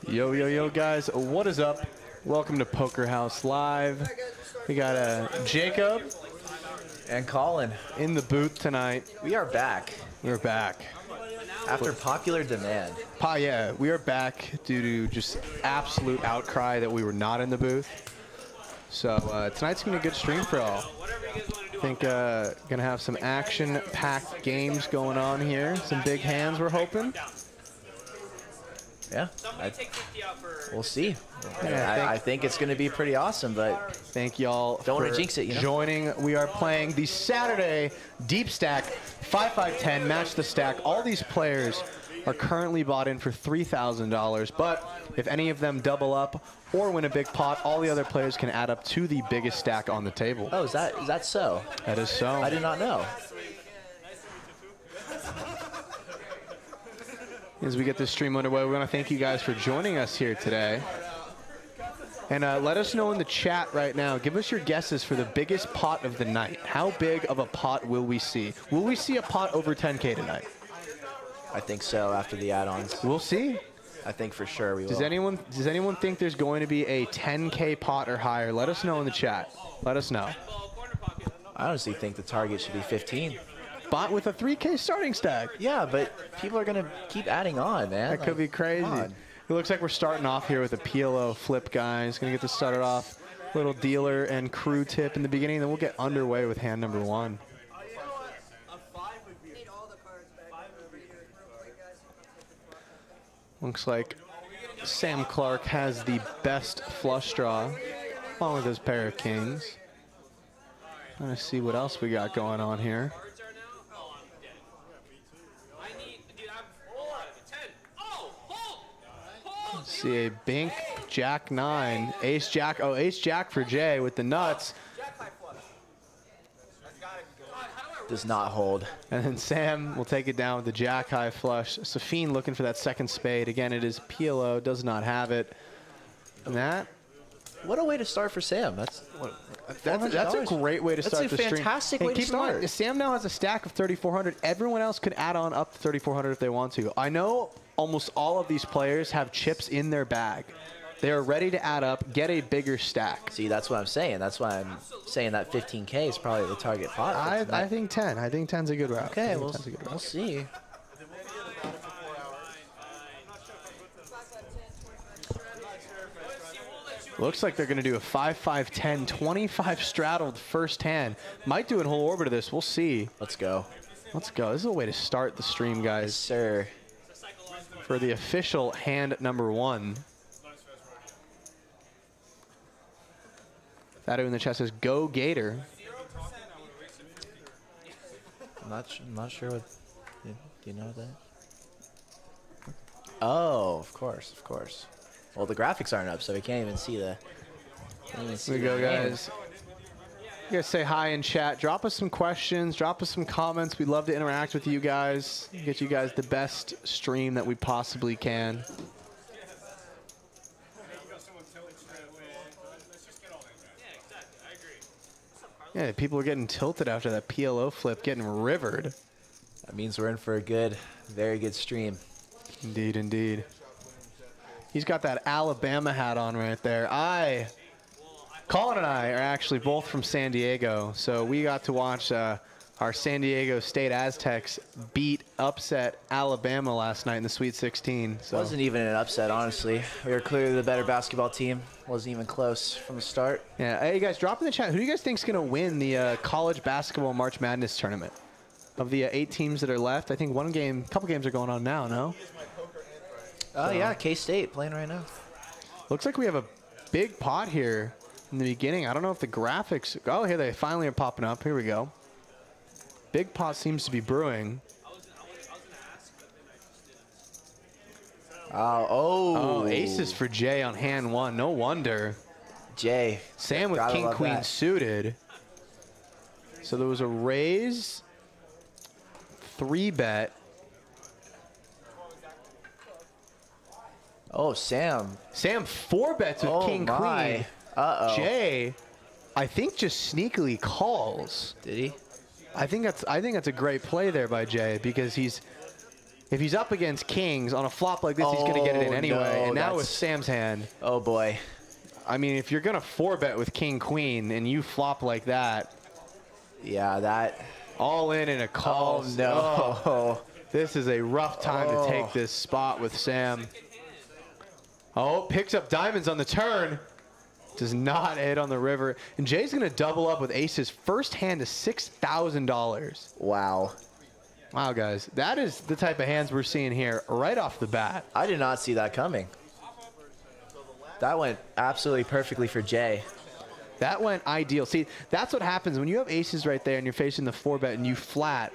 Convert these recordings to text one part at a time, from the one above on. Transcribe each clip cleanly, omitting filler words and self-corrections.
Yo, yo, yo, guys, what is up? Welcome to Poker House Live. We got Jacob and Colin in the booth tonight. We are back. We're back. After popular demand. Yeah, we are back due to just absolute outcry that we were not in the booth. So tonight's going to be a good stream for all. I think going to have some action-packed games going on here. Some big hands, we're hoping. Yeah, we'll see. Yeah, I think it's going to be pretty awesome, but thank y'all for jinx it, joining. We are playing the Saturday Deepstack 5-5-10 Match the Stack. All these players are currently bought in for $3,000, but if any of them double up or win a big pot, all the other players can add up to the biggest stack on the table. Oh, is that so? That is so. I did not know. As we get this stream underway, we want to thank you guys for joining us here today. And let us know in the chat right now. Give us your guesses for the biggest pot of the night. How big of a pot will we see? Will we see a pot over 10K tonight? I think so after the add-ons. We'll see. I think for sure we will. Does anyone think there's going to be a 10K pot or higher? Let us know in the chat. Let us know. I honestly think the target should be 15. Bot with a 3K starting stack. Yeah, but people are going to keep adding on, man. That could be crazy. It looks like we're starting off here with a PLO flip, guys. Going to get this started off. Little dealer and crew tip in the beginning, then we'll get underway with hand number one. Looks like Sam Clark has the best flush draw, along with his pair of kings. Let's see what else we got going on here. See a bink, jack 9, ace jack. Oh, ace jack for Jay with the nuts. Does not hold. And then Sam will take it down with the jack high flush. Safeen looking for that second spade. Again, it is PLO, does not have it. And that. What a way to start for Sam. That's a great way to start the stream. That's a fantastic way to start. Sam now has a stack of 3,400. Everyone else could add on up to 3,400 if they want to. I know almost all of these players have chips in their bag. They are ready to add up, get a bigger stack. See, that's what I'm saying. That's why I'm saying that 15K is probably the target pot. I think 10. I think 10's a good route. Okay, we'll see. Looks like they're going to do a 5-5-10, 25 straddled first hand. Might do a whole orbit of this. We'll see. Let's go. Let's go. This is a way to start the stream, guys. Yes, sir. For the official hand number one. That in the chat says, go Gator. I'm not sure what. Do you know that? Oh, of course, of course. Well, the graphics aren't up, so we can't even see the. Here we go, guys. You guys say hi in chat. Drop us some questions. Drop us some comments. We'd love to interact with you guys. Get you guys the best stream that we possibly can. Yeah, people are getting tilted after that PLO flip, getting rivered. That means we're in for a good, very good stream. Indeed, indeed. He's got that Alabama hat on right there. Colin and I are actually both from San Diego, so we got to watch our San Diego State Aztecs upset Alabama last night in the Sweet 16. So. Wasn't even an upset, honestly. We were clearly the better basketball team. Wasn't even close from the start. Yeah, hey guys, drop in the chat. Who do you guys think is going to win the college basketball March Madness tournament? Of the 8 teams that are left, I think a couple games are going on now, no? Oh, yeah, K-State playing right now. Looks like we have a big pot here in the beginning. I don't know if the graphics... Oh, here they finally are popping up. Here we go. Big pot seems to be brewing. Oh, aces for Jay on hand one. No wonder. Jay. Sam with king, queen suited. So there was a raise. 3-bet. Oh, Sam. Sam 4-bets with king, queen. Uh-oh. Jay, I think just sneakily calls. Did he? I think that's a great play there by Jay because he's If he's up against kings on a flop like this, he's going to get it in anyway. No, and now with Sam's hand. Oh, boy. I mean, if you're going to 4-bet with king, queen, and you flop like that. Yeah, that. All in and a call. Oh, no. Oh, this is a rough time to take this spot with Sam. Oh, picks up diamonds on the turn. Does not hit on the river. And Jay's going to double up with aces. First hand to $6,000. Wow. Wow, guys. That is the type of hands we're seeing here right off the bat. I did not see that coming. That went absolutely perfectly for Jay. That went ideal. See, that's what happens when you have aces right there and you're facing the 4-bet and you flat.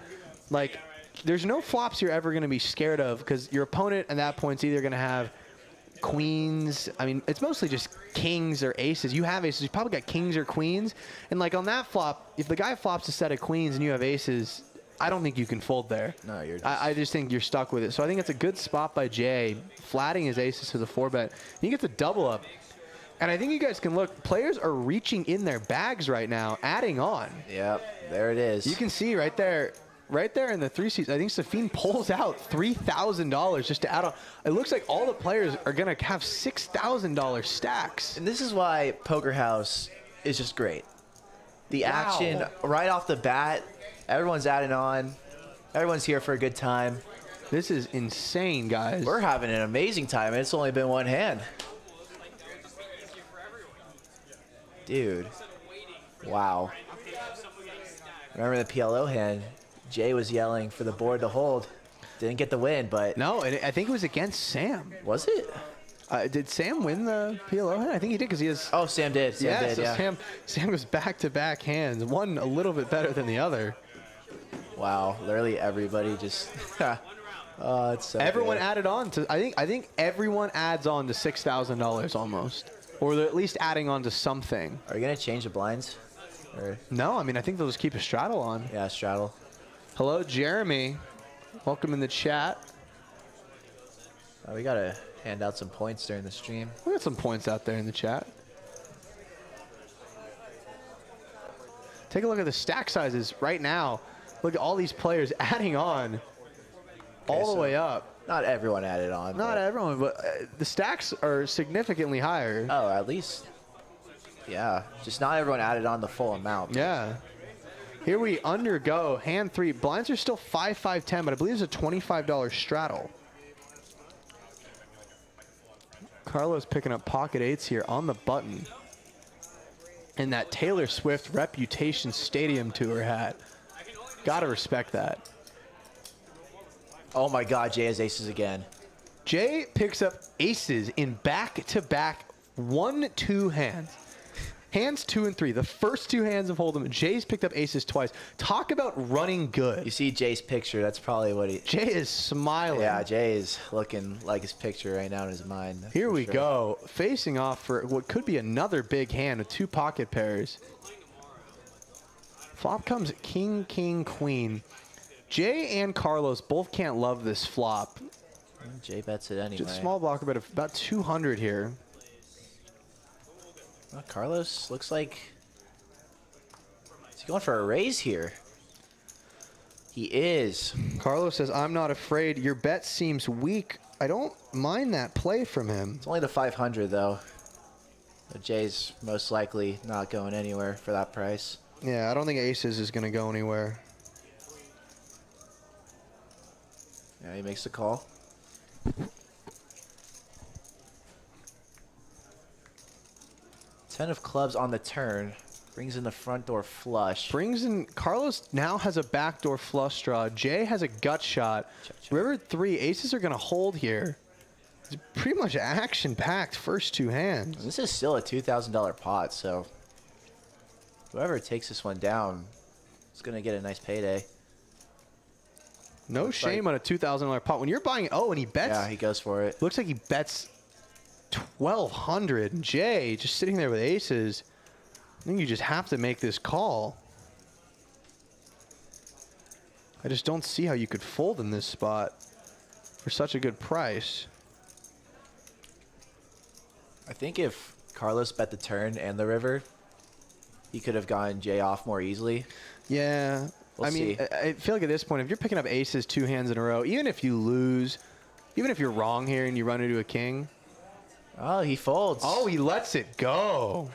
Like, there's no flops you're ever going to be scared of because your opponent at that point is either going to have queens. I mean, it's mostly just kings or aces. You have aces. You probably got kings or queens. And, like, on that flop, if the guy flops a set of queens and you have aces, I don't think you can fold there. No, you're just... I just think you're stuck with it. So I think it's a good spot by Jay, flatting his aces to the 4-bet. He gets a double up. And I think you guys can look, players are reaching in their bags right now, adding on. Yep, there it is. You can see right there in the 3 seats, I think Safeen pulls out $3,000 just to add on. It looks like all the players are going to have $6,000 stacks. And this is why Poker House is just great. The action right off the bat, everyone's adding on. Everyone's here for a good time. This is insane, guys. We're having an amazing time, and it's only been one hand. Dude. Wow. Remember the PLO hand? Jay was yelling for the board to hold. Didn't get the win, but... No, and I think it was against Sam. Was it? Did Sam win the PLO hand? I think he did because he has... Oh, Sam did. Sam did, so yeah. Sam was back-to-back hands. One a little bit better than the other. Wow. Literally everybody just... Oh, it's so everyone good. added on to... I think everyone adds on to $6,000 almost. Or they're at least adding on to something. Are you going to change the blinds? Or... No, I mean, I think they'll just keep a straddle on. Yeah, straddle. Hello, Jeremy. Welcome in the chat. We got to hand out some points during the stream. We got some points out there in the chat. Take a look at the stack sizes right now. Look at all these players adding on all the way up. Not everyone added on. Not everyone, but the stacks are significantly higher. Oh, at least. Yeah, just not everyone added on the full amount. Yeah. Here we undergo hand 3. Blinds are still 5, 5, 10, but I believe it's a $25 straddle. Carlos picking up pocket 8s here on the button. And that Taylor Swift Reputation Stadium Tour hat. Gotta respect that. Oh my God, Jay has aces again. Jay picks up aces in back-to-back 1-2 hands. Hands 2 and 3. The first 2 hands of Hold'em. Jay's picked up aces twice. Talk about running good. You see Jay's picture. That's probably what he... Jay is smiling. Yeah, Jay is looking like his picture right now in his mind. Here we go. Facing off for what could be another big hand with 2 pocket pairs. Flop comes king, king, queen. Jay and Carlos both can't love this flop. Jay bets it anyway. Just small blocker bet of about 200 here. Well, Carlos looks like he's going for a raise here. He is. Carlos says, I'm not afraid. Your bet seems weak. I don't mind that play from him. It's only the 500 though. So Jay's most likely not going anywhere for that price. Yeah, I don't think aces is going to go anywhere. Yeah, he makes the call. Ten of clubs on the turn. Brings in the front door flush. Brings in, Carlos now has a backdoor flush draw. Jay has a gut shot. River 3, aces are going to hold here. It's pretty much action-packed first 2 hands. And this is still a $2,000 pot, so whoever takes this one down is going to get a nice payday. No Looks shame like, on a $2,000 pot. When you're buying, and he bets. Yeah, he goes for it. Looks like he bets 1,200. Jay just sitting there with aces. I think you just have to make this call. I just don't see how you could fold in this spot for such a good price. I think if Carlos bet the turn and the river, he could have gotten Jay off more easily. Yeah, We'll see. I feel like at this point, if you're picking up aces 2 hands in a row, even if you lose, even if you're wrong here and you run into a king. Oh, he folds. Oh, he lets it go.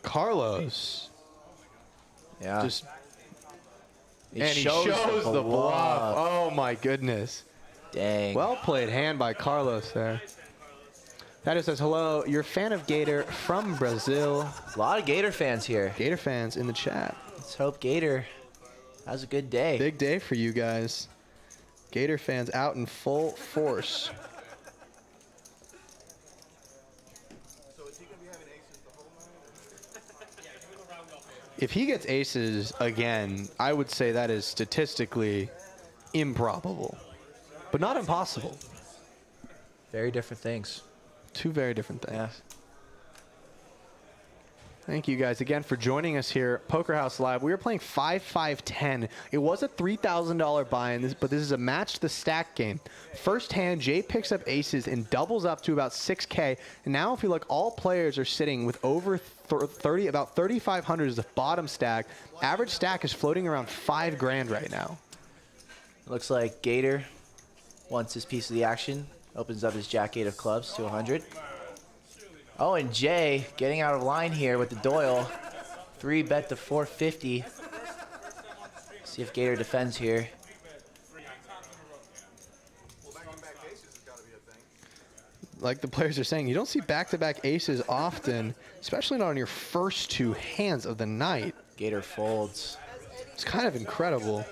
Carlos. Yeah. Just He and he shows the bluff. Oh my goodness. Dang. Well played hand by Carlos there. That says, hello, you're a fan of Gator from Brazil. A lot of Gator fans here. Gator fans in the chat. Let's hope Gator has a good day. Big day for you guys. Gator fans out in full force. If he gets aces again, I would say that is statistically improbable, but not impossible. Very different things. 2 very different things. Yeah. Thank you guys again for joining us here at Poker House Live. We were playing 5-5-10. It was a $3,000 buy-in, but this is a match the stack game. First hand, Jay picks up aces and doubles up to about 6K. And now if you look, all players are sitting with over 30, about 3,500 is the bottom stack. Average stack is floating around 5 grand right now. Looks like Gator wants his piece of the action. Opens up his jack 8 of clubs to 100. Oh, and Jay getting out of line here with the Doyle. 3-bet to 450. See if Gator defends here. Like the players are saying, you don't see back-to-back aces often, especially not on your first 2 hands of the night. Gator folds. It's kind of incredible.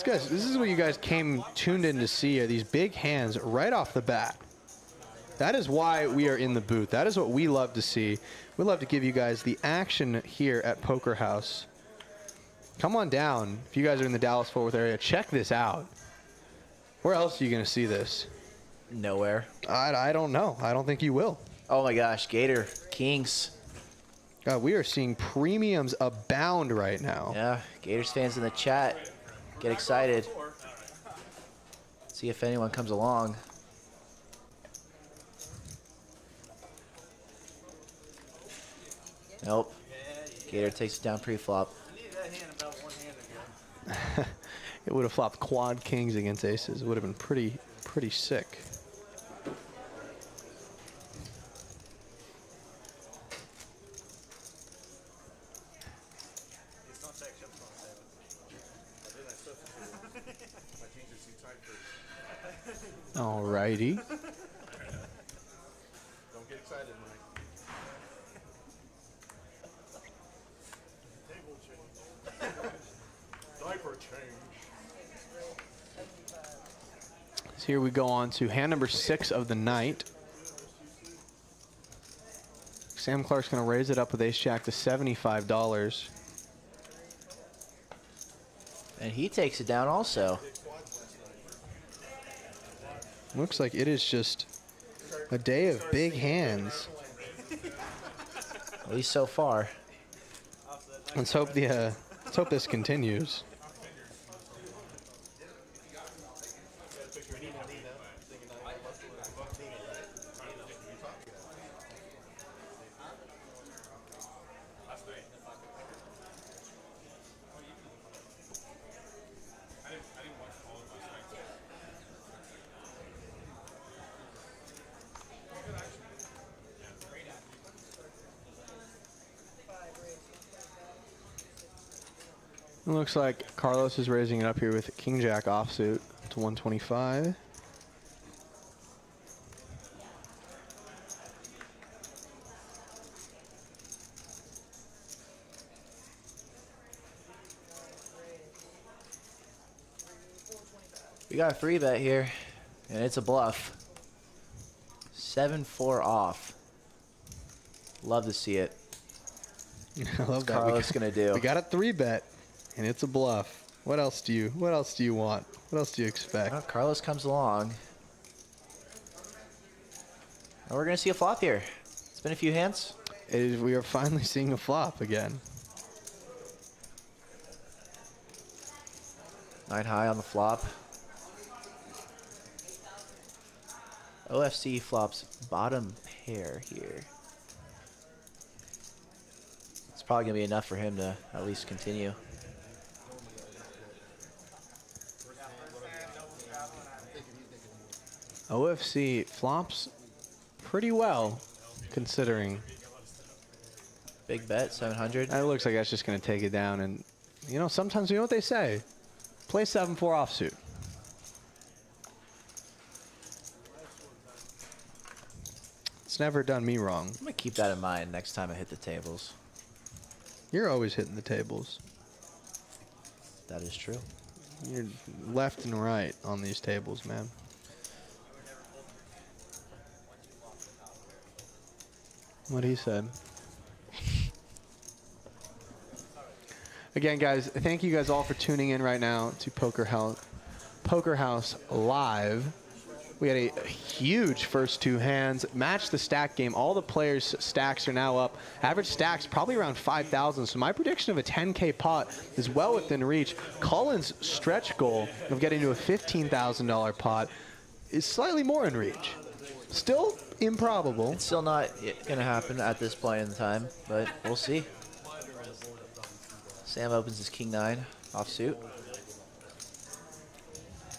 This is what you guys came tuned in to see, are these big hands right off the bat. That is why we are in the booth. That is what we love to see. We love to give you guys the action here at Poker House. Come on down. If you guys are in the Dallas-Fort Worth area, check this out. Where else are you going to see this? Nowhere. I don't know. I don't think you will. Oh my gosh, Gator. Kings. God, we are seeing premiums abound right now. Yeah, Gators fans in the chat. Get excited. See if anyone comes along. Nope. Gator takes it down pre-flop. It would have flopped quad kings against aces. It would have been pretty sick. Alrighty. Don't get excited, Mike. Table change. Diaper change. So here we go on to hand number 6 of the night. Sam Clark's going to raise it up with ace-jack to $75. And he takes it down also. Looks like it is just a day of big hands. At least so far. Let's hope this continues. It looks like Carlos is raising it up here with King Jack offsuit to 125. We got a 3-bet here, and it's a bluff. 7-4 off. Love to see it. I love that. Carlos gonna do. We got a 3-bet, and it's a bluff. What else do you want? What else do you expect? Well, Carlos comes along. And we're gonna see a flop here. It's been a few hands. We are finally seeing a flop again. 9 high on the flop. OFC flops bottom pair here. It's probably going to be enough for him to at least continue. OFC flops pretty well, considering. Big bet, 700. It looks like that's just going to take it down. And, you know, sometimes you know what they say. Play 7-4 offsuit. It's never done me wrong. I'm going to keep that in mind next time I hit the tables. You're always hitting the tables. That is true. You're left and right on these tables, man. What he said. Again, guys, thank you guys all for tuning in right now to Poker House Live. We had a huge first 2 hands. Match the stack game. All the players' stacks are now up. Average stacks probably around 5,000. So my prediction of a 10K pot is well within reach. Colin's stretch goal of getting to a $15,000 pot is slightly more in reach. Still improbable. It's still not going to happen at this point in time, but we'll see. Sam opens his king 9 offsuit.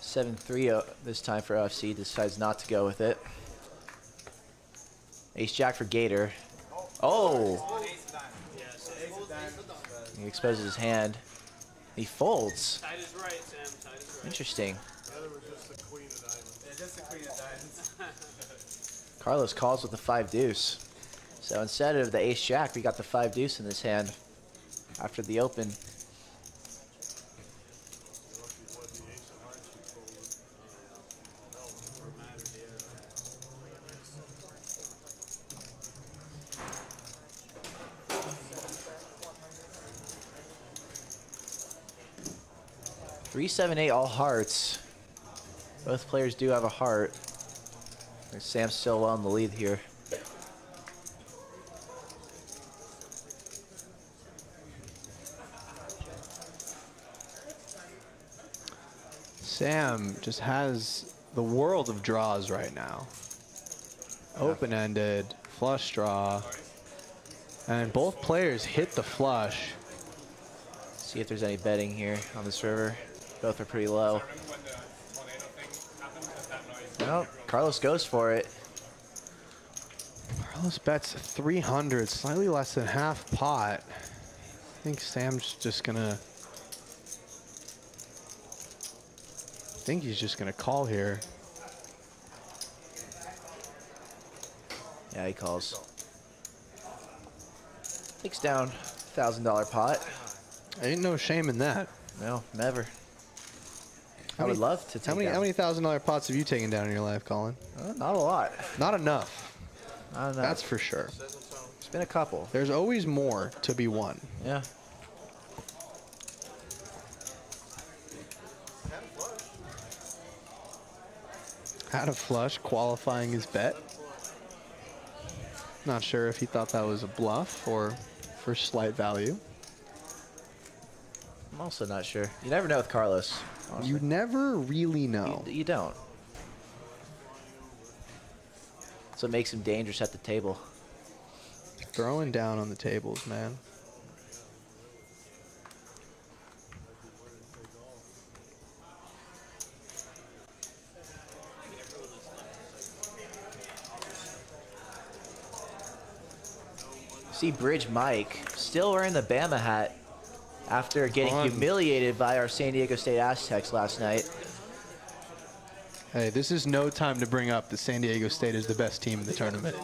7-3 this time for OFC. Decides not to go with it. Ace Jack for Gator. Oh! He exposes his hand. He folds. Interesting. Carlos calls with the 5 deuce. So instead of the ace jack, we got the 5 deuce in this hand after the open. Three, 7, 8, all hearts. Both players do have a heart. Sam's still well in the lead here. Sam just has the world of draws right now. Open-ended, flush draw. And both players hit the flush. See if there's any betting here on this river. Both are pretty low. Well, Carlos goes for it. Carlos bets 300, slightly less than half pot. I think Sam's just gonna... I think he's just gonna call here. Yeah, he calls. Takes down $1,000 pot. Ain't no shame in that. No, never. I would love to take How many $1,000 pots have you taken down in your life, Colin? Not a lot. Not enough. Not enough. That's for sure. It's been a couple. There's always more to be won. Yeah. Had a flush, qualifying his bet. Not sure if he thought that was a bluff or for slight value. I'm also not sure. You never know with Carlos. Honestly. You never really know. You don't. That's what makes him dangerous at the table. Throwing down on the tables, man. See Bridge Mike still wearing the Bama hat after getting humiliated by our San Diego State Aztecs last night. Hey, this is no time to bring up that San Diego State is the best team in the tournament.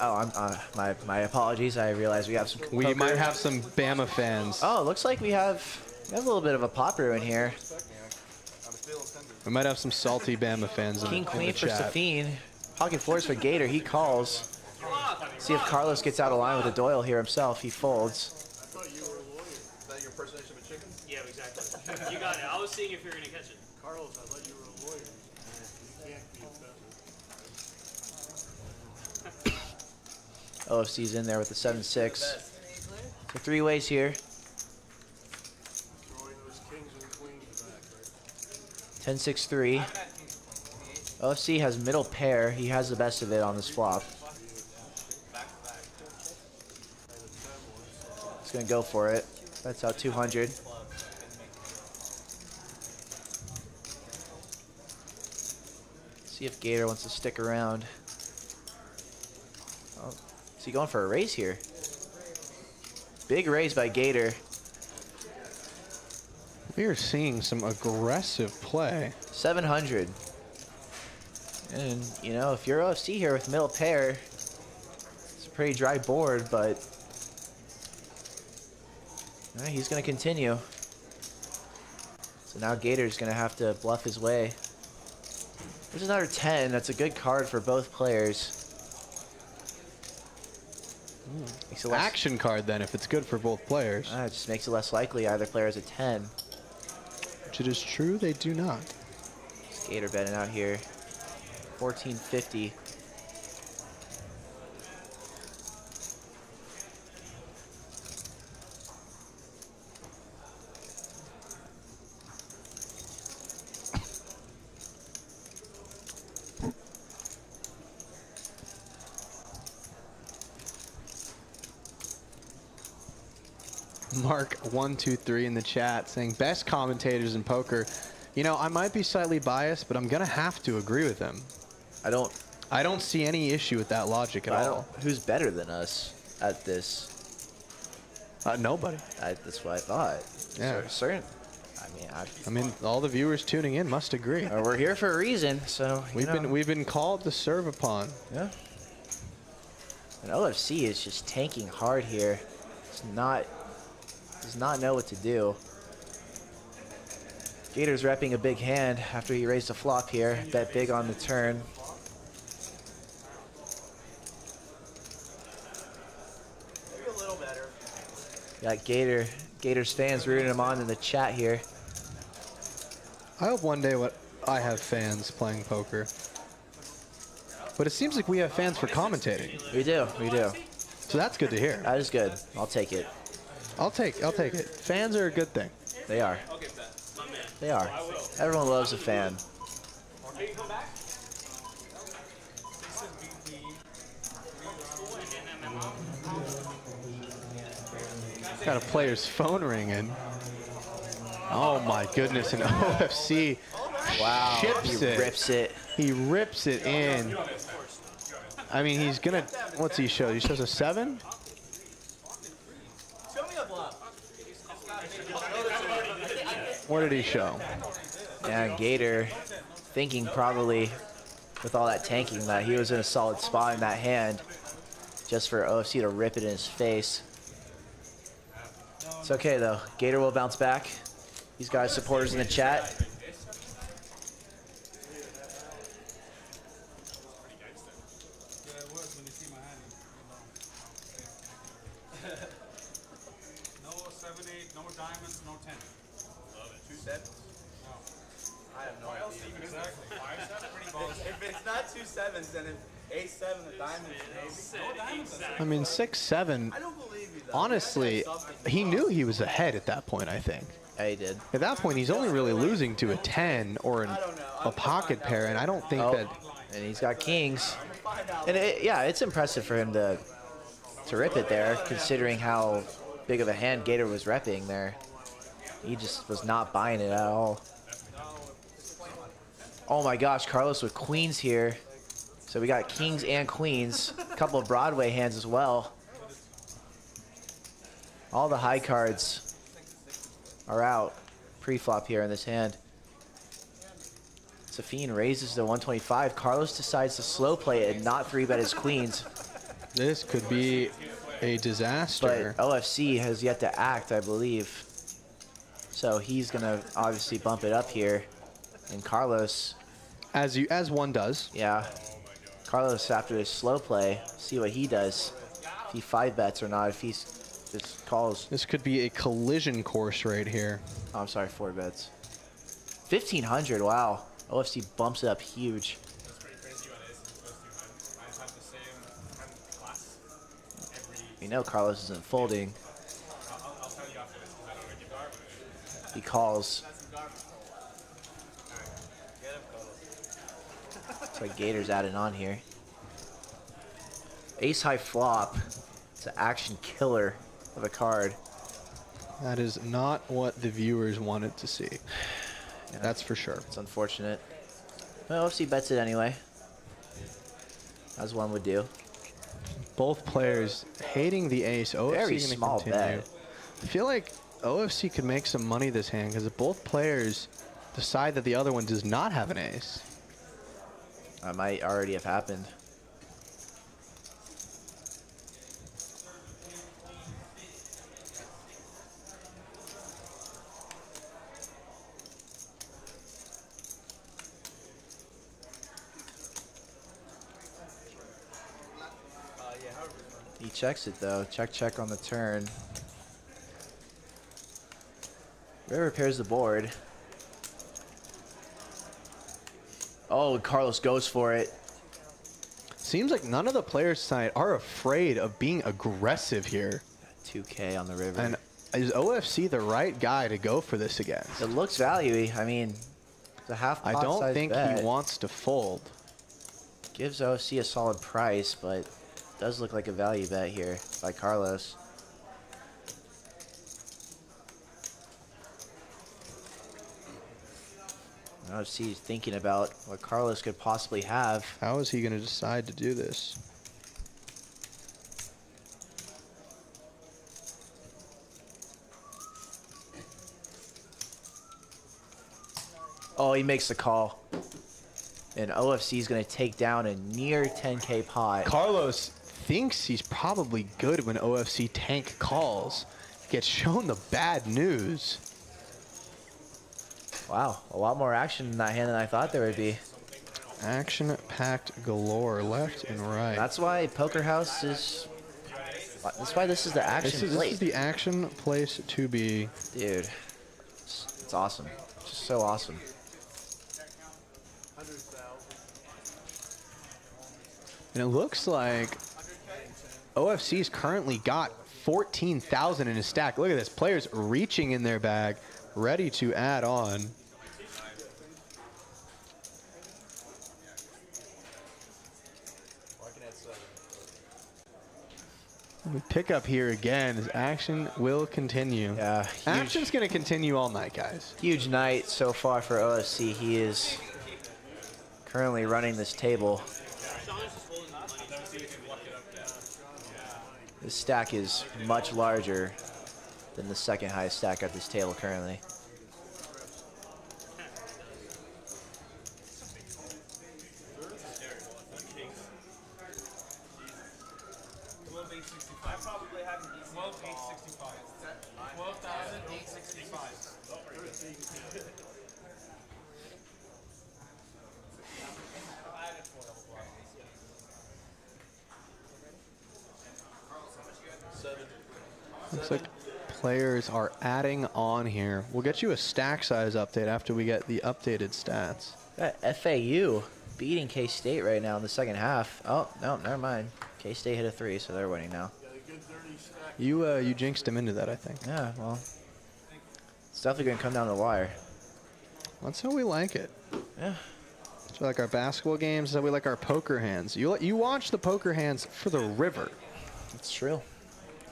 Oh, my apologies. I realize we have some. We might have some Bama fans. Oh, it looks like we have a little bit of a pop brew in here. We might have some salty Bama fans in King the Queen for chat. Safeen. Pocket fours for Gator. He calls. See if Carlos gets out of line with a Doyle here himself. He folds. I thought you were a lawyer. Is that your impersonation of a chicken? Yeah, exactly. You got it. I was seeing if you were going to catch it. Carlos, I thought you were a lawyer. You can't be a OFC's in there with the 7-6. So 3 ways here. Throwing those kings and queens back, right? 10-6-3. OFC has middle pair. He has the best of it on this flop. He's gonna go for it. That's out 200. See if Gator wants to stick around. Oh, is he going for a raise here? Big raise by Gator. We are seeing some aggressive play. 700. And, you know, if you're OFC here with middle pair, it's a pretty dry board, but he's going to continue. So now Gator's going to have to bluff his way. There's another 10. That's a good card for both players. Makes it less, Action card then, if it's good for both players. it just makes it less likely either player has a 10. Which it is true they do not. Gator betting out here. 1450. Mark123 in the chat saying best commentators in poker. You know, I might be slightly biased, but I'm gonna have to agree with him. I don't see any issue with that logic at all. Who's better than us at this? Nobody. That's what I thought. Yeah. Certain. I mean, all the viewers tuning in must agree. We're here for a reason, so We've been called to serve upon. Yeah. And OFC is just tanking hard here. Does not know what to do. Gator's repping a big hand after he raised a flop here. Bet big on the turn. Maybe a little better. Got Gator's fans rooting him on in the chat here. I hope one day I have fans playing poker. But it seems like we have fans for commentating. We do. So that's good to hear. That is good. I'll take it. I'll take it. Fans are a good thing. They are. They are. Everyone loves a fan. Got a player's phone ringing. Oh my goodness, an OFC Wow. ships He it. rips it. He rips it in. I mean, he's gonna, what's he show? He shows a 7? What did he show? Yeah, Gator thinking probably with all that tanking that he was in a solid spot in that hand just for OFC to rip it in his face. It's okay though. Gator will bounce back. He's got his supporters in the chat. No 7-8, no diamonds, no 10. Love it. 2 sevens? No. I have no idea. Exactly. 5-7, pretty boss. If it's not 2 sevens, then if A7, the diamond, maybe. No diamonds. I mean, 6-7. I don't believe you, though. Honestly, he knew he was ahead at that point, I think. Yeah, he did. At that point, he's only really losing to a 10 or a pocket pair, and I don't think that... And he's got kings. And yeah, it's impressive for him to rip it there, considering how big of a hand Gator was repping there. He just was not buying it at all. Oh my gosh, Carlos with queens here. So we got kings and queens. A couple of Broadway hands as well. All the high cards are out pre-flop here in this hand. Safeen raises to 125. Carlos decides to slow play it and not 3-bet his queens. This could be a disaster. But OFC has yet to act, I believe. So he's going to obviously bump it up here. And Carlos... As one does. Yeah. Carlos, after his slow play, see what he does. If he 5-bets or not, if he just calls. This could be a collision course right here. Oh, I'm sorry, 4-bets. 1,500, wow. OFC bumps it up huge. You know Carlos isn't folding. He calls. Looks like Gator's adding on here. Ace high flop. It's an action killer of a card. That is not what the viewers wanted to see. Yeah. That's for sure. It's unfortunate. Well, OFC bets it anyway, as one would do. Both players hating the ace. OFC Very gonna small continue. bet. I feel like OFC could make some money this hand because if both players decide that the other one does not have an ace. That might already have happened. He checks it though. Check, check on the turn. Ray repairs the board. Oh, Carlos goes for it. Seems like none of the players tonight are afraid of being aggressive here. 2K on the river. And is OFC the right guy to go for this against? It looks value-y. I mean, it's a half pot I don't size think bet. he wants to fold. Gives OFC a solid price, but does look like a value bet here by Carlos. OFC is thinking about what Carlos could possibly have. How is he going to decide to do this? Oh, he makes the call. And OFC is going to take down a near 10K pot. Carlos thinks he's probably good when OFC tank calls. Gets shown the bad news. Wow, a lot more action in that hand than I thought there would be. Action-packed galore, left and right. That's why Poker House is... That's why this is the action This place. is the action place to be. Dude, it's awesome. Just so awesome. And it looks like OFC's currently got 14,000 in his stack. Look at this. Players reaching in their bag, ready to add on. We pick up here again as action will continue. Yeah, Action's going to continue all night, guys. huge night so far for OFC. He is currently running this table. This stack is much larger than the second highest stack at this table currently. Looks like players are adding on here. We'll get you a stack size update after we get the updated stats. Got FAU beating K-State right now in the second half. Oh, no, never mind. K-State hit a 3, so they're winning now. You jinxed him into that, I think. Yeah, well, it's definitely going to come down to the wire. That's how we like it. Yeah. So like our basketball games, how we like our poker hands. You watch the poker hands for the river. That's true.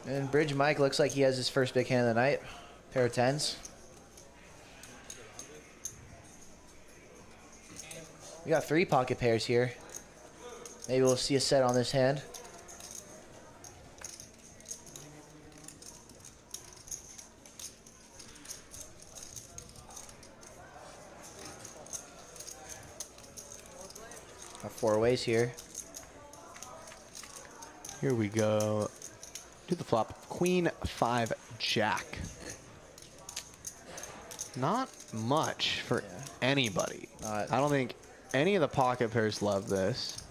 And Bridge Mike looks like he has his first big hand of the night. Pair of tens. We got 3 pocket pairs here. Maybe we'll see a set on this hand. Got 4 ways here. Here we go. Do the flop. Queen 5 Jack. Not much for anybody. I don't think any of the pocket pairs love this.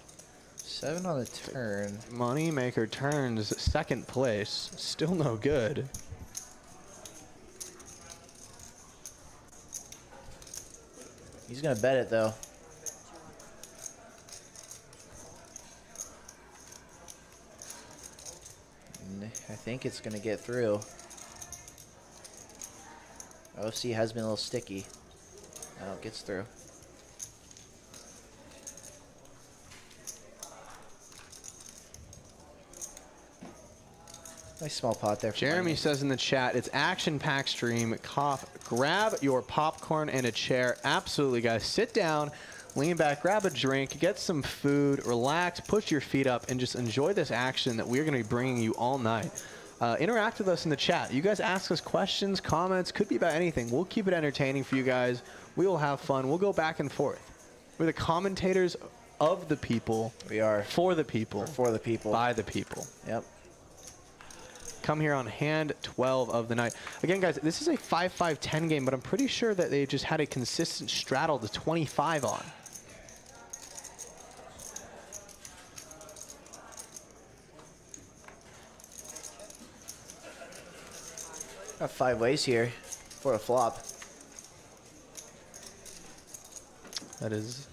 7 on the turn. Moneymaker turns second place. Still no good. He's gonna bet it though. I think it's going to get through. OC has been a little sticky. Oh, it gets through. Nice small pot there. Jeremy says in the chat, it's action-packed stream. Grab your popcorn and a chair. Absolutely, guys. Sit down, lean back, grab a drink, get some food, relax, put your feet up, and just enjoy this action that we're going to be bringing you all night. Interact with us in the chat. You guys ask us questions, comments, could be about anything. We'll keep it entertaining for you guys. We will have fun. We'll go back and forth. We're the commentators of the people. We are. For the people. We're for the people. By the people. Yep. Come here on hand 12 of the night. Again, guys, this is a 5-5-10 game, but I'm pretty sure that they just had a consistent straddle to 25 on. Got 5 ways here for a flop. That is...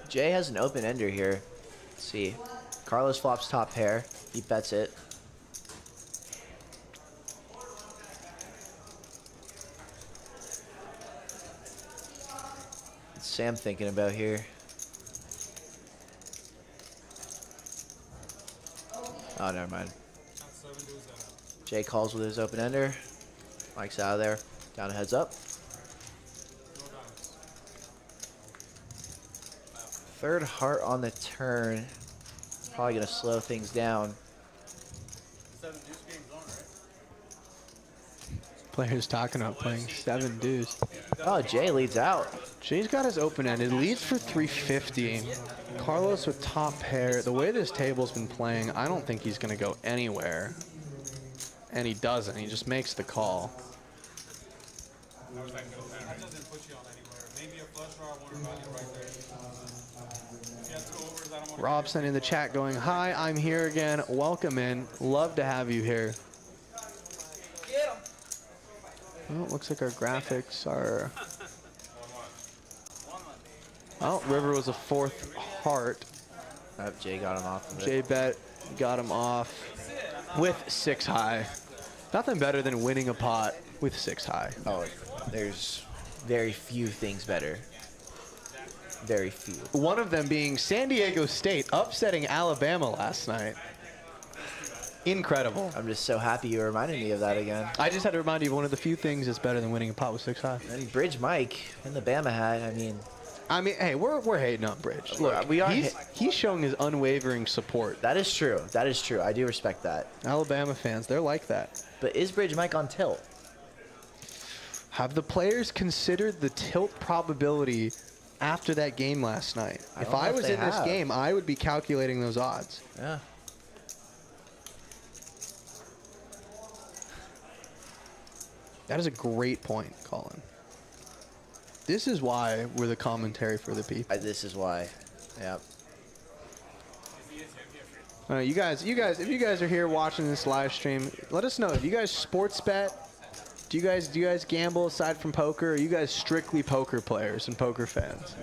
Jay has an open ender here. Let's see. Carlos flops top pair. He bets it. What's Sam thinking about here? Oh, never mind. Jay calls with his open ender. Mike's out of there. Down a heads up. Third heart on the turn. Probably going to slow things down. Players talking about playing 7 deuce. Oh, Jay leads out. Jay's got his open-ended. Leads for 350. Carlos with top pair. The way this table's been playing, I don't think he's going to go anywhere. And he doesn't. He just makes the call. That doesn't put you on anywhere. Maybe a flush draw, one value right there. If you have 2 overs, I don't want to. Robson in the chat going, hi, I'm here again. Welcome in. Love to have you here. Well, it looks like our graphics are... Oh, River was a 4th heart. Jay got him off of it. Jay bet got him off with 6 high. Nothing better than winning a pot with 6 high. Oh, there's very few things better. Very few. One of them being San Diego State upsetting Alabama last night. Incredible. I'm just so happy you reminded me of that again. I just had to remind you of one of the few things that's better than winning a pot with 6 high. And he bridge Mike in the Bama hat. I mean, hey, we're hating on Bridge. Look, we are. He's showing his unwavering support. That is true. That is true. I do respect that. Alabama fans, they're like that. But is Bridge Mike on tilt? Have the players considered the tilt probability after that game last night? If I was in this game, I would be calculating those odds. Yeah. That is a great point, Colin. This is why we're the commentary for the people. This is why. Yep. You guys, if you guys are here watching this live stream, let us know. If you guys sports bet, do you guys gamble aside from poker? Or are you guys strictly poker players and poker fans?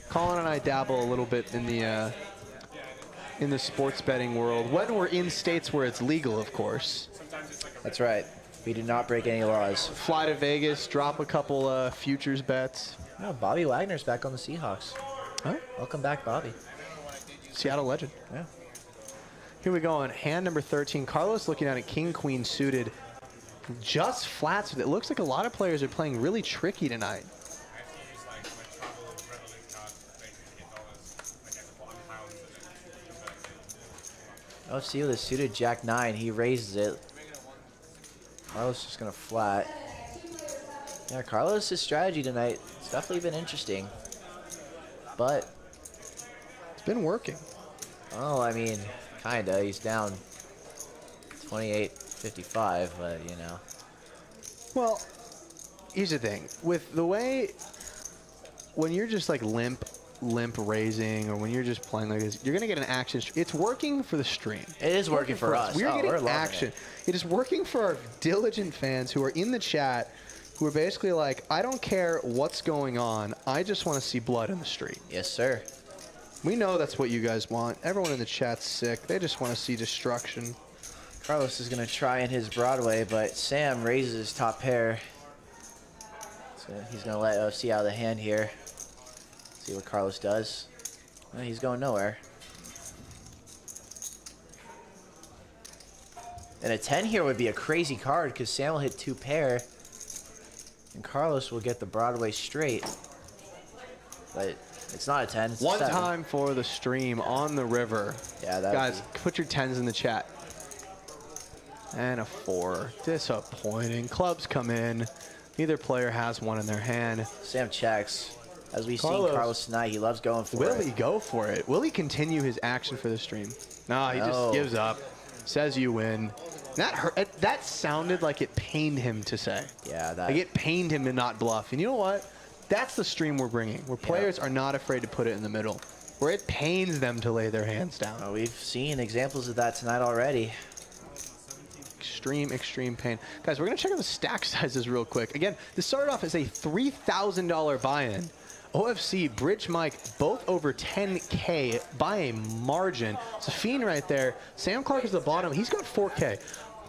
Colin and I dabble a little bit in the sports betting world when we're in states where it's legal, of course. That's right. We do not break any laws. Fly to Vegas, drop a couple futures bets. Oh, Bobby Wagner's back on the Seahawks. Huh? Welcome back, Bobby. Seattle legend. Yeah. Here we go on hand number 13. Carlos looking at a king-queen suited. Just flats with it. Looks like a lot of players are playing really tricky tonight. Oh, see with a suited Jack-9, he raises it. Carlos just gonna flat. Yeah, Carlos' strategy tonight, it's definitely been interesting. But it's been working. Oh, I mean, kinda. He's down 28-55, but you know. Well, here's the thing. With the way, when you're just like limp limp raising or when you're just playing like this, you're going to get an action. It's working for the stream. It is working for us. We're getting loving action. it. It is working for our diligent fans who are in the chat who are basically like, I don't care what's going on. I just want to see blood in the street. Yes, sir. We know that's what you guys want. Everyone in the chat's sick. They just want to see destruction. Carlos is going to try in his Broadway, but Sam raises his top pair. So he's going to let OFC out of the hand here. See what Carlos does. Well, he's going nowhere. And a 10 here would be a crazy card because Sam will hit 2 pair. And Carlos will get the Broadway straight. But it's not a 10. It's a One 7. time for the stream on the river. Yeah, that Guys, put your 10s in the chat. And a 4. Disappointing. Clubs come in. Neither player has one in their hand. Sam checks. As we've seen Carlos. Carlos tonight, he loves going for Will it. he go for it? Will he continue his action for the stream? No, he just gives up. Says you win. That hurt. That sounded like it pained him to say. Yeah, that. Like it pained him to not bluff. And you know what? That's the stream we're bringing, where players are not afraid to put it in the middle, where it pains them to lay their hands down. Oh, we've seen examples of that tonight already. Extreme, extreme pain. Guys, we're going to check out the stack sizes real quick. Again, this started off as a $3,000 buy-in. OFC, Bridge Mike, both over 10K by a margin. Safeen right there. Sam Clark is the bottom. He's got 4K.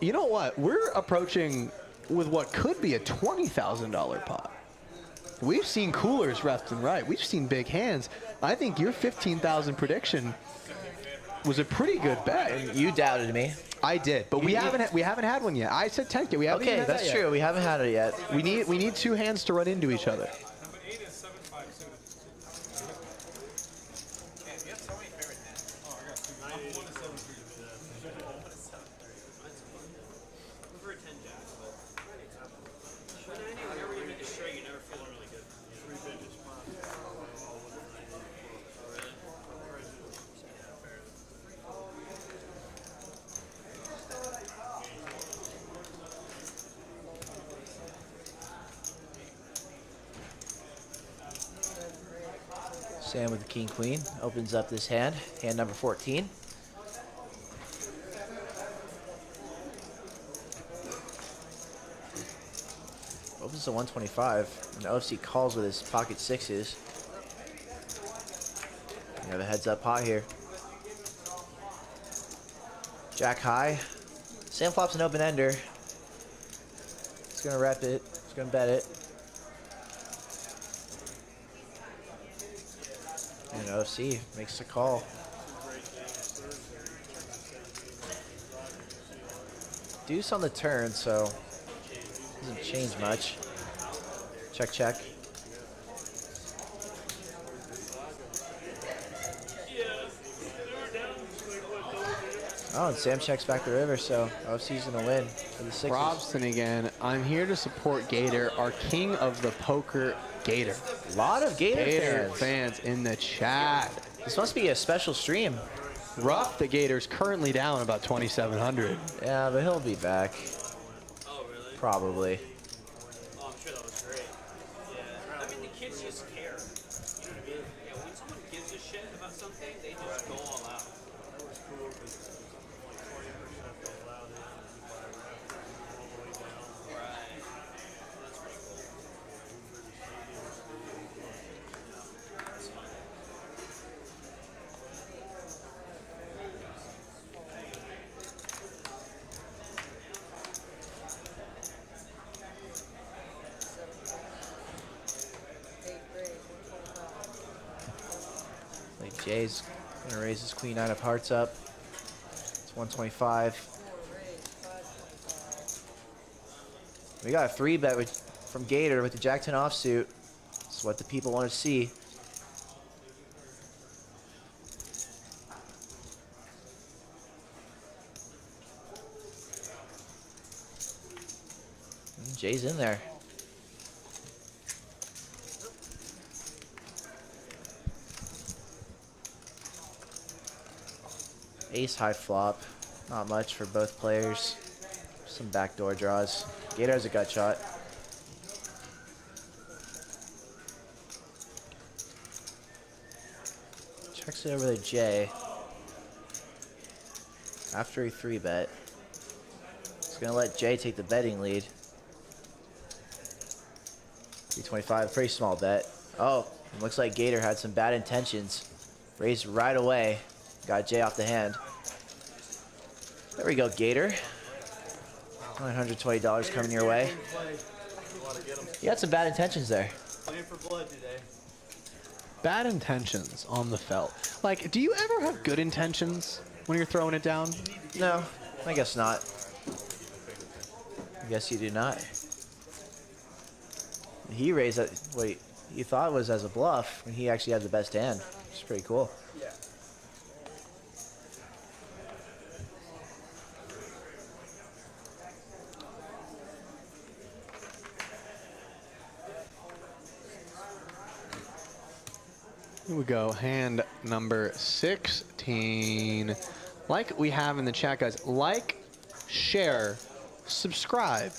You know what? We're approaching with what could be a $20,000 pot. We've seen coolers left and right. We've seen big hands. I think your 15,000 prediction was a pretty good bet. And you doubted me. I did, but we haven't had one yet. I said 10K. We haven't Okay, even had that's that true. yet. We haven't had it yet. We need 2 hands to run into each other. Number 8 is 7-5 suited. Man, you have so many favorite hands. Oh, I got 2. I'm 1 to 7 for you. For a 10 jack, but whenever you hit the straight, you never feel really good. Sam with the king queen opens up this hand. Hand number 14. Opens to 125. And OFC calls with his pocket 6s. We have a heads up pot here. Jack high. Sam flops an open ender. He's gonna rep it. He's gonna bet it. And OFC makes the call. Deuce on the turn, so doesn't change much. Check, check. Oh, and Sam checks back the river, so OFC's gonna win for the 6s. Robson again. I'm here to support Gator, our king of the poker, Gator. A lot of Gator fans in the chat. This must be a special stream. Rough, the Gator's currently down about 2,700. Yeah, but he'll be back. Oh, really? Probably. Oh, I'm sure that was great. Yeah. I mean, the kids just care. You know what I mean? Yeah, when someone gives a shit about something, they just go all out. Like Jay's gonna raise his queen 9 of hearts up. It's 125. We got a 3-bet from Gator with the Jack 10 offsuit. That's what the people want to see. And Jay's in there. Ace high flop. Not much for both players. Some backdoor draws. Gator has a gut shot. Checks it over to Jay. After a 3-bet. He's going to let Jay take the betting lead. 325, pretty small bet. Oh, it looks like Gator had some bad intentions. Raised right away. Got Jay off the hand. There we go, Gator. $920 coming your way. You had some bad intentions there. Playing for blood today. Bad intentions on the felt. Like, do you ever have good intentions when you're throwing it down? No, I guess not. I guess you do not. He raised what he thought was as a bluff when he actually had the best hand. It's pretty cool. Yeah. Here we go, hand number 16. Like we have in the chat, guys, like, share, subscribe.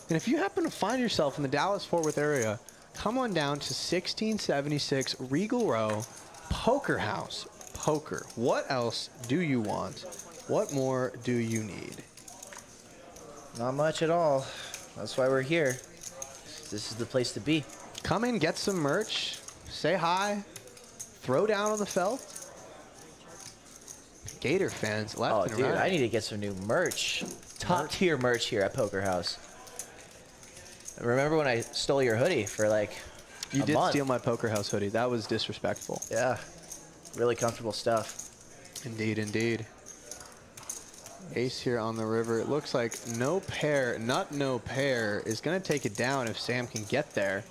And if you happen to find yourself in the Dallas-Fort Worth area, come on down to 1676 Regal Row, Poker House Poker. What else do you want? What more do you need? Not much at all. That's why we're here. This is the place to be. Come in, get some merch, say hi, throw down on the felt. Gator fans left Oh, and dude, right. I need to get some new merch. Top tier merch here at Poker House. Remember when I stole your hoodie for like You a did month? steal my Poker House hoodie. That was disrespectful. Yeah, really comfortable stuff. Indeed, indeed. Ace here on the river. It looks like no pair, no pair is going to take it down if Sam can get there.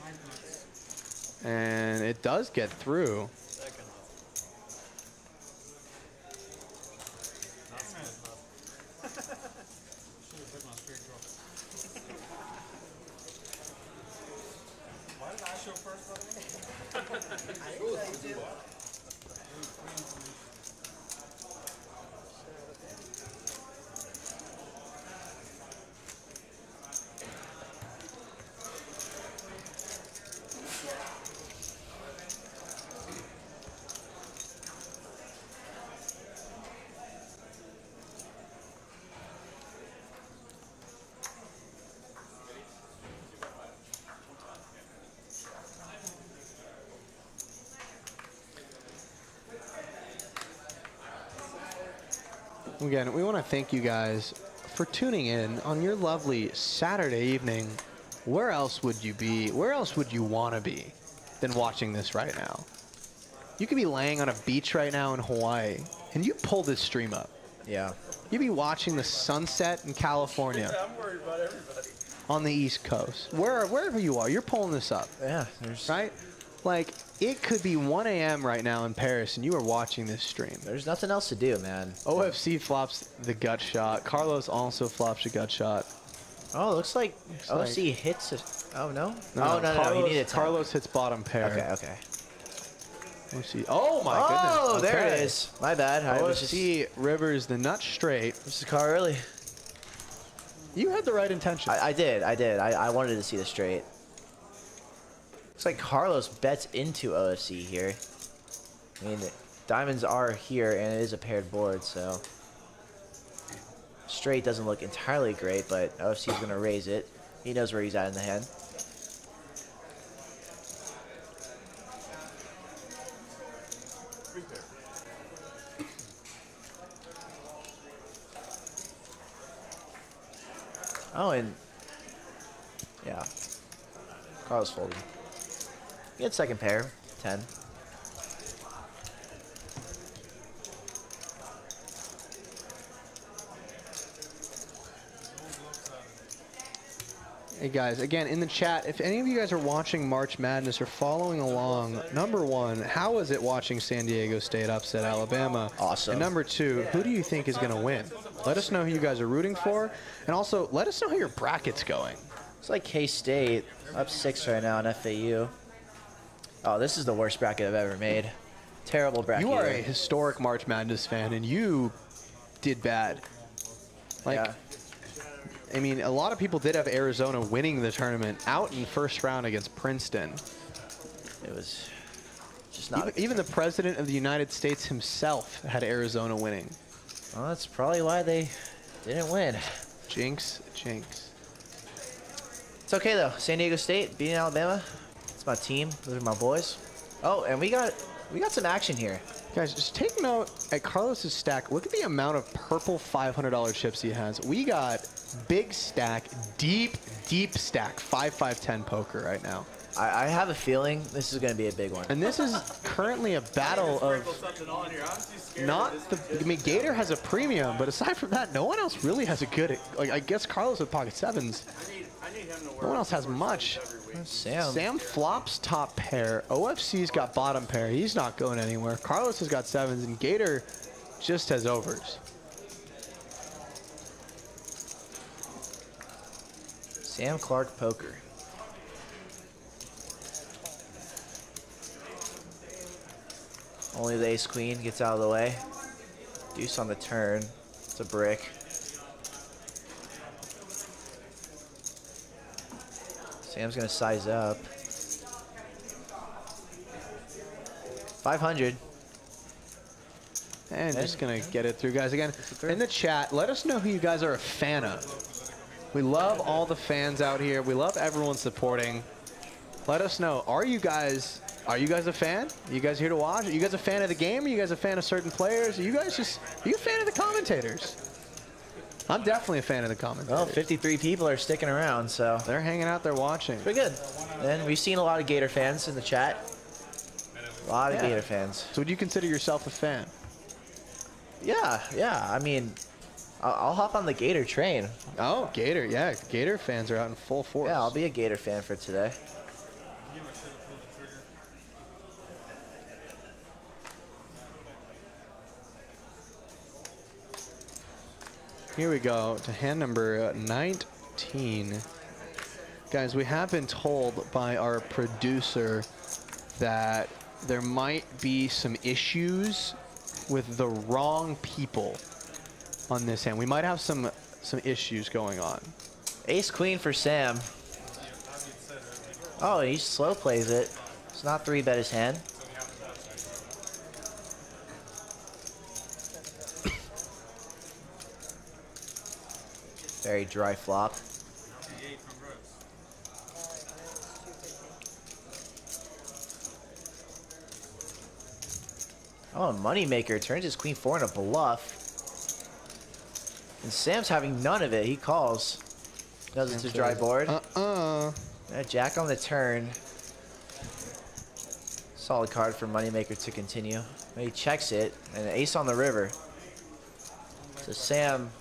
And it does get through. Why did I show first, by the way? Again, we want to thank you guys for tuning in on your lovely Saturday evening. Where else would you be? Where else would you want to be than watching this right now? You could be laying on a beach right now in Hawaii, and you pull this stream up. Yeah. You'd be watching the sunset in California I'm worried about everybody. on the East Coast. Wherever you are, you're pulling this up, Yeah, there's right? It could be 1 a.m. right now in Paris, and you are watching this stream. there's nothing else to do, man. OFC flops the gut shot. Carlos also flops a gut shot. Oh, it looks like like- OC hits it. Oh, no? No, no. You need a top. Carlos hits bottom pair. Okay. OFC. Oh my goodness. Oh, there Okay. it is. My bad. I was just OFC rivers the nut straight. this is car early. You had the right intention. I did. I wanted to see the straight. Looks like Carlos bets into OFC here. I mean, diamonds are here, and it is a paired board, so straight doesn't look entirely great, but OFC is going to raise it. He knows where he's at in the hand. Oh, and yeah, Carlos folded. He had second pair, 10. Hey guys, again in the chat, if any of you guys are watching March Madness or following along, number one, how was it watching San Diego State upset Alabama? Awesome. And number two, who do you think is going to win? Let us know who you guys are rooting for, and also let us know how your bracket's going. It's like K-State up 6 right now in FAU. Oh, this is the worst bracket I've ever made. Terrible bracket. You are a historic March Madness fan, and you did bad. Yeah. I mean, a lot of people did have Arizona winning the tournament out in first round against Princeton. It was Just not. Even the president of the United States himself had Arizona winning. Well, that's probably why they didn't win. Jinx, jinx. It's okay though. San Diego State beating Alabama. It's my team. Those are my boys. Oh, and we got some action here. Guys, just take note at Carlos's stack. Look at the amount of purple $500 chips he has. We got big stack, deep stack, 5-5-10 poker right now. I have a feeling this is going to be a big one. And this is currently a battle of I mean, Gator has a premium, but aside from that, no one else really has a good, like, I guess Carlos with pocket sevens. No one else has much. Sam flops top pair. OFC's got bottom pair. He's not going anywhere. Carlos has got sevens, and Gator just has overs. SamClarkPoker. Only the ace queen gets out of the way. Deuce on the turn. It's a brick. Sam's gonna size up. 500. And just gonna get it through, guys. Again, in the chat, let us know who you guys are a fan of. We love all the fans out here. We love everyone supporting. Let us know. Are you guys a fan? Are you guys here to watch? Are you guys a fan of the game? Are you guys a fan of certain players? Are you guys are you a fan of the commentators? I'm definitely a fan of the commentators. Well, 53 people are sticking around, so they're hanging out there watching. pretty good. And we've seen a lot of Gator fans in the chat. A lot of Gator fans. So would you consider yourself a fan? Yeah. I mean, I'll hop on the Gator train. Oh, Gator, yeah. Gator fans are out in full force. Yeah, I'll be a Gator fan for today. Here we go to hand number 19. Guys, we have been told by our producer that there might be some issues with the wrong people on this hand. We might have some issues going on. Ace queen for Sam. Oh, he slow plays it. It's not 3-bet his hand. Very dry flop. Oh, Moneymaker turns his queen 4 in a bluff. And Sam's having none of it. He calls. Does it to dry board. Jack on the turn. Solid card for Moneymaker to continue. He checks it, and an ace on the river. So Sam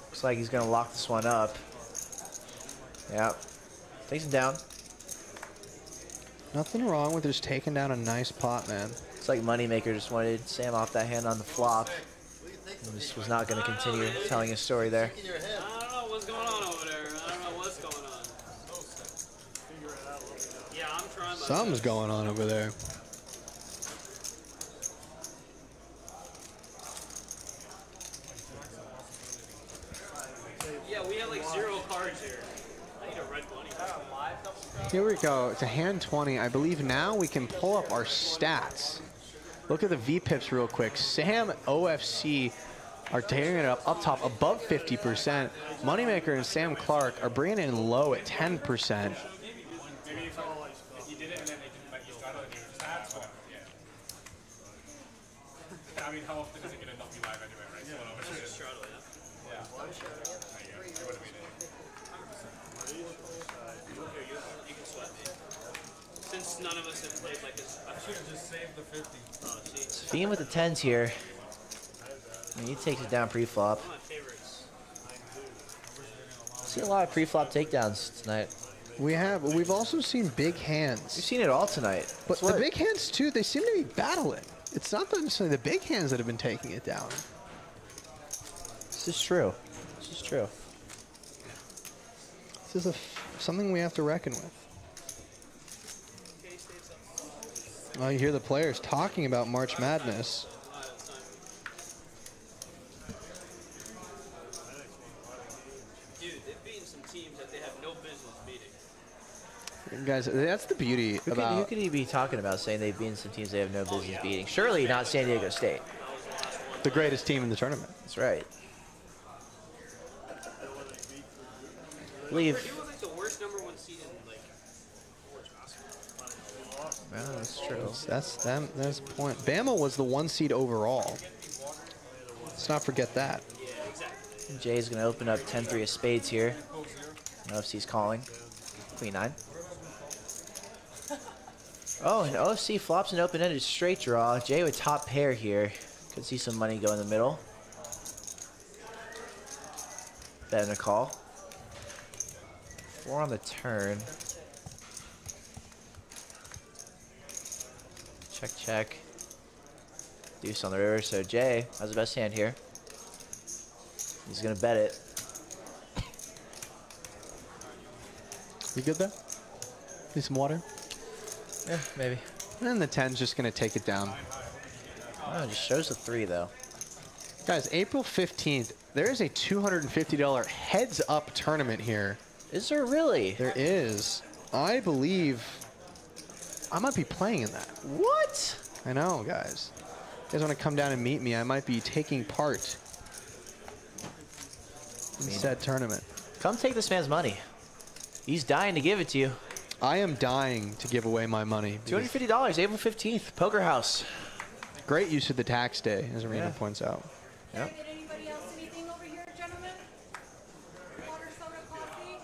looks like he's gonna lock this one up. Yep. Takes him down. Nothing wrong with just taking down a nice pot, man. It's like Moneymaker just wanted Sam off that hand on the flop. And just was not gonna continue telling his story there. I don't know what's going on over there. I don't know what's going on. Yeah, I'm trying my Something's going on over there. Yeah, we have like 0 cards here. I need a red money. Here we go to hand 20. I believe now we can pull up our stats. Look at the VPIPs real quick. Sam, OFC are tearing it up top above 50%. Moneymaker and Sam Clark are bringing it in low at 10%. I mean, how often does it get enough be live anyway, right? You can sweat me. Since none of us have played like this, I should have just saved the 50. Oh, see. Being with the 10s here. And he takes it down pre-flop. One of my favorites. See a lot of pre-flop takedowns tonight. We have. We've also seen big We've hands. seen it all tonight. But the big hands, too, they seem to be battling. It's not necessarily the big hands that have been taking it down. This is true. This is true. This is something we have to reckon with. Well, you hear the players talking about March Madness. Dude, they've beaten some teams that they have no business beating. Guys, that's the beauty Who about... could he be talking about saying they've beaten some teams they have no business beating? Surely not San Diego State. the greatest team in the tournament. That's right. Leave. He was like the worst number 1 seed in like college basketball. Yeah, that's true. That's the point. Bama was the 1 seed overall. Let's not forget that. Jay's going to open up 10-3 of spades here. OFC's calling. Queen 9. Oh, and OFC flops an open-ended straight draw. Jay with top pair here. Could see some money go in the middle. Bet and a call. 4 on the turn. Check, check. Deuce on the river. So Jay has the best hand here. He's gonna bet it. You good there? Need some water? Yeah, maybe. And the 10's just going to take it down. Oh, it just shows the 3 though. Guys, April 15th, there is a $250 heads-up tournament here. Is there really? There is. I believe I might be playing in that. What? I know, guys. You guys want to come down and meet me? I might be taking part in said tournament. Come take this man's money. He's dying to give it to you. I am dying to give away my money. $250, April 15th, Poker House. Great use of the tax day, as Arena Yeah. points out. Yep. Get anybody else anything over here, gentlemen? Water, soda, coffee?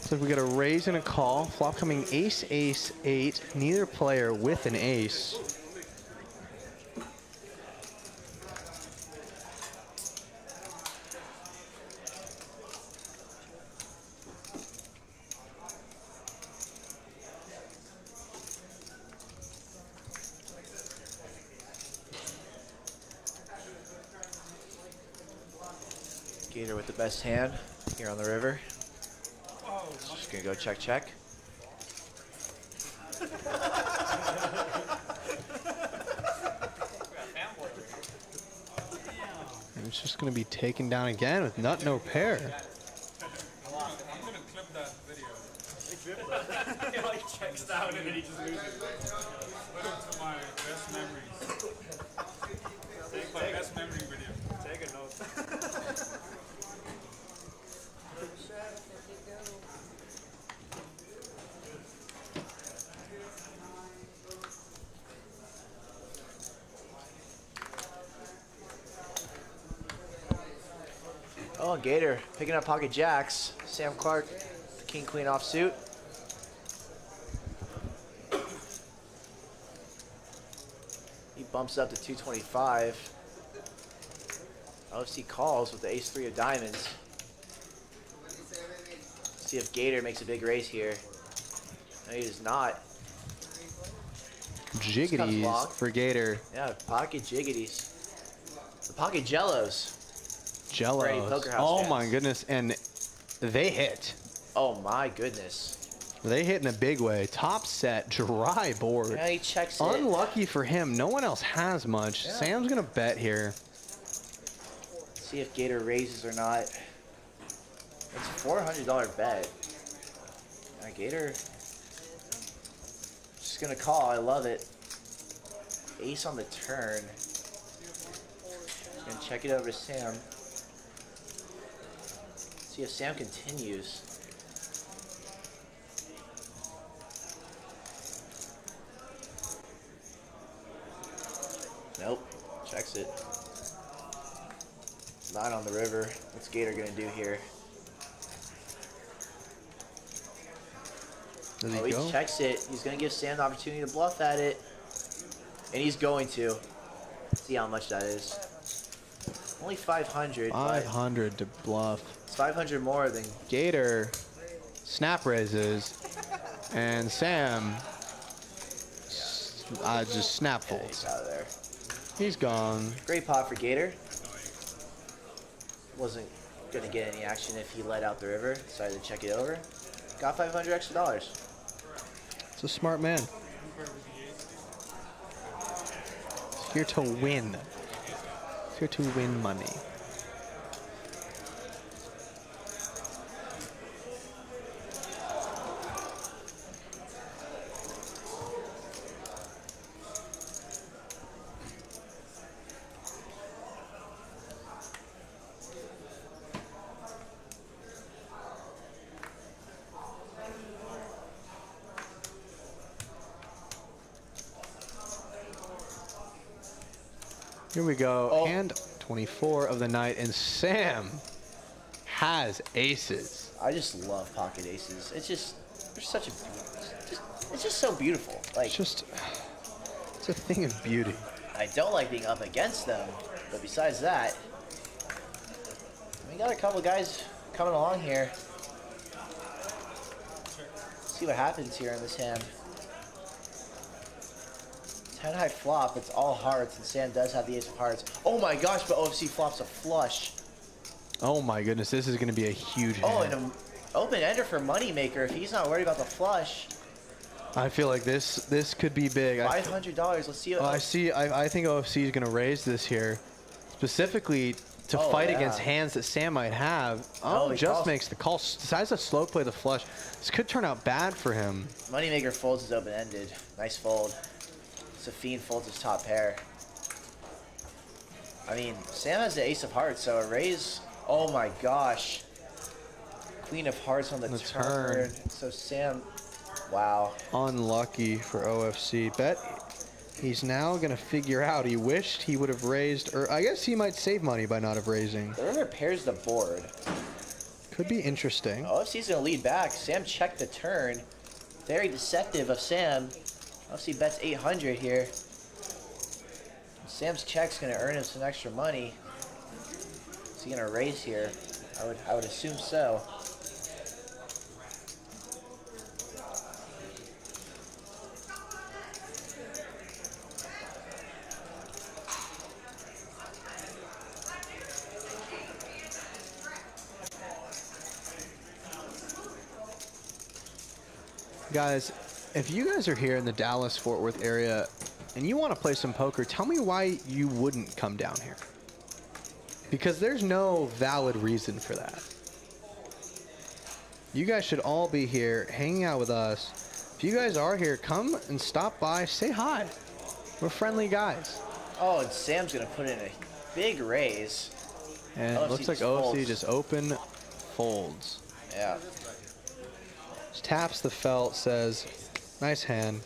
So we got a raise and a call. Flop coming ace, ace, 8. Neither player with an ace. Gator with the best hand here on the river. Just gonna go check, check. And it's just going to be taken down again with nut no pair. I'm gonna clip that video. He like checks out and then he just loses. Put it to my best memories. Take my best memory video. Take a note. Oh, Gator picking up pocket jacks. Sam Clark, the king queen offsuit. He bumps up to 225. OFC calls with the ace-3 of diamonds. See if Gator makes a big raise here. No, he does not. Jiggities long. for Gator. Yeah, pocket jiggities. The pocket jellos. Jello. Ready, Poker House Oh fans. my goodness. And they hit. Oh my goodness. They hit in a big way. Top set, dry board. Yeah, he checks it. Unlucky for him. No one else has much. Yeah. Sam's going to bet here. See if Gator raises or not. It's a $400 bet. Gator just gonna call. I love it. Ace on the turn. Just gonna check it over to Sam. See if Sam continues. Nope. Checks it. 9 on the river. What's Gator gonna do here? Does Oh, he he go? checks it. He's going to give Sam the opportunity to bluff at it. And he's going to. See how much that is. Only 500. 500 to bluff. It's 500 more than... Gator snap raises. And Sam just snap Yeah, folds. he's out of there. He's gone. Great pot for Gator. Wasn't gonna get any action if he let out the river. Decided to check it over. Got 500 extra dollars. It's a smart man. He's here to win. He's here to win money. Here we go, Oh. and 24 of the night, and Sam has aces. I just love pocket aces. It's just, there's such a, it's just so beautiful. Like, It's a thing of beauty. I don't like being up against them, but besides that, we got a couple guys coming along here. See what happens here in this hand. 10 high flop, it's all hearts, and Sam does have the ace of hearts. Oh my gosh, but OFC flops a flush. Oh my goodness, this is going to be a huge hand. Oh, and an open ender for Moneymaker if he's not worried about the flush. I feel like this could be big. $500, let's see what... I think OFC is going to raise this here, specifically to fight against hands that Sam might have. Oh, he just calls. makes the call. Decides to slow play the flush. This could turn out bad for him. Moneymaker folds his open-ended. Nice fold. Safeen folds his top pair. I mean, Sam has the ace of hearts, so a raise... Oh my gosh. Queen of hearts on the turn. So Sam... Wow. Unlucky for OFC. Bet he's now going to figure out he wished he would have raised, or I guess he might save money by not have raising. The river pairs the board. Could be interesting. OFC's going to lead back. Sam checked the turn. Very deceptive of Sam. OFC bets 800 here. Sam's check's going to earn him some extra money. Is he going to raise here? I would assume so. Guys, if you guys are here in the Dallas-Fort Worth area and you want to play some poker, tell me why you wouldn't come down here. Because there's no valid reason for that. You guys should all be here hanging out with us. If you guys are here, come and stop by, say hi. We're friendly guys. Oh, and Sam's going to put in a big raise. And it looks like OFC just open folds. Yeah. Just taps the felt, says, nice hand.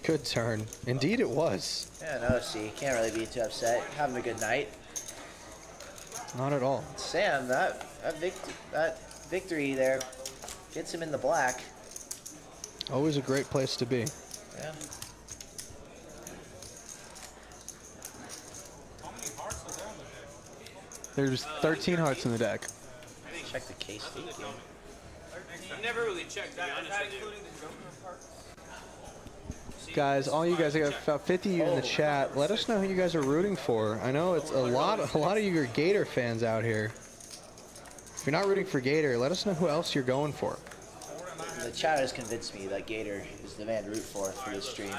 Good turn. Indeed it was. Yeah, no, see, can't really be too upset. Having a good night. Not at all. Sam, that victory there gets him in the black. Always a great place to be. Yeah. How many hearts are there on the deck? There's 13 hearts in the deck. Check the case thinking. I've never really checked, to be honest with you. Guys, all you guys, I got about 50 of you in the chat. Let us know who you guys are rooting for. I know it's a lot of you are Gator fans out here. If you're not rooting for Gator, let us know who else you're going for. The chat has convinced me that Gator is the man to root for this stream.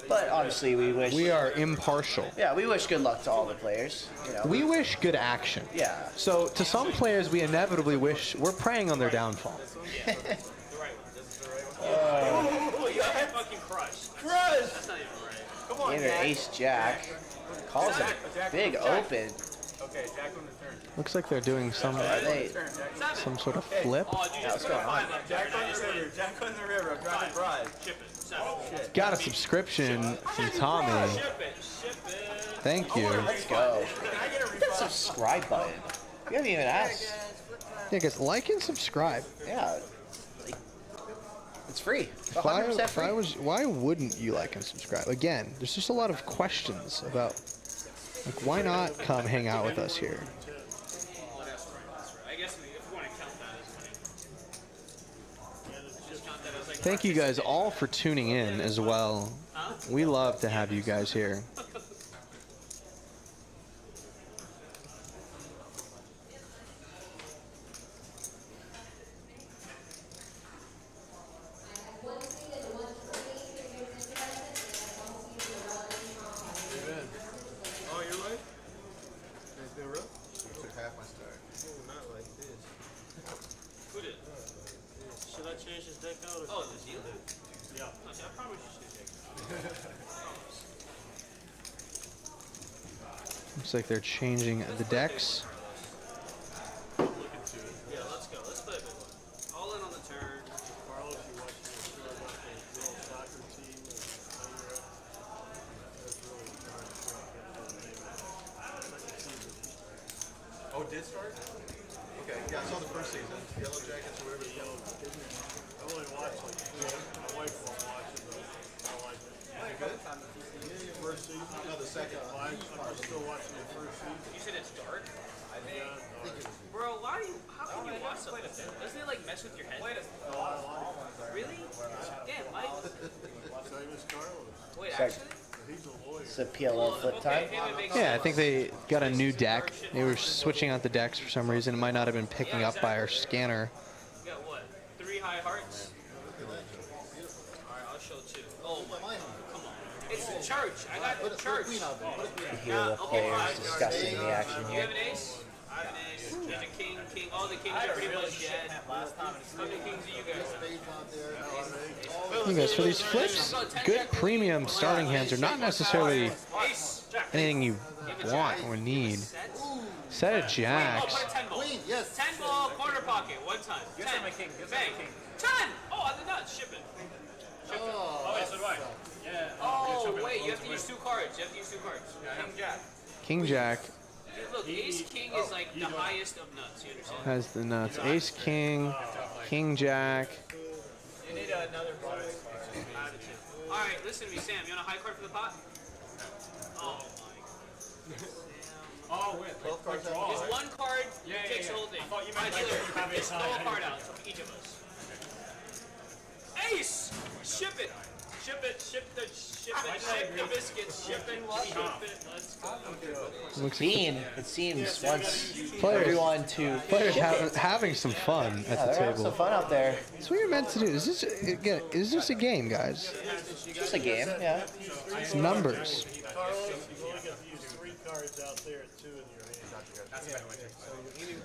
But obviously we wish... We are impartial. Yeah, we wish good luck to all the players. You know, We wish good action. Yeah. So to some players, we inevitably wish we're preying on their downfall. Oh, you got fucking crushed. Crushed! That's not even right. Come on, Gator Jack. ace jack. Calls a big open. Okay, Jack on the turn. Looks like they're doing some sort of flip. Oh, dude, Yeah, what's going on? Jack on the river. Jack on the river. I'm trying to bribe. Ship it. 7. Got a subscription from Tommy. Ship it. Thank you. Let's go. Hit that subscribe button. You haven't even asked. Yeah, guys, like and subscribe. Yeah. Like, it's free. 100% free. Why wouldn't you like and subscribe? Again, there's just a lot of questions about, like, why not come hang out with us here? I guess if we want to count that as money. Just count that as like... Thank you guys all for tuning in as well. We love to have you guys here. Looks like they're changing the decks. Yeah, let's go. Let's play a big one. All in on the turn. Carlos, you watching the show about the girls soccer team and that's really trying to get the name. Oh, it did start? Okay, yeah, I saw the first season. Yellow Jackets or whatever it's called. I only watched like two. My wife won't watch it though. I like it. Is it good? First season? No, the second. I'm still watching the first season. You said it's dark? Yeah, Bro, how can you watch something like that? Doesn't it like mess with your head? Really? Damn, Mike. same as Carlos. Wait, Sorry. actually? He's a lawyer. It's a PLO flip time. Maybe it makes Yeah, I sense. think they got a new deck. They were switching out the decks for some reason. It might not have been picking up by our scanner. You got what? 3 high hearts? Alright, I'll show 2. Oh, come on. It's the church. I got the church. You hear the players discussing the action You here. have an ace? I have an ace. There's a king, king. All the kings are pretty much dead. How many kings do you guys have? You guys, for these flips, good premium starting hands are not necessarily Ace, jack. anything you want or need. Set of Oh, jacks. put a 10 ball. Yes. 10 ball, corner pocket, one time. 10. Bang. 10! Oh, on the nuts, ship it. Oh, wait, so do I. Yeah. Oh, wait, you have to use 2 cards. You have to use 2 cards. King, jack. King jack Dude, look, ace, king is like the highest of nuts, you understand? has the nuts. Ace, king, king jack. You need another ball. Alright, listen to me, Sam. You want a high card for the pot? Oh my. Oh, wait. Both cards have There's one card Yeah, takes yeah. the whole thing. I thought you My meant like dealer, you have ace just throw high. a card out for each of us. Ace! Ship it! Ship it, ship the biscuits, ship it, let's go. Bean, it seems, wants Players. everyone to. Players having some fun Yeah, at the they're having some table. fun out there. That's what you're meant to do. Is this again? Is this a game, guys? Just a game, yeah. It's numbers. Carlos, you only got to use 3 cards out there and 2 in your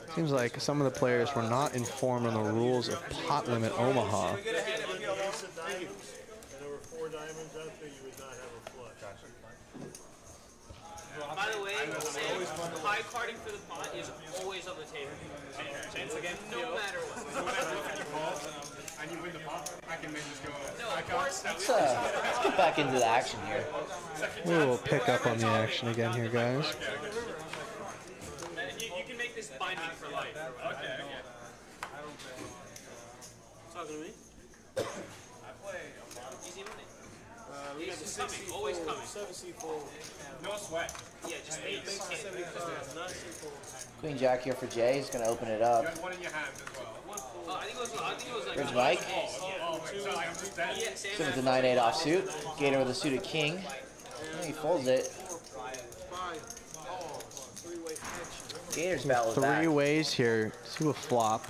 hand. Seems like some of the players were not informed on the rules of pot limit Omaha. Ace of diamonds, and over 4 diamonds out there, you would not have a flush. By the way, Sam, high carding for the pot is always on the table. Chance again. No matter what. No matter what you call, and you win the pot, I can then just go. No, of course not. Let's get back into the action here. We will pick up on the action again here, guys. You can make this binding for life. Okay. Talking to me? I play a lot of Easy money. We got Ace the is coming, always coming. 7C fold. no sweat. Yeah, just ace. 9C fold. Queen jack here for Jay. He's gonna open it You up. had one in your hand as well. I think it was like Where's Mike? Oh, wait, so I'm just dead. Yeah, Sam Sit with has the 9-8 offsuit. Gator with a suited king. He folds it. Gator's battle back. 3 ways here to a flop.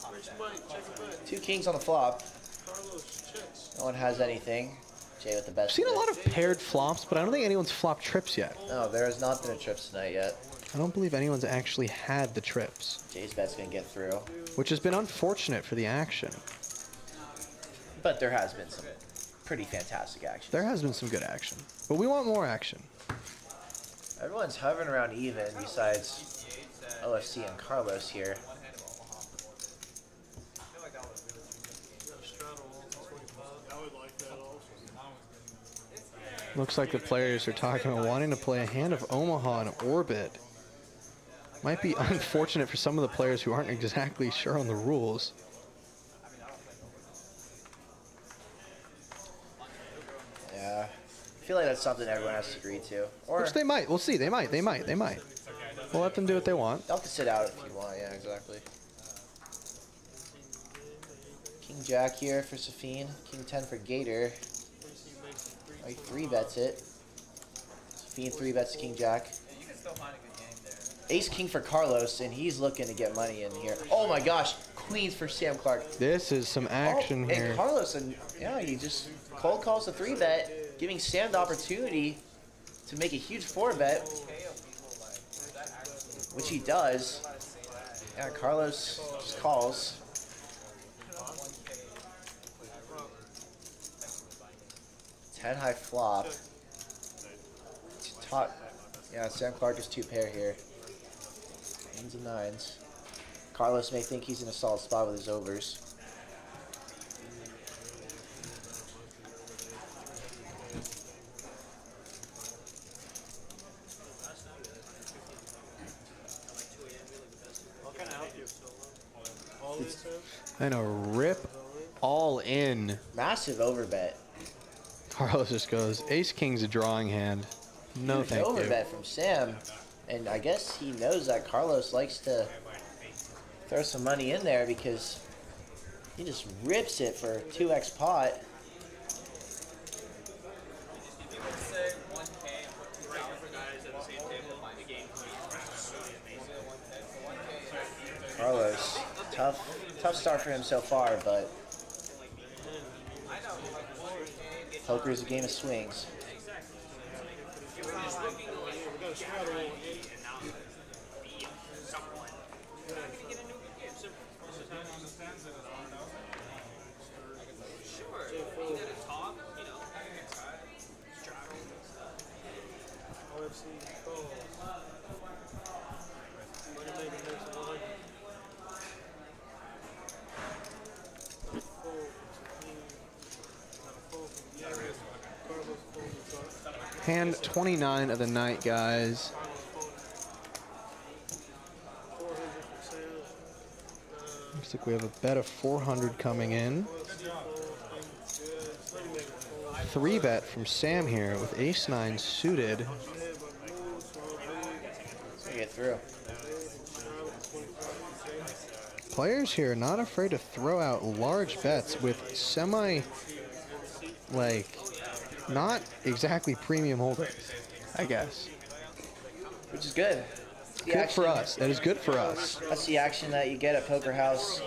Where's Mike? Check it back. 2 kings on the flop. Carlos checks. No one has anything. Jay with the best. I've seen a of it. lot of paired flops, but I don't think anyone's flopped trips yet. No, there has not been a trips tonight yet. I don't believe anyone's actually had the trips, Jay's bet's gonna get through. which has been unfortunate for the action. But there has been some pretty fantastic action. There has been some good action, but we want more action. Everyone's hovering around even besides OFC and Carlos here. I would like that also. Looks like the players are talking about wanting to play a hand of Omaha in orbit. Might be unfortunate for some of the players who aren't exactly sure on the rules. Yeah. I feel like that's something everyone has to agree to. Or Which they might. We'll see. They might. We'll let them do what they want. y'all can sit out if you want. Yeah, exactly. King Jack here for Safeen. King 10 for Gator. Oh, he 3-bets it. Safeen 3-bets King Jack. You can still find a good game there. Ace King for Carlos, and he's looking to get money in here. Oh my gosh, Queens for Sam Clark. This is some action Oh, here. and Carlos, and yeah, he just cold calls the 3-bet, giving Sam the opportunity to make a huge 4-bet, which he does. Yeah, Carlos just calls. 10 high flop. Top. Yeah, Sam Clark is 2 pair here. 8s and 9s. Carlos may think he's in a solid spot with his overs. And a rip all in. Massive overbet. Carlos just goes, ace king's a drawing hand. No, Huge thank you. overbet from Sam. And I guess he knows that Carlos likes to throw some money in there because he just rips it for 2x pot. Carlos, tough start for him so far, but poker is a game of swings. Hand 29 of the night, guys. Looks like we have a bet of 400 coming in. 3-bet from Sam here with ace-9 suited. Get through. Players here not afraid to throw out large bets with not exactly premium holdings, I guess. Which is good. Good for us. That is good for us. That's the action that you get at Poker House.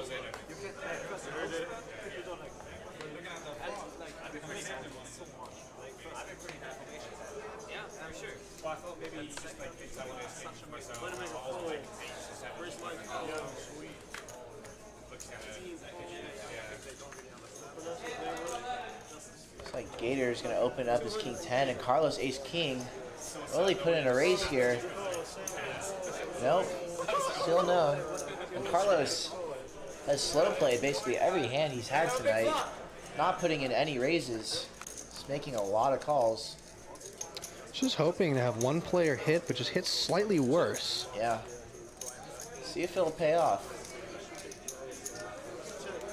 Looks like Gator is going to open up his King 10 and Carlos Ace King. Really put in a raise here. Nope. Still no. And Carlos has slow played basically every hand he's had tonight. Not putting in any raises. He's making a lot of calls. Just hoping to have one player hit, but just hit slightly worse. Yeah. See if it'll pay off.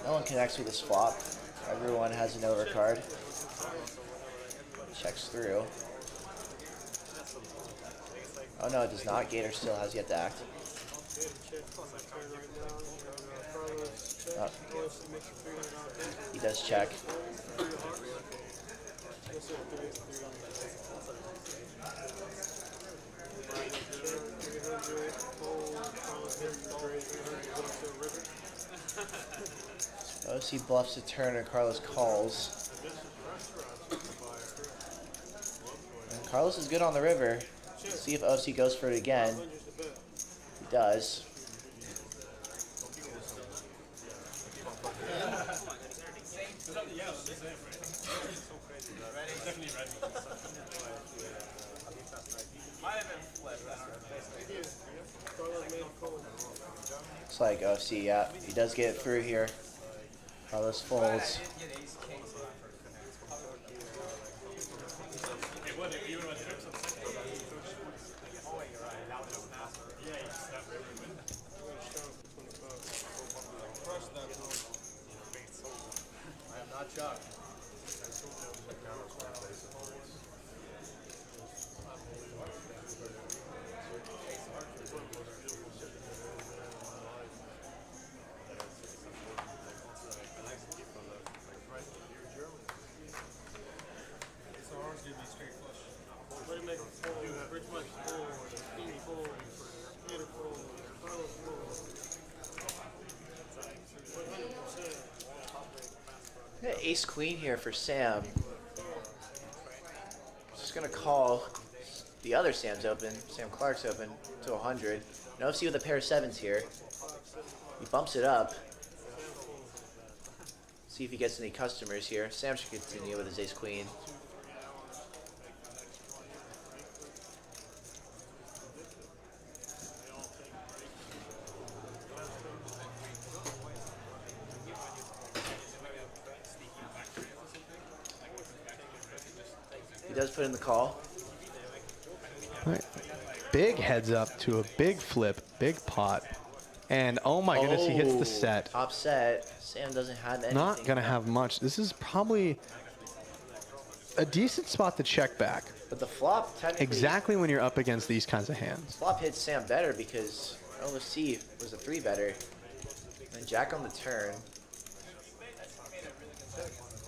No one connects with this flop. Everyone has an overcard. Checks through. Oh no, it does not. Gator still has yet to act. Oh. He does check. OC bluffs a turn and Carlos calls. And Carlos is good on the river. See if OC goes for it again. He does. Looks like OC, yeah, he does get it through here. Carlos folds. Ace Queen here for Sam. Just gonna call the other Sam's open. Sam Clark's open to 100. No FC with a pair of 7s here. He bumps it up. See if he gets any customers here. Sam should continue with his Ace Queen. He does put in the call. Right. Big heads up to a big flip, big pot. And oh my goodness, he hits the set. Top set. Sam doesn't have anything. Not gonna have much. This is probably a decent spot to check back. But the flop technically. Exactly when you're up against these kinds of hands. Flop hits Sam better because OFC was a 3-better. And Jack on the turn.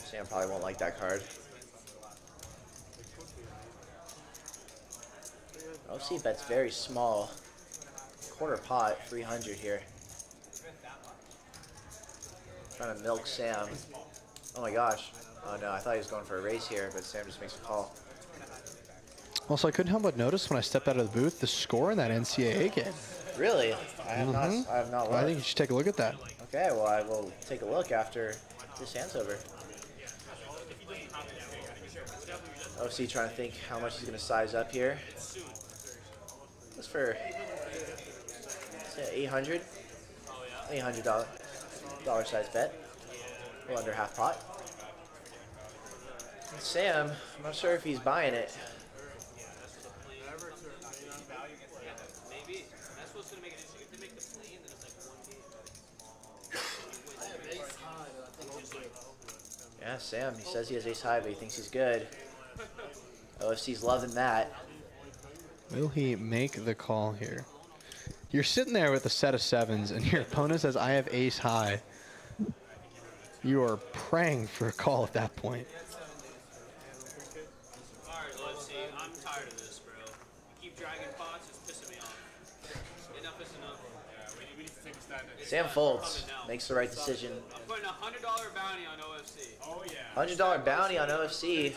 Sam probably won't like that card. OFC bets very small. Quarter pot, 300 here. Trying to milk Sam. Oh my gosh. Oh no, I thought he was going for a raise here, but Sam just makes a call. Also, I couldn't help but notice when I stepped out of the booth, the score in that NCAA game. Really? I have not looked. I think you should take a look at that. Okay, well I will take a look after this hand's over. OC trying to think how much he's going to size up here. That's for say 800. $800 size bet. A little under half pot. And Sam, I'm not sure if he's buying it. Maybe. That's what's going to make it interesting. If they make the play, then it's like 1 Yeah, Sam, he says he has ace high, but he thinks he's good. OFC's loving that. Will he make the call here? You're sitting there with a set of 7s, and your opponent says, I have ace high. You are praying for a call at that point. Alright, let's see. I'm tired of this, bro. You keep dragging pots, it's pissing me off. Enough is enough. We need to take a stand. Sam folds, makes the right decision. I'm putting a $100 bounty on OFC. Oh yeah. $100 bounty on OFC.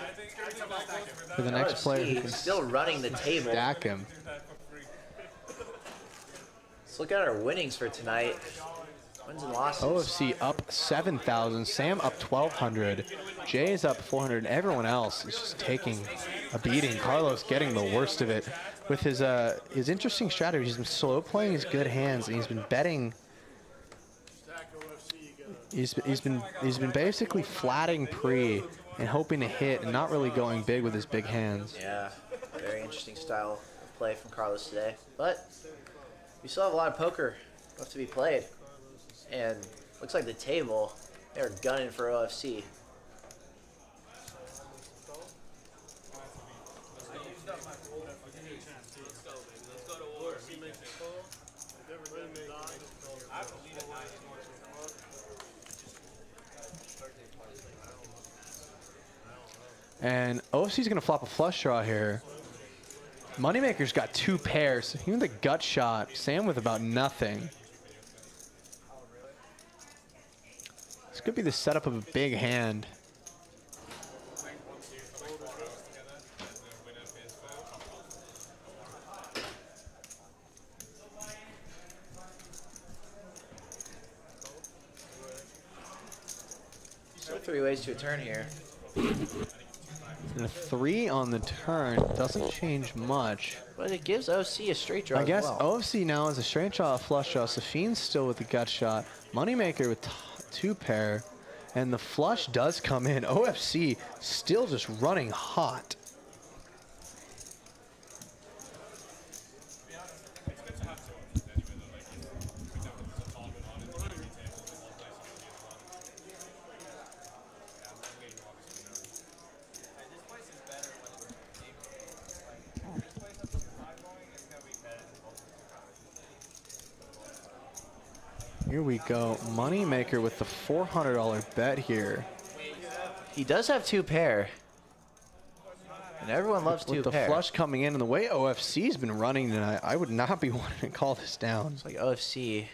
For the next player who OFC can still running the table. stack him. Let's look at our winnings for tonight. Wins and losses. OFC up 7,000. Sam up 1,200. Jay is up 400. And everyone else is just taking a beating. Carlos getting the worst of it with his interesting strategy. He's been slow playing his good hands, and he's been betting. He's been basically flatting pre and hoping to hit, and not really going big with his big hands. Yeah, very interesting style of play from Carlos today. But we still have a lot of poker left to be played. And looks like the table, they're gunning for OFC. And OFC's going to flop a flush draw here. Moneymaker's got 2 pairs. Even the gut shot. Sam with about nothing. This could be the setup of a big hand. So 3 ways to a turn here. And a 3 on the turn doesn't change much. But it gives OC a straight draw I guess as well. OFC now is a straight draw, a flush draw. Safeen's still with the gut shot. Moneymaker with 2 pair. And the flush does come in. OFC still just running hot. Here we go. Moneymaker with the $400 bet here. He does have 2 pair. And everyone loves 2 With the pair. flush coming in and the way OFC's been running tonight, I would not be wanting to call this down. It's like OFC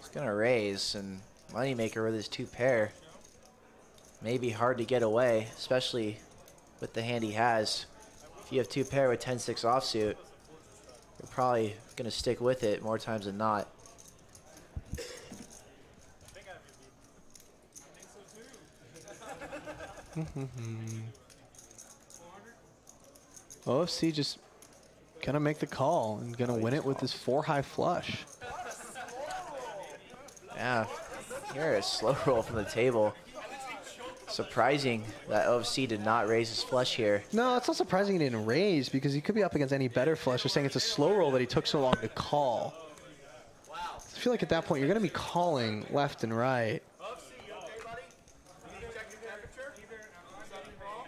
is going to raise, and Moneymaker with his 2 pair. Maybe hard to get away, especially with the hand he has. If you have 2 pair with 10-6 offsuit, you're probably going to stick with it more times than not. OFC just gonna make the call and gonna win it with his 4-high flush. Yeah, here a slow roll from the table. Surprising that OFC did not raise his flush here. No, it's not surprising he didn't raise because he could be up against any better flush. They're saying it's a slow roll that he took so long to call. I feel like at that point you're going to be calling left and right.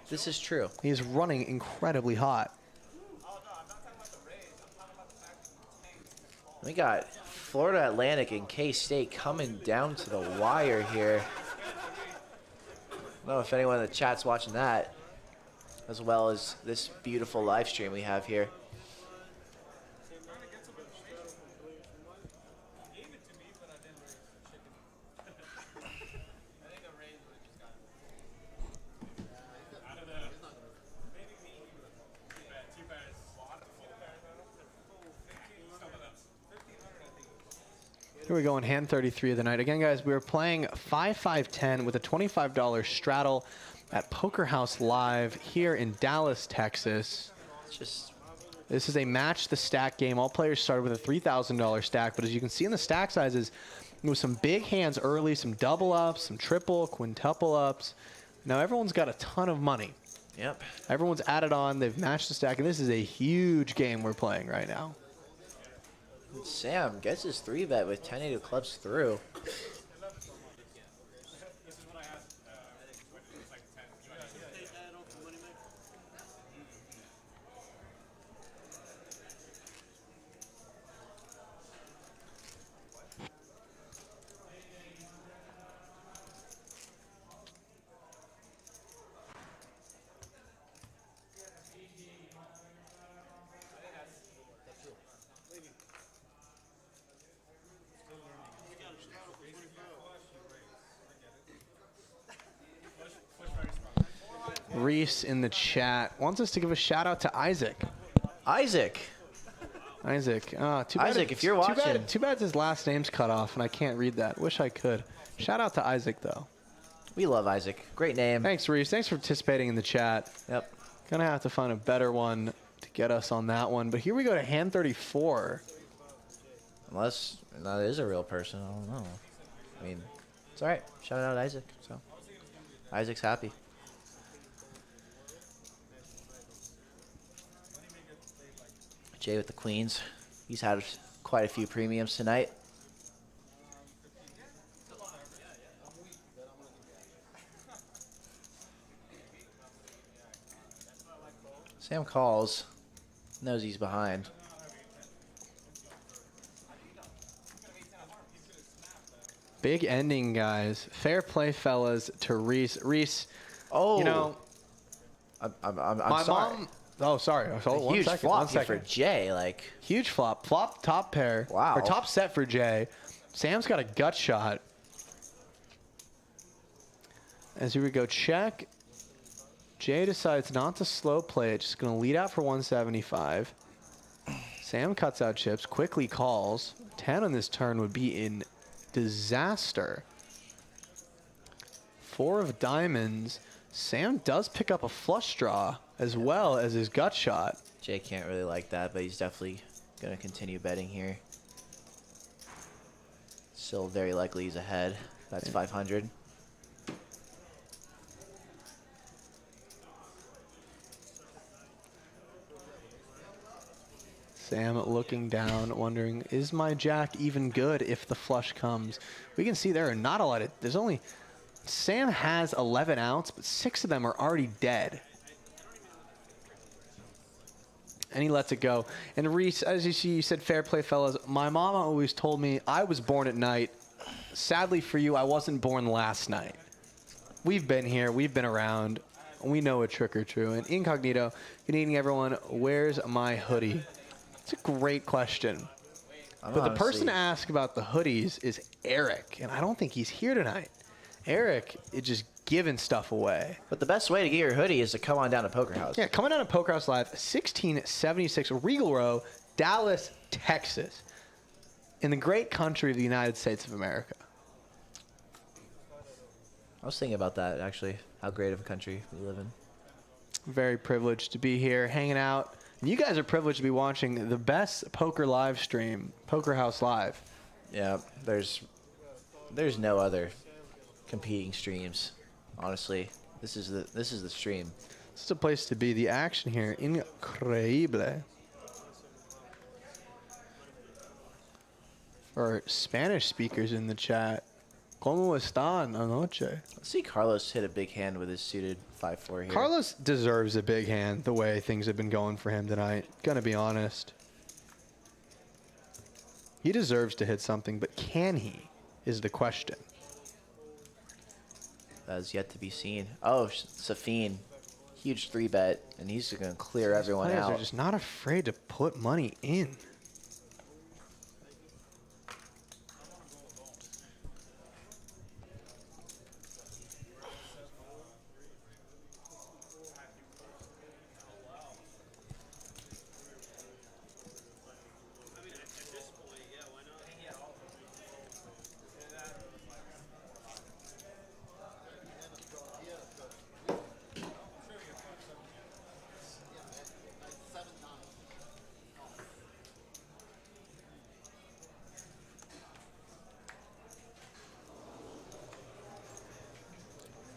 This is true. He's running incredibly hot. We got Florida Atlantic and K-State coming down to the wire here. I don't know if anyone in the chat's watching that, as well as this beautiful live stream we have here. Here we go in hand 33 of the night. Again, guys, we were playing 5-5-10 with a $25 straddle at Poker House Live here in Dallas, Texas. This is a match the stack game. All players started with a $3,000 stack, but as you can see in the stack sizes, there was some big hands early, some double ups, some triple, quintuple ups. Now everyone's got a ton of money. Yep. Everyone's added on. They've matched the stack, and this is a huge game we're playing right now. Sam gets his 3-bet with 10-8 of clubs through. Reese in the chat wants us to give a shout out to Isaac. Isaac. Isaac. Too bad Isaac, if you're watching. Too bad his last name's cut off and I can't read that. Wish I could. Shout out to Isaac, though. We love Isaac. Great name. Thanks, Reese. Thanks for participating in the chat. Yep. Gonna have to find a better one to get us on that one. But here we go to hand 34. Unless that is a real person. I don't know. I mean, it's all right. Shout out Isaac. So Isaac's happy. Jay with the queens. He's had quite a few premiums tonight. Sam calls. Knows he's behind. Big ending, guys. Fair play, fellas, to Reese. Reese, oh, you know, I'm my sorry. mom. Oh, sorry. A huge flop here for Jay. Like huge flop. Flop top pair. Wow. Or top set for Jay. Sam's got a gut shot. As here we go, check. Jay decides not to slow play it. Just going to lead out for 175. Sam cuts out chips, quickly calls. 10 on this turn would be in disaster. 4 of diamonds. Sam does pick up a flush draw as well as his gut shot. Jay can't really like that, but he's definitely going to continue betting here. Still very likely he's ahead. That's 500. Sam looking down, wondering, is my jack even good if the flush comes? We can see there are not a lot of, there's only, Sam has 11 outs, but 6 of them are already dead. And he lets it go. And Reese, as you see, you said fair play, fellas. My mama always told me I was born at night. Sadly for you, I wasn't born last night. We've been here. We've been around. We know a trick or true. And Incognito, good evening, everyone. Where's my hoodie? It's a great question. But the person to ask about the hoodies is Eric. And I don't think he's here tonight. Eric is just giving stuff away. But the best way to get your hoodie is to come on down to Poker House. Yeah, coming down to Poker House Live, 1676 Regal Row, Dallas, Texas, in the great country of the United States of America. I was thinking about that, actually, how great of a country we live in. Very privileged to be here, hanging out. And you guys are privileged to be watching the best poker live stream, Poker House Live. Yeah, there's no other competing streams, honestly. This is the stream. This is a place to be. The action here, increíble. Or Spanish speakers in the chat. ¿Cómo están anoche? Let's see Carlos hit a big hand with his suited 5-4 here. Carlos deserves a big hand the way things have been going for him tonight. Gonna be honest. He deserves to hit something, but can he is the question. That is yet to be seen. Oh, Safeen. Huge 3-bet, and he's going to clear everyone Players out. are just not afraid to put money in.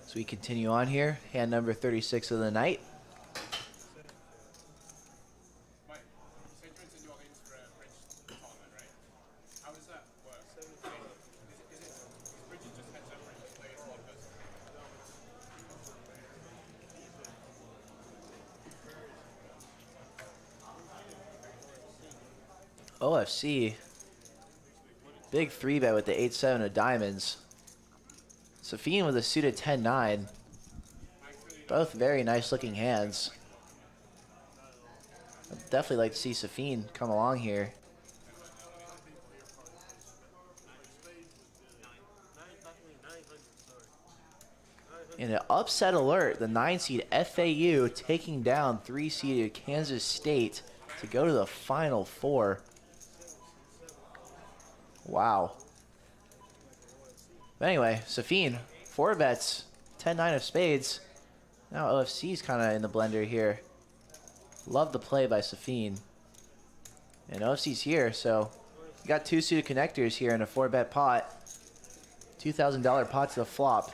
So we continue on here. Hand number 36 of the night. Mike, you said you sent you all the French tournament, right? How does that work? Is it Bridges just heads up and plays like this? OFC. Big 3-bet with the 8-7 of diamonds. Safeen with a suited 10-9. Both very nice looking hands. I'd definitely like to see Safeen come along here. In an upset alert, the 9-seed FAU taking down 3-seeded Kansas State to go to the Final Four. Wow. But anyway, Safeen, 4 bets, 10-9 of spades. Now OFC's kind of in the blender here. Love the play by Safeen. And OFC's here, so you got 2 suited connectors here in a 4-bet pot. $2,000 pot to the flop.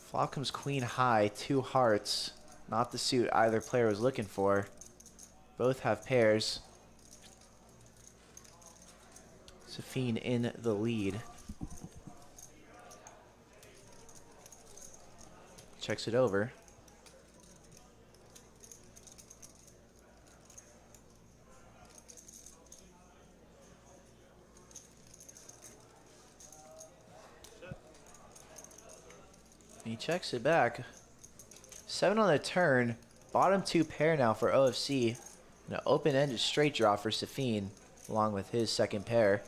Flop comes queen high, 2 hearts. Not the suit either player was looking for. Both have pairs. Safeen in the lead. Checks it over. He checks it back. 7 on the turn. Bottom 2 pair now for OFC. And an open-ended straight draw for Safeen, along with his second pair.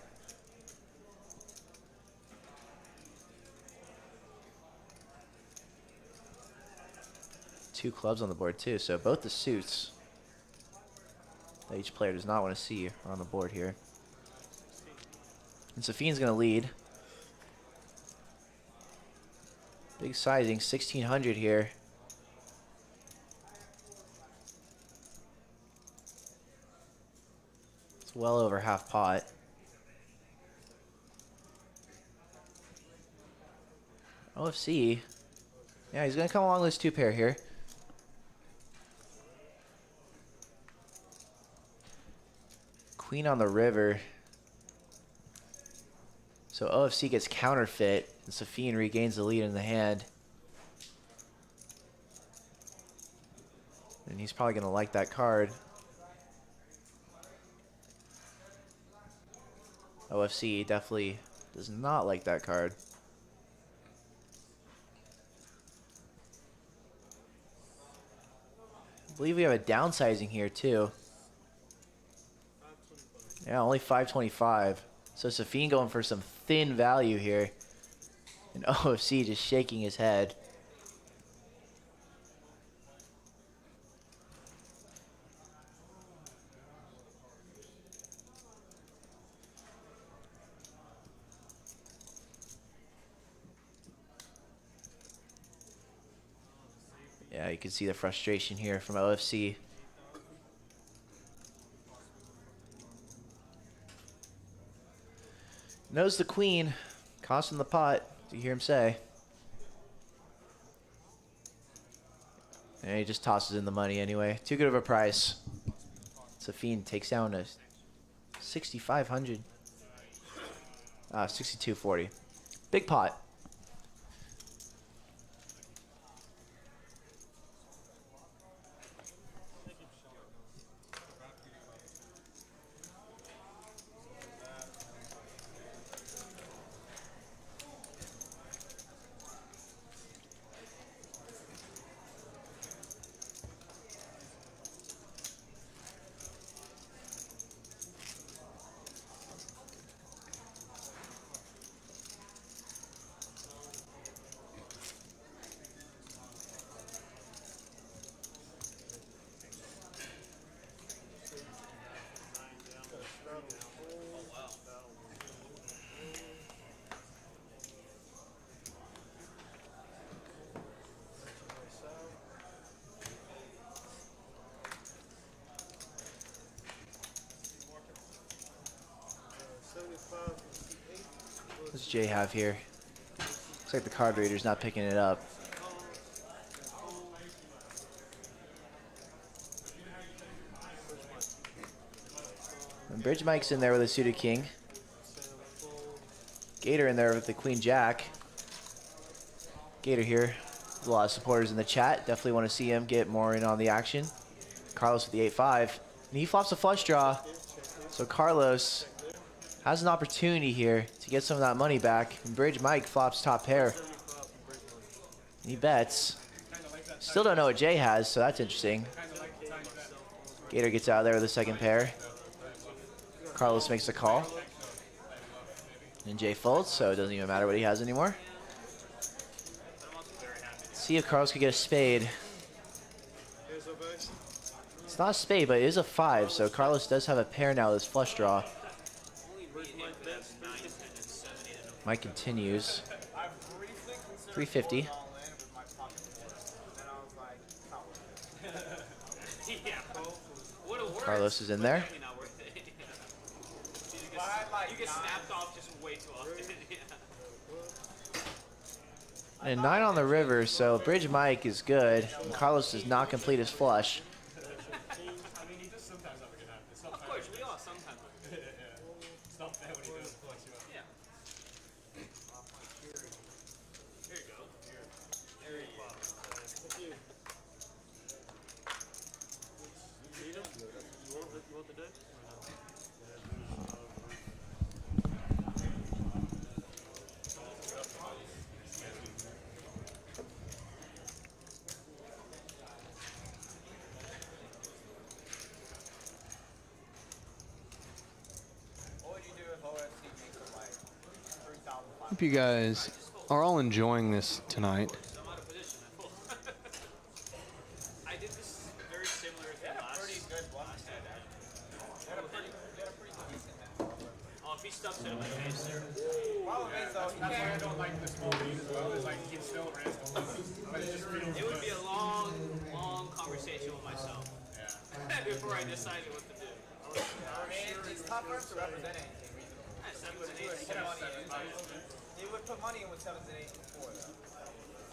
Two clubs on the board too, so both the suits that each player does not want to see are on the board here. And Safeen's going to lead. Big sizing, 1,600 here. It's well over half pot. OFC. Yeah, he's going to come along with this 2 pair here. Queen on the river. So OFC gets counterfeit, and Safeen regains the lead in the hand. And he's probably going to like that card. OFC definitely does not like that card. I believe we have a downsizing here too. Yeah, only 525. So Safeen going for some thin value here. And OFC just shaking his head. Yeah, you can see the frustration here from OFC. Knows the queen. Costing the pot. Do you hear him say? And he just tosses in the money anyway. Too good of a price. Safeen takes down a 6,500. 62.40. Big pot. What does Jay have here? Looks like the card reader's not picking it up. And Bridge Mike's in there with a suited king. Gator in there with the queen jack. Gator here. There's a lot of supporters in the chat. Definitely want to see him get more in on the action. Carlos with the 8-5. And he flops a flush draw. So Carlos has an opportunity here to get some of that money back. And Bridge Mike flops top pair. And he bets. Still don't know what Jay has, so that's interesting. Gator gets out of there with the second pair. Carlos makes a call. And Jay folds, so it doesn't even matter what he has anymore. Let's see if Carlos could get a spade. It's not a spade, but it is a 5, so Carlos does have a pair now with his flush draw. Mike continues. 350. Carlos is in there. You get snapped off just way too often. And 9 on the river, so Bridge Mike is good. And Carlos does not complete his flush. Of course, we all sometimes. It's not fair when he does flush you up. Yeah. Here you go. There you go. You want the deck? Hope you guys are all enjoying this tonight. I'm out of position. I did this very similar thing last. Pretty good one. Oh, if he stuffs it in my face there. That's why I don't like the small lead as well. It's like he can still risk a little. It would be a long, long conversation with myself. Yeah. Before I decided what to do. It's tougher to represent anything. 7s and 8s. He would put money in with 7s and 8s before, though.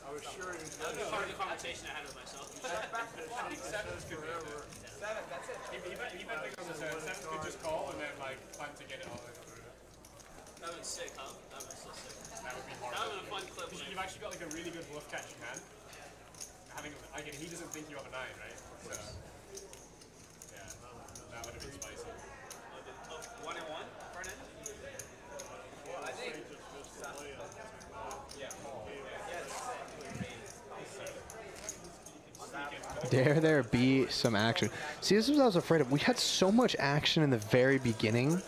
I was sure he was That was part of the conversation I had with myself. I think 7s could be a 7, that's it. He bet big on the 7s. 7s could just call and then like plan to get it all in. That was sick, huh? That was so sick. That would be hard. That was a fun clip. You've actually got like a really good bluff catching hand. Having like he doesn't think you have a 9, right? So yeah, that would have been spicy. 1 and 1 for an end? Well, I think. Dare there be some action. See, this is what I was afraid of. We had so much action in the very beginning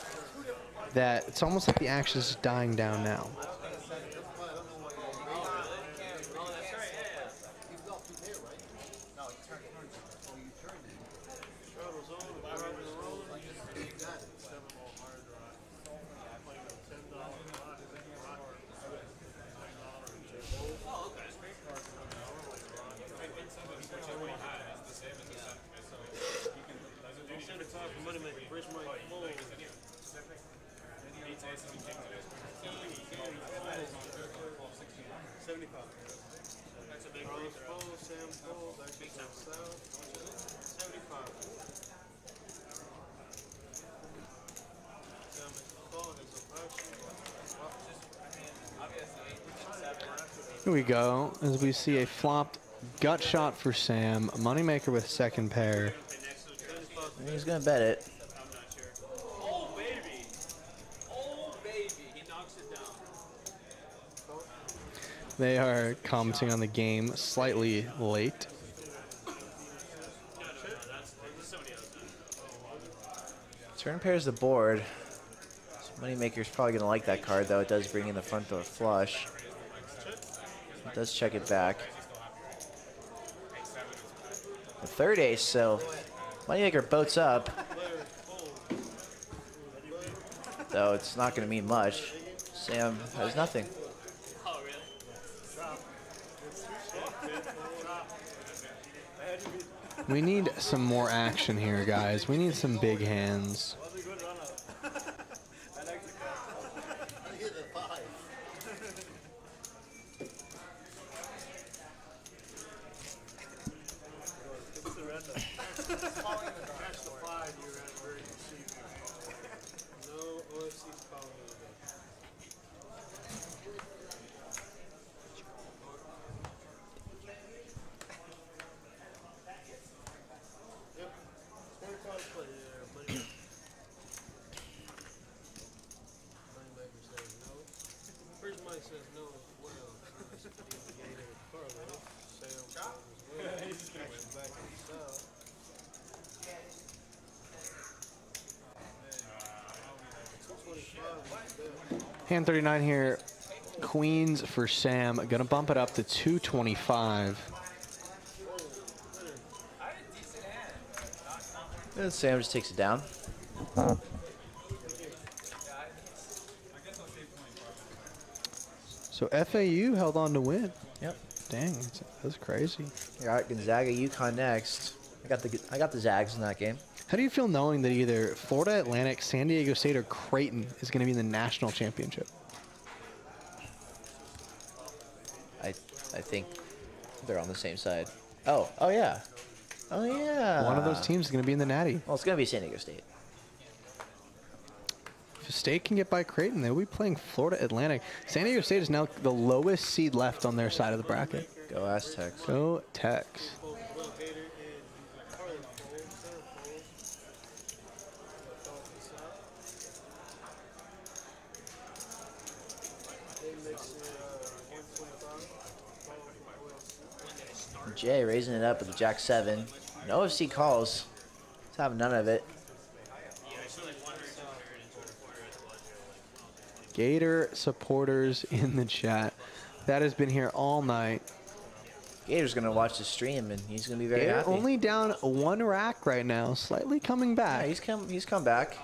that it's almost like the action is just dying down now. That's a big free throw. Big time free throw. 75. Here we go, as we see a flopped gut shot for Sam. Moneymaker with second pair. He's gonna bet it. I'm not sure. Oh, baby. Oh, baby. He knocks it down. They are commenting on the game slightly late. No, that's somebody else. Turn pairs the board. So Moneymaker's probably gonna like that card, though. It does bring in the front door flush. It does check it back. The third ace, so Moneymaker boats up. Though it's not gonna mean much. Sam has nothing. Oh, really? We need some more action here, guys. We need some big hands. Hand 39 here. Queens for Sam. Gonna bump it up to 225. And Sam just takes it down. So FAU held on to win. Yep. Dang, that's crazy. All right, Gonzaga, UConn next. I got the Zags in that game. How do you feel knowing that either Florida Atlantic, San Diego State, or Creighton is going to be in the national championship? I think they're on the same side. Oh yeah. Oh yeah. One of those teams is going to be in the Natty. Well, it's gonna be San Diego State. If State can get by Creighton, they'll be playing Florida Atlantic. San Diego State is now the lowest seed left on their side of the bracket. Go Aztecs. Go Tex. Jay raising it up with the Jack 7. No OFC calls. Let's have none of it. Gator supporters in the chat. That has been here all night. Gator's gonna watch the stream and he's gonna be very Gator happy. only down one rack right now, slightly coming back. Yeah, he's come back.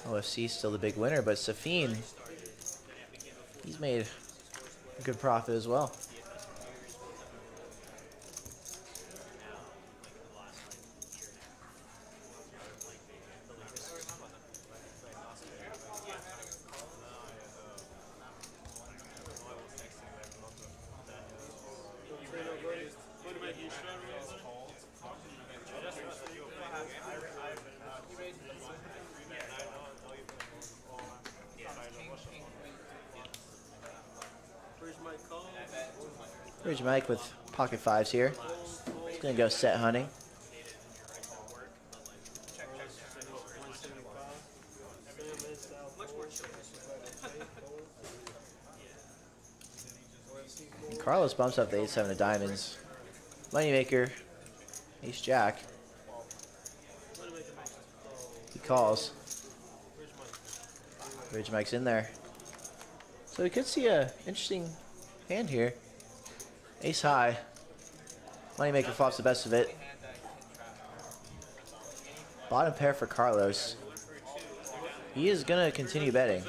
OFC still the big winner, but Safeen, he's made a good profit as well. Bridge Mike with pocket fives here. He's gonna go set hunting. And Carlos bumps up the 8-7 of diamonds. Moneymaker, ace jack. He calls. Bridge Mike's in there. So we could see a interesting hand here. Ace high. Moneymaker flops the best of it. Bottom pair for Carlos. He is gonna continue betting.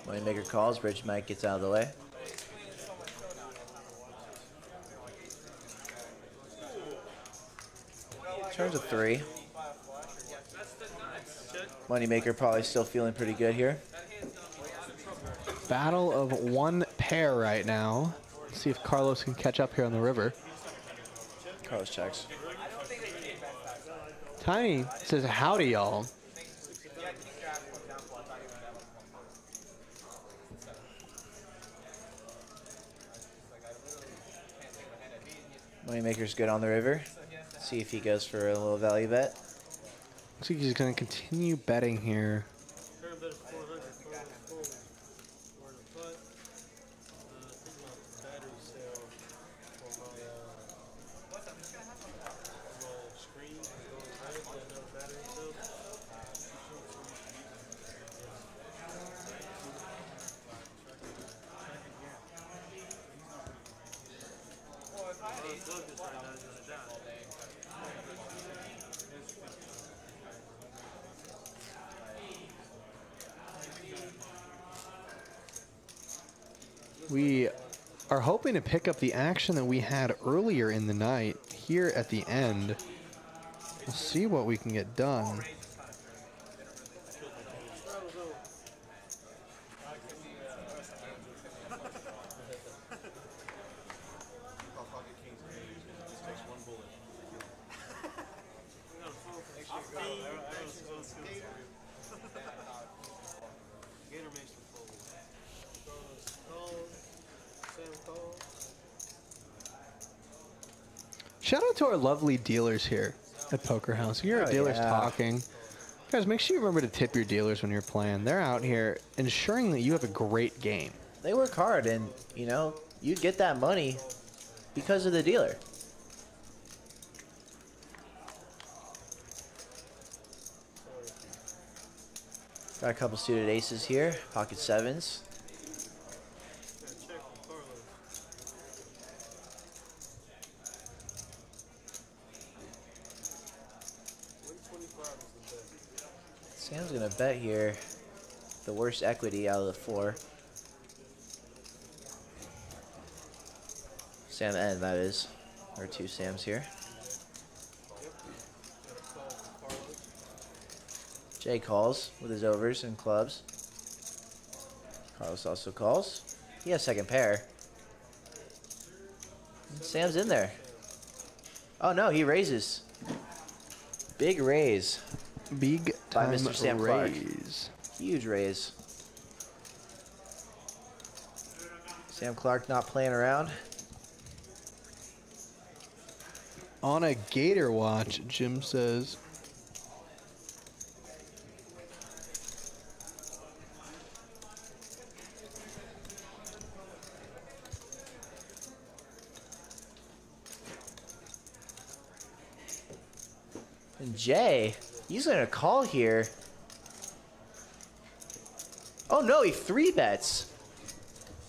Moneymaker calls, Bridge Mike gets out of the way. Turns a 3. Moneymaker probably still feeling pretty good here. Battle of one pair right now. Let's see if Carlos can catch up here on the river. Carlos checks. Tiny says, howdy, y'all. Moneymaker's good on the river. See if he goes for a little value bet. Looks like he's going to continue betting here. Current bet is 400. Full. Where to put. Thinking about the battery cell for my screen. Going red. Got another battery cell. We are hoping to pick up the action that we had earlier in the night here at the end. We'll see what we can get done. Gator makes the fold. Shout out to our lovely dealers here at Poker House. You're Oh, dealers yeah. talking. Guys, make sure you remember to tip your dealers when you're playing. They're out here ensuring that you have a great game. They work hard, and you know you get that money because of the dealer. Got a couple suited aces here, pocket sevens. Check with Carlos. Sam's gonna bet here the worst equity out of the 4. Sam and that is. There are 2 Sams here. Jay calls with his overs and clubs. Carlos also calls. He has second pair. Sam's in there. Oh no, he raises. Big raise. Big By time Mr. Sam Clark. raise. Huge raise. Sam Clark not playing around. On a Gator watch, Jim says. And Jay, he's gonna call here. Oh no, he 3-bets.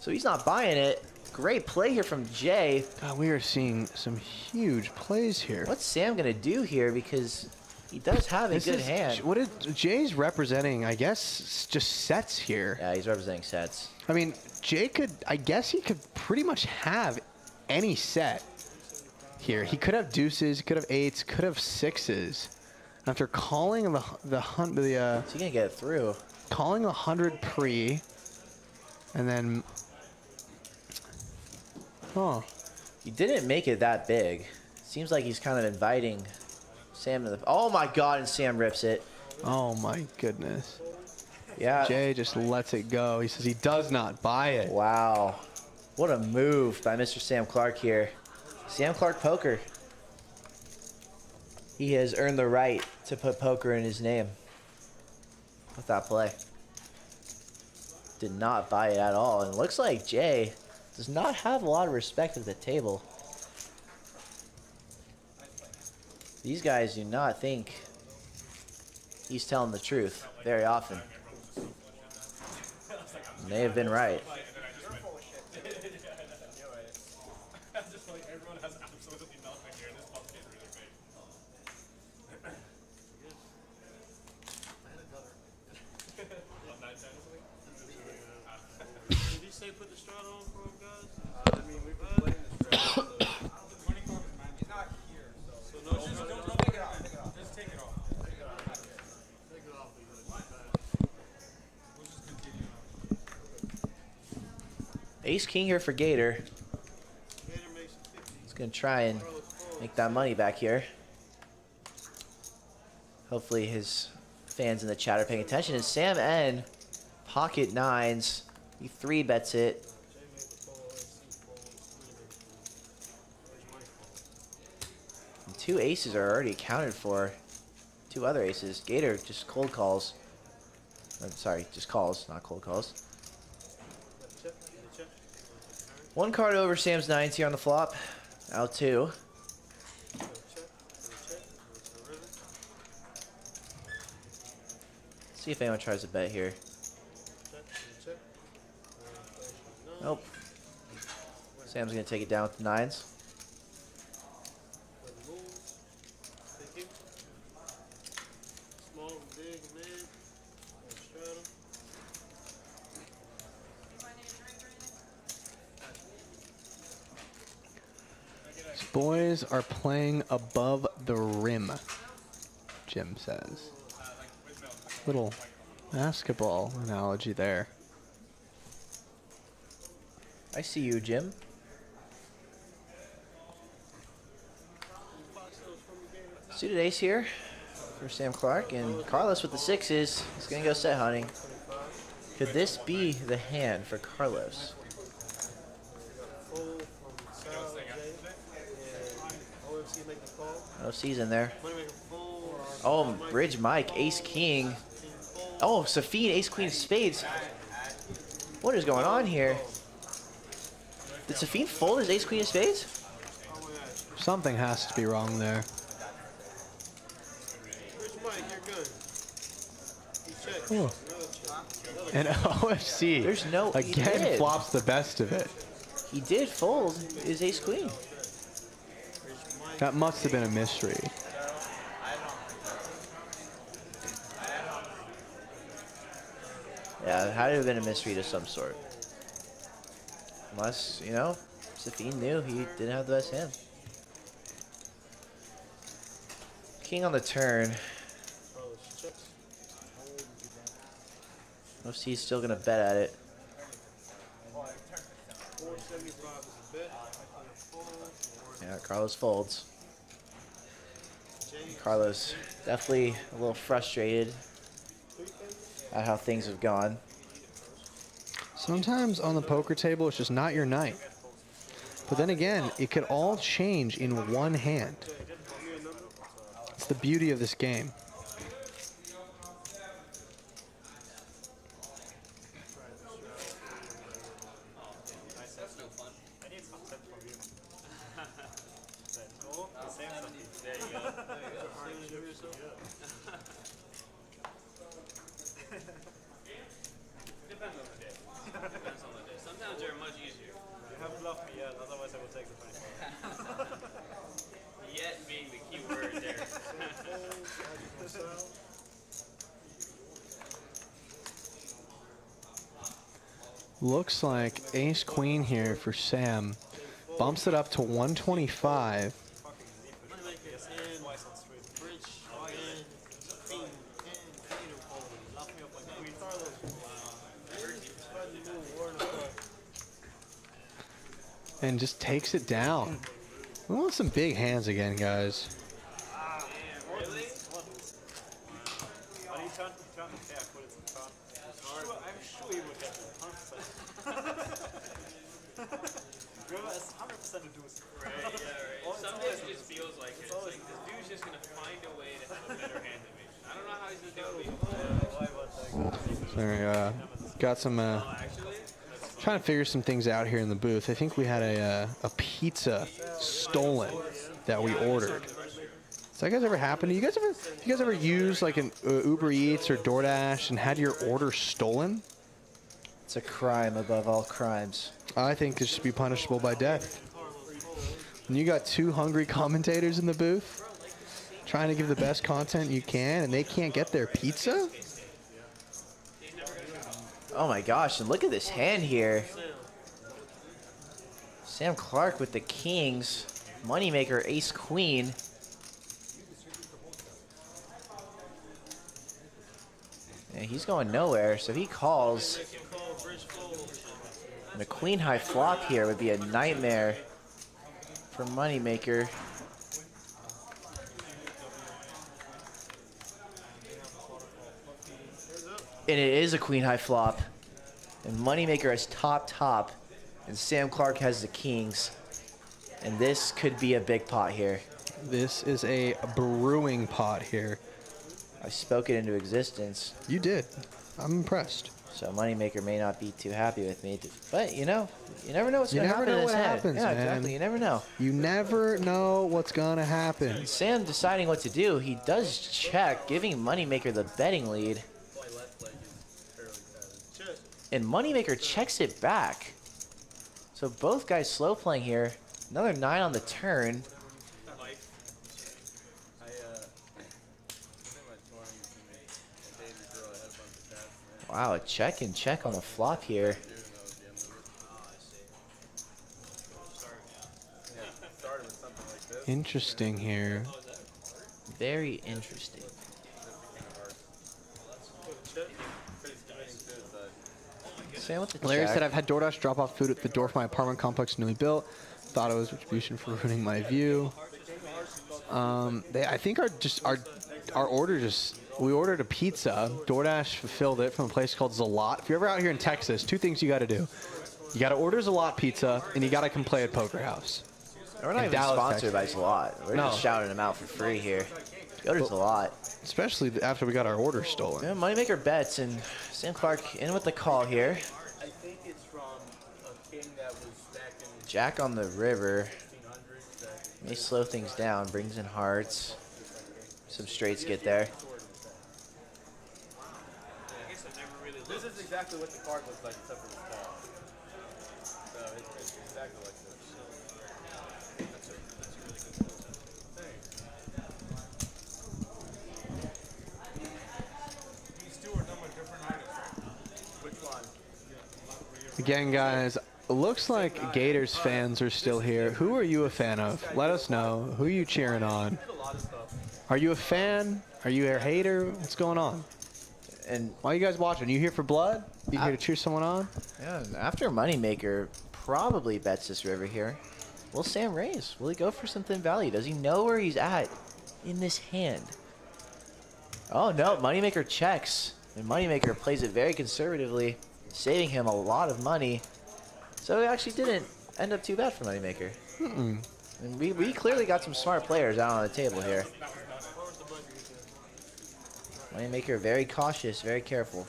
So he's not buying it. Great play here from Jay. God, we are seeing some huge plays here. What's Sam gonna do here? Because he does have a This good is- hand. What is Jay's representing? I guess just sets here. Yeah, he's representing sets. I mean, Jay could. I guess he could pretty much have any set here. He could have deuces. He could have eights. Could have sixes. After calling Is he gonna get it through? calling 100 pre, and then. Oh. He didn't make it that big. Seems like he's kind of inviting Sam to the. Oh my God! And Sam rips it. Oh my goodness. Yeah. Jay just lets it go. He says he does not buy it. Wow. What a move by Mr. Sam Clark here. Sam Clark Poker. He has earned the right to put poker in his name with that play. Did not buy it at all. And it looks like Jay does not have a lot of respect at the table. These guys do not think he's telling the truth very often. And they have been right. Did he say put the strat on for him, guys? I mean, we've been playing this strat. So 24 is mine. He's not here, so. So no, just don't take it out. ace king here for Gator. He's gonna try and make that money back here. Hopefully his fans in the chat are paying attention. And Sam N, pocket nines. He 3-bets it. And 2 aces are already accounted for. 2 other aces. Gator just cold calls. Or, sorry, just calls, not cold calls. 1 card over Sam's nines here on the flop. Out 2. See if anyone tries to bet here. Nope. Sam's gonna take it down with the nines. These boys are playing above the rim, Jim says. Little basketball analogy there. I see you, Jim. Suited ace here for Sam Clark, and Carlos with the 6s. He's gonna go set hunting. Could this be the hand for Carlos? OC's in there. Oh, bridge Mike, ace king. Oh, Safeen, ace queen of spades. What is going on here? Did Safeen fold his ace queen of spades? Something has to be wrong there. Ooh. And OFC There's no again flops the best of it. He did fold his ace queen. That must have been a mystery. Yeah, it had to have been a mystery to some sort. Unless, you know, Safeen knew he didn't have the best hand. King on the turn. OC's still gonna bet at it. Yeah, Carlos folds. Carlos definitely a little frustrated at how things have gone. Sometimes on the poker table, it's just not your night. But then again, it could all change in one hand. It's the beauty of this game. Sometimes they're much easier. You haven't bluffed me yet, otherwise I will take the 25. Yet being the key word there. Looks like ace queen here for Sam. Bumps it up to 125. And just takes it down. We want some big hands again, guys. Really? I'm sure you would get it. 100%. River has 100% to do with it. Right, yeah, right. Some days it just feels like it. It's like this dude's just gonna find a way to have a better hand than me. I don't know how he's gonna do it. There we got some trying to figure some things out here in the booth. I think we had a pizza stolen that we ordered. Does that guys ever happen? Do you guys ever use like an Uber Eats or DoorDash and had your order stolen? It's a crime above all crimes. I think it should be punishable by death. And you got 2 hungry commentators in the booth trying to give the best content you can, and they can't get their pizza? Oh my gosh, and look at this hand here. Sam Clark with the kings. Moneymaker, ace queen. And he's going nowhere, so he calls. And a queen high flop here would be a nightmare for Moneymaker. And it is a queen high flop. And Moneymaker has top, and Sam Clark has the kings. And this could be a big pot here. This is a brewing pot here. I spoke it into existence. You did. I'm impressed. So Moneymaker may not be too happy with me, but you know, you never know what's going to happen. You never know in what his head. happens, yeah, man. exactly. You never know. You never know what's gonna happen. Sam deciding what to do. He does check, giving Moneymaker the betting lead. And Moneymaker checks it back. So both guys slow playing here. Another 9 on the turn. Wow, a check and check on the flop here. Interesting here. Very interesting. Sam with the Larry check. said, I've had DoorDash drop off food at the door of my apartment complex newly built. Thought it was retribution for ruining my view. I think our order just, we ordered a pizza. DoorDash fulfilled it from a place called Zalot. If you're ever out here in Texas, 2 things you got to do. You got to order Zalot pizza, and you got to come play at Poker House. We're not even Dallas, sponsored by Zalot. We're just shouting them out for free here. Go to Zalot. Especially after we got our order stolen. Yeah, Moneymaker bets, and Sam Clark in with the call here. I think it's from a king that was stacking Jack on the river. 1500s that May slow things down, brings in hearts. Some straights get there. This is exactly what the card looks like except for the small. So it's exactly like this. That's a really good thing. These two are done with different items, right? Which one? Again, guys, looks like Gators fans are still here. Who are you a fan of? Let us know. Who are you cheering on? Are you a fan? Are you a hater? What's going on? And Why are you guys watching? You here for blood? You here to cheer someone on? yeah, after Moneymaker probably bets this river here, will Sam raise? Will he go for some thin value? Does he know where he's at in this hand? Oh no, Moneymaker checks. And Moneymaker plays it very conservatively, saving him a lot of money. So it actually didn't end up too bad for Moneymaker. And we clearly got some smart players out on the table here. Moneymaker very cautious, very careful.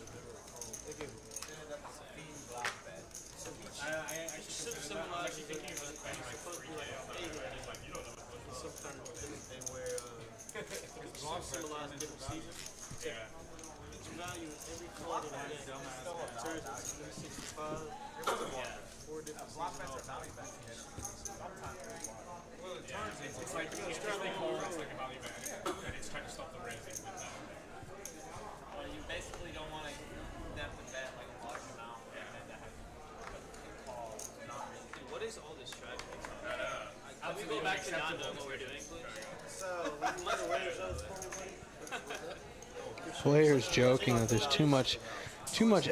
It's like extremely cool. It's like a value bet, and it's kind of stuff the raising with that. Well, you basically don't want them to bet like a large amount and then to have to call not really. Dude, what is all this strategy? Can we go back to not knowing what we're doing, please? Players joking that there's too much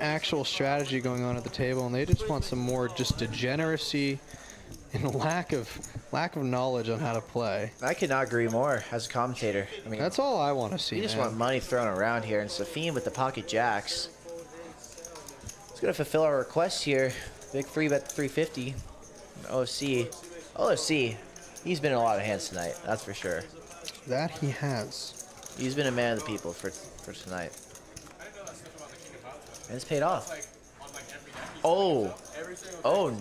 actual strategy going on at the table, and they just want some more just degeneracy and lack of knowledge on how to play. I could not agree more as a commentator. I mean, That's all I want to see. you just man. want money thrown around here, and Safeen with the pocket jacks. It's gonna fulfill our request here. Big free bet 350. OFC, he's been in a lot of hands tonight. That's for sure. That he has. He's been a man of the people for tonight. And it's paid off. Oh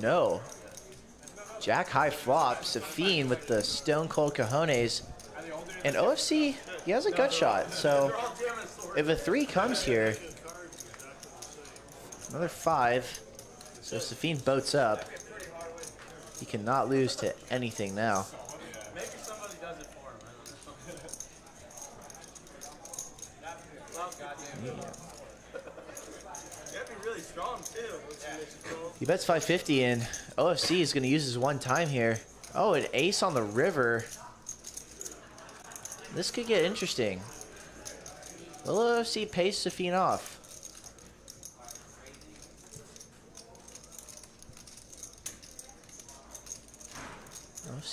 no. Jack high flop. Safeen with the stone cold cojones. And OFC, he has a gut shot. So if a 3 comes here, another 5. So Safeen boats up. He cannot lose to anything now. Maybe somebody does it for him. Yeah. You gotta be really strong too. He bets 550, and OFC is going to use his one time here. Oh, an ace on the river. This could get interesting. Will OFC pace Safeen off?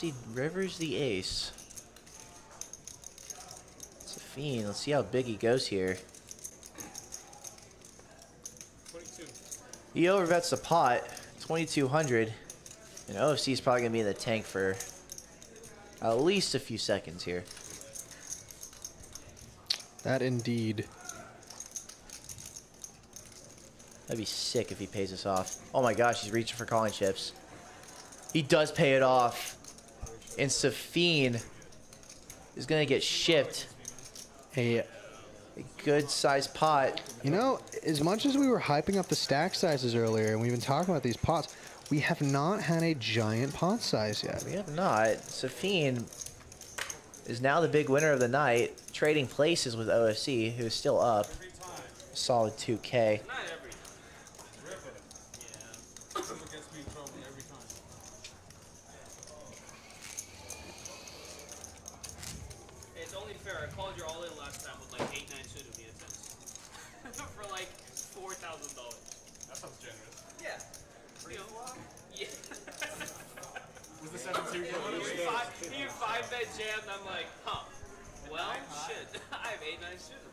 OFC rivers the ace. Safeen, let's see how big he goes here. 22. He overbets the pot, 2,200. And OFC is probably going to be in the tank for at least a few seconds here. That indeed. That'd be sick if he pays us off. Oh my gosh, he's reaching for calling chips. He does pay it off. And Safeen is going to get shipped a good sized pot. You know, as much as we were hyping up the stack sizes earlier, and we've been talking about these pots, we have not had a giant pot size yet. We have not. Safeen is now the big winner of the night, trading places with OFC, who is still up. Solid 2K. Not every. Gets me in trouble every time. It's only fair. I called you all in last time with like 8-9 suited me for like $4,000. That sounds generous. Yeah. You know, yeah. Was the 7-2 game? He 5-bet jammed. I'm like, huh. Well, shit. I have 8-9 suited.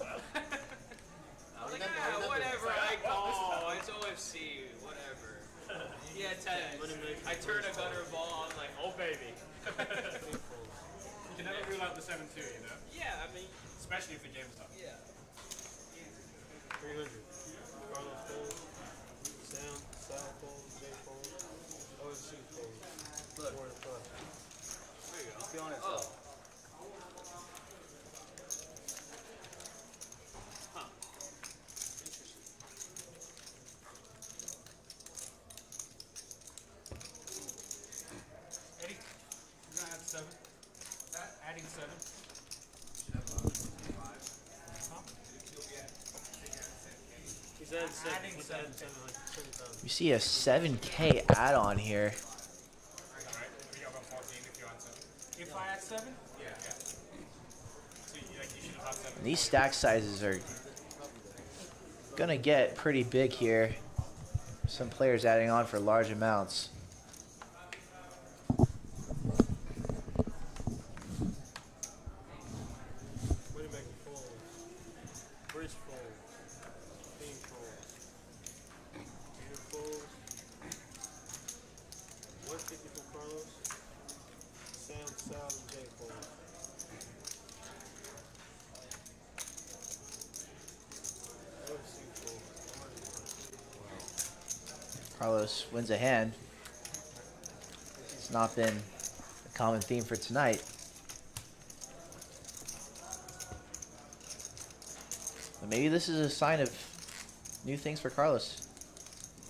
I was like, ah, whatever. I call. It's OFC. Whatever. Yeah, 10. I turn a gutter ball. I'm like, oh baby. You can never rule out the 7-2, you know? Yeah, I mean, Especially if the game's tough. yeah. 300. Carlos folds. Sam, Sal folds. Jay folds. OFC folds. 4 and 5. There you go. Be honest. Oh. Huh. Interesting. Eddie, you're gonna add 7? Adding 7? He's adding 7. Adding He's 7. adding 7,000. You see a 7K add-on here. Alright, we got about 14 if you add 7. If I add 7? Yeah. So you should have had 7. And these stack sizes are gonna get pretty big here. Some players adding on for large amounts. Moneymaker folds. Bridge folds. King folds. Gator folds. 150 from Carlos. Sam, Sal, and Jay folds. OFC folds. Carlos wins a hand. It's not been a common theme for tonight. But maybe this is a sign of new things for Carlos.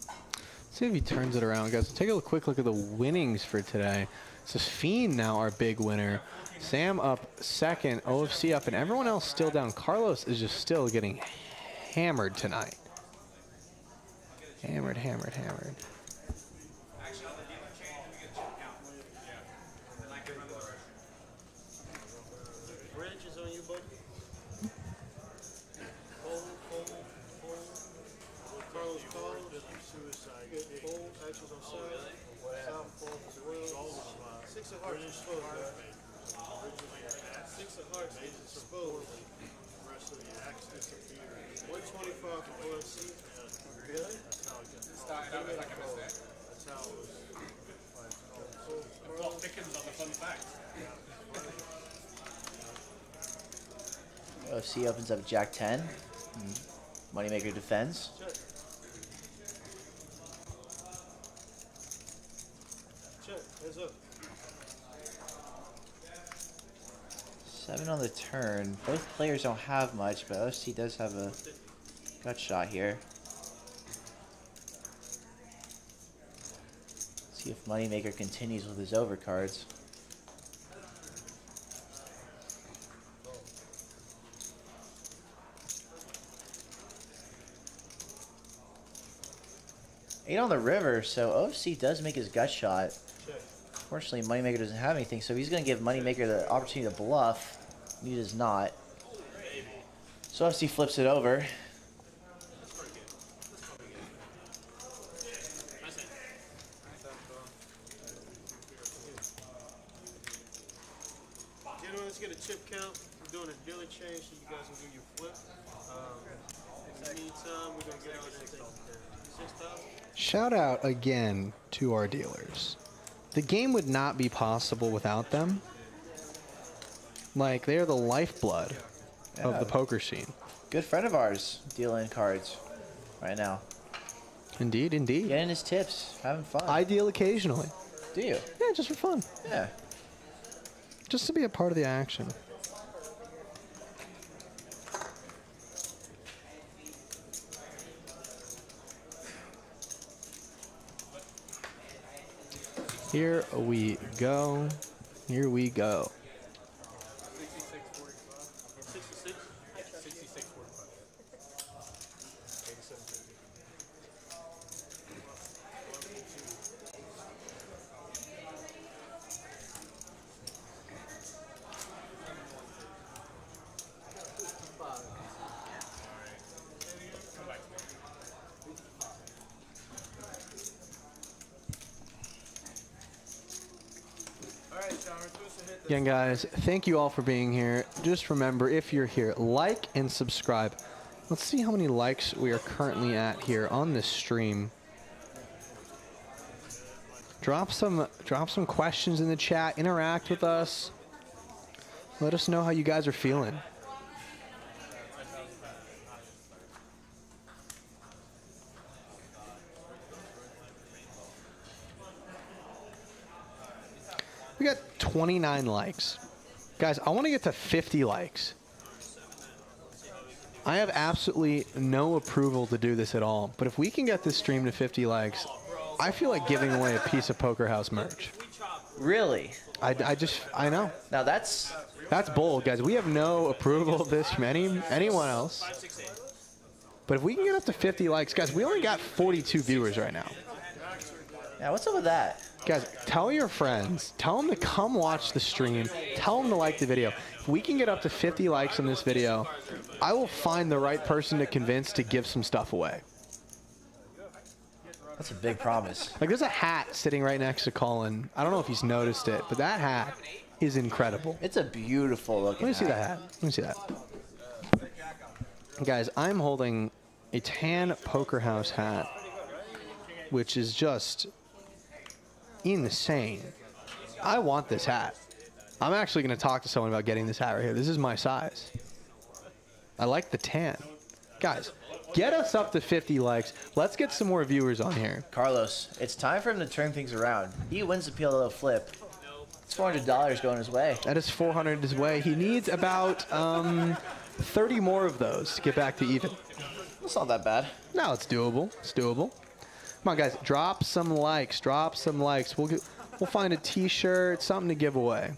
Let's see if he turns it around, guys. Take a quick look at the winnings for today. Safeen now our big winner. Sam up second, OFC up, and everyone else still down. Carlos is just still getting hammered tonight. Hammered, hammered, hammered. Bridge is on you, buddy. Fold, fold, fold. When Carlos calls, suicide. Good fold, actions on Sal. Sal folds as well. 6 of hearts exposed, guys. 6 of hearts is exposed. Rest of the axe disappears. 125 for OFC. Really? That's how it gets. That's how it was. Plot thickens on the fun fact. OFC opens up Jack 10. Moneymaker defends. Check. Check. Heads up. 7 on the turn. Both players don't have much, but OFC does have a gut shot here. See if Moneymaker continues with his overcards. Eight on the river, so OFC does make his gut shot. Check. Unfortunately, Moneymaker doesn't have anything, so he's going to give Moneymaker the opportunity to bluff. He does not. So OFC flips it over. Gentlemen, let's get a chip count. We're doing a dealer change so you guys can do your flip. In the meantime, we're going to get on that thing. 6,000. Shout out again to our dealers. The game would not be possible without them. Like, they're the lifeblood of the poker scene. Good friend of ours dealing cards right now. Indeed, indeed. Getting his tips, having fun. I deal occasionally. Do you? Yeah, just for fun. Yeah. Just to be a part of the action. Here we go. Here we go. 66, 66, 45. 87, 50. Again, guys, thank you all for being here. Just remember, if you're here, like and subscribe. Let's see how many likes we are currently at here on this stream. Drop some questions in the chat. Interact with us. Let us know how you guys are feeling. We got 29 likes. Guys, I want to get to 50 likes. I have absolutely no approval to do this at all, but if we can get this stream to 50 likes, I feel like giving away a piece of Poker House merch. Really? I know. Now that's bold, guys. We have no approval of this from anyone else. But if we can get up to 50 likes, guys, we only got 42 viewers right now. Yeah, what's up with that? Guys, tell your friends. Tell them to come watch the stream. Tell them to like the video. If we can get up to 50 likes on this video, I will find the right person to convince to give some stuff away. That's a big promise. Like, there's a hat sitting right next to Colin. I don't know if he's noticed it, but that hat is incredible. It's a beautiful looking Let me see that hat. Let me see that. Guys, I'm holding a tan Poker House hat, which is just insane. I want this hat. I'm actually going to talk to someone about getting this hat right here. This is my size. I like the tan. Guys, get us up to 50 likes. Let's get some more viewers on here. Carlos, it's time for him to turn things around. He wins the PLO flip. It's $400 going his way. That is 400 his way. He needs about 30 more of those to get back to even. That's not that bad. No, it's doable. It's doable. Come on, guys. Drop some likes. Drop some likes. We'll find a T-shirt, something to give away.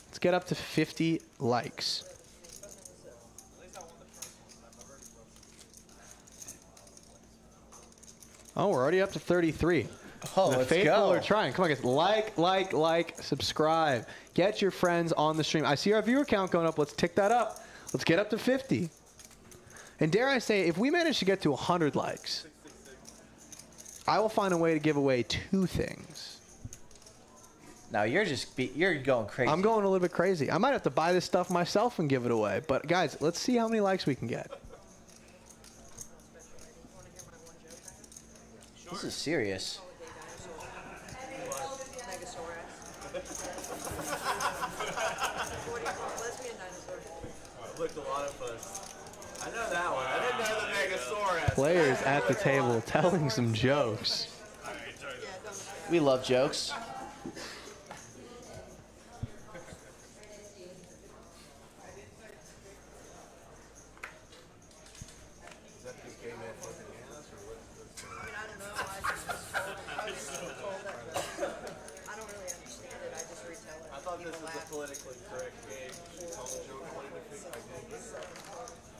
Let's get up to 50 likes. Oh, we're already up to 33. Oh, the let's faithful go. are trying. Come on, guys. Like, subscribe. Get your friends on the stream. I see our viewer count going up. Let's tick that up. Let's get up to 50. And dare I say, if we manage to get to 100 likes, I will find a way to give away 2 things. Now you're going crazy. I'm going a little bit crazy. I might have to buy this stuff myself and give it away. But guys, let's see how many likes we can get. This is serious. Looked a lot of fun. I know that one. I didn't know the Megasaurus. Players at the table telling some jokes. We love jokes.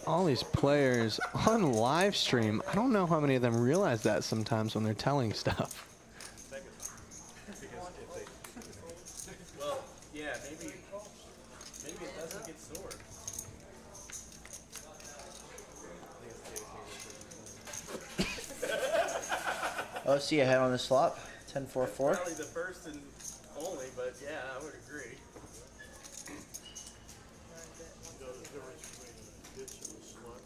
All these players on live stream, I don't know how many of them realize that sometimes when they're telling stuff. Well, yeah, maybe it doesn't get sore. OC ahead on this flop. 10-4-4. Probably the first and only, but yeah, I would agree. You know the difference between a bitch and a slut?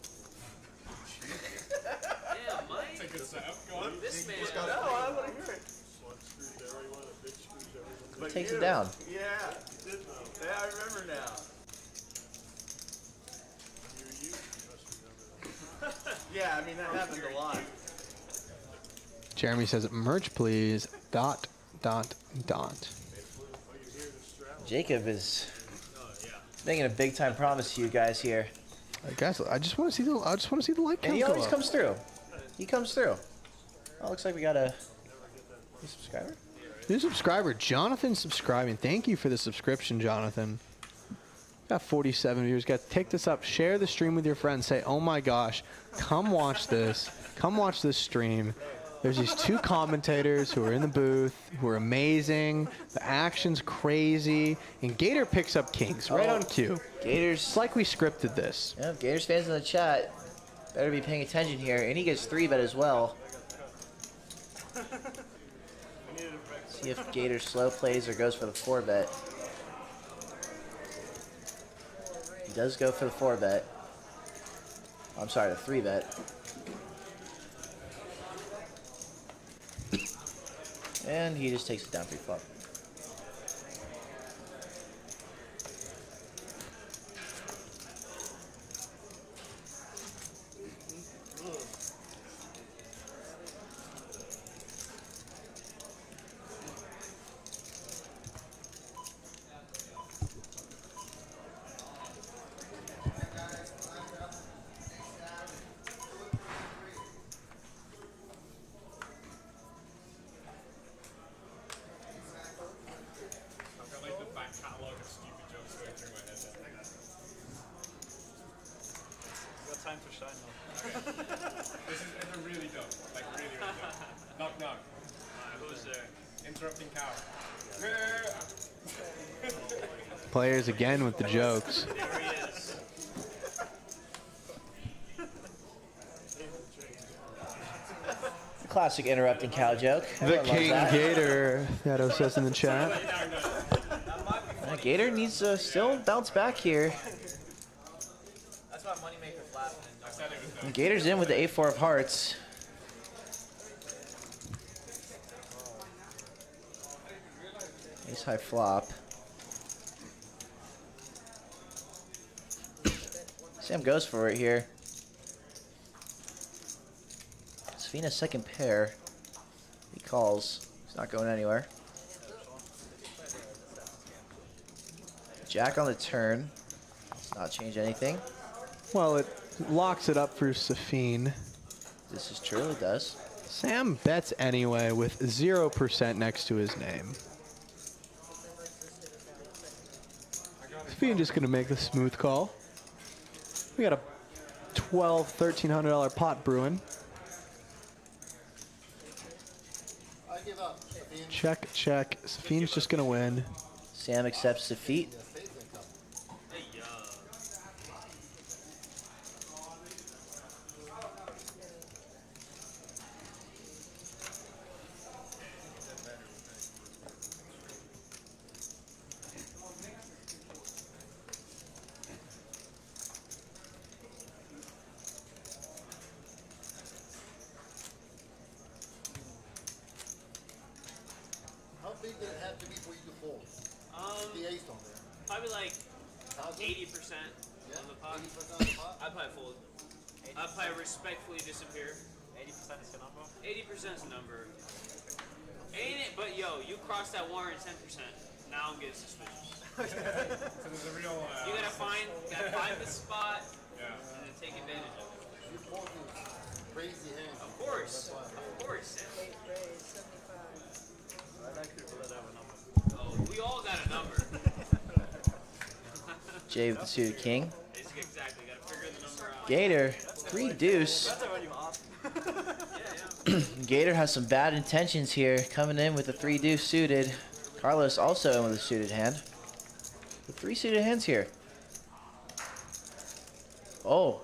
Yeah, Mike. It's a good setup. Go on. This man. No, I want to hear it. Slut screws everyone, a bitch screws everyone. But Takes you, it down. Yeah. You did know. Yeah, I remember now. You must remember that. Yeah, I mean, that happened a lot. Jeremy says, merch please, dot, dot, dot. Jacob is making a big time promise to you guys here. Guys, I just want to see the light And count he go always up. comes through. He comes through. Oh, looks like we got a new subscriber. New subscriber, Jonathan subscribing. Thank you for the subscription, Jonathan. Got 47 viewers. Got to take this up. Share the stream with your friends. Say, oh my gosh, come watch this. Come watch this stream. There's these two commentators who are in the booth, who are amazing. The action's crazy. And Gator picks up kings right on cue. Gators. It's like we scripted this. Yeah, Gators fans in the chat better be paying attention here. And he gets 3-bet as well. See if Gator slow plays or goes for the 4-bet. He does go for the 4-bet. I'm sorry, the 3-bet. And he just takes it down pre-flop. I've got like the back catalogue of stupid jokes going through my head. You got time for shine though. This is really dumb. Like really dumb. Knock knock. Who's there? Interrupting cow. Players again with the jokes. There he is. Classic interrupting cow joke. The Everyone loves King that. Gator, Shadow says in the chat. Gator needs to still bounce back here. That's why Moneymaker's laughing. I said it was dumb. And Gator's in with the 8-4 of hearts. Ace high flop. Sam goes for it here. Safeen's second pair. He calls. He's not going anywhere. Jack on the turn. Does not change anything. Well, it locks it up for Safeen. This is true, it does. Sam bets anyway with 0% next to his name. Safeen just going to make the smooth call. We got a $1,200–1,300 pot brewing. I give up. Safeen. Check, check. Safeen's just going to win. Sam accepts defeat. How big did it have to be for you to fold? The ace on there. Probably like 1,000? 80% Yeah, on the pot. 80% on the pot? I'd probably fold. I'd probably respectfully disappear. 80% is the number. 80% is the number. Ain't it? But yo, you cross that 110%. Now I'm getting suspicious. So there's a real. You gotta find the spot Yeah. and then take advantage of it. You fold these crazy hands. Of course. Of course. I'd actually let have a number. Oh, we all got a number. Jay with the suited king. It's exactly. Gotta figure the number out. Gator, 3 deuce. That's what you asked. Gator has some bad intentions here, coming in with a 3 deuce suited. Carlos also in with a suited hand. The 3 suited hands here. Oh,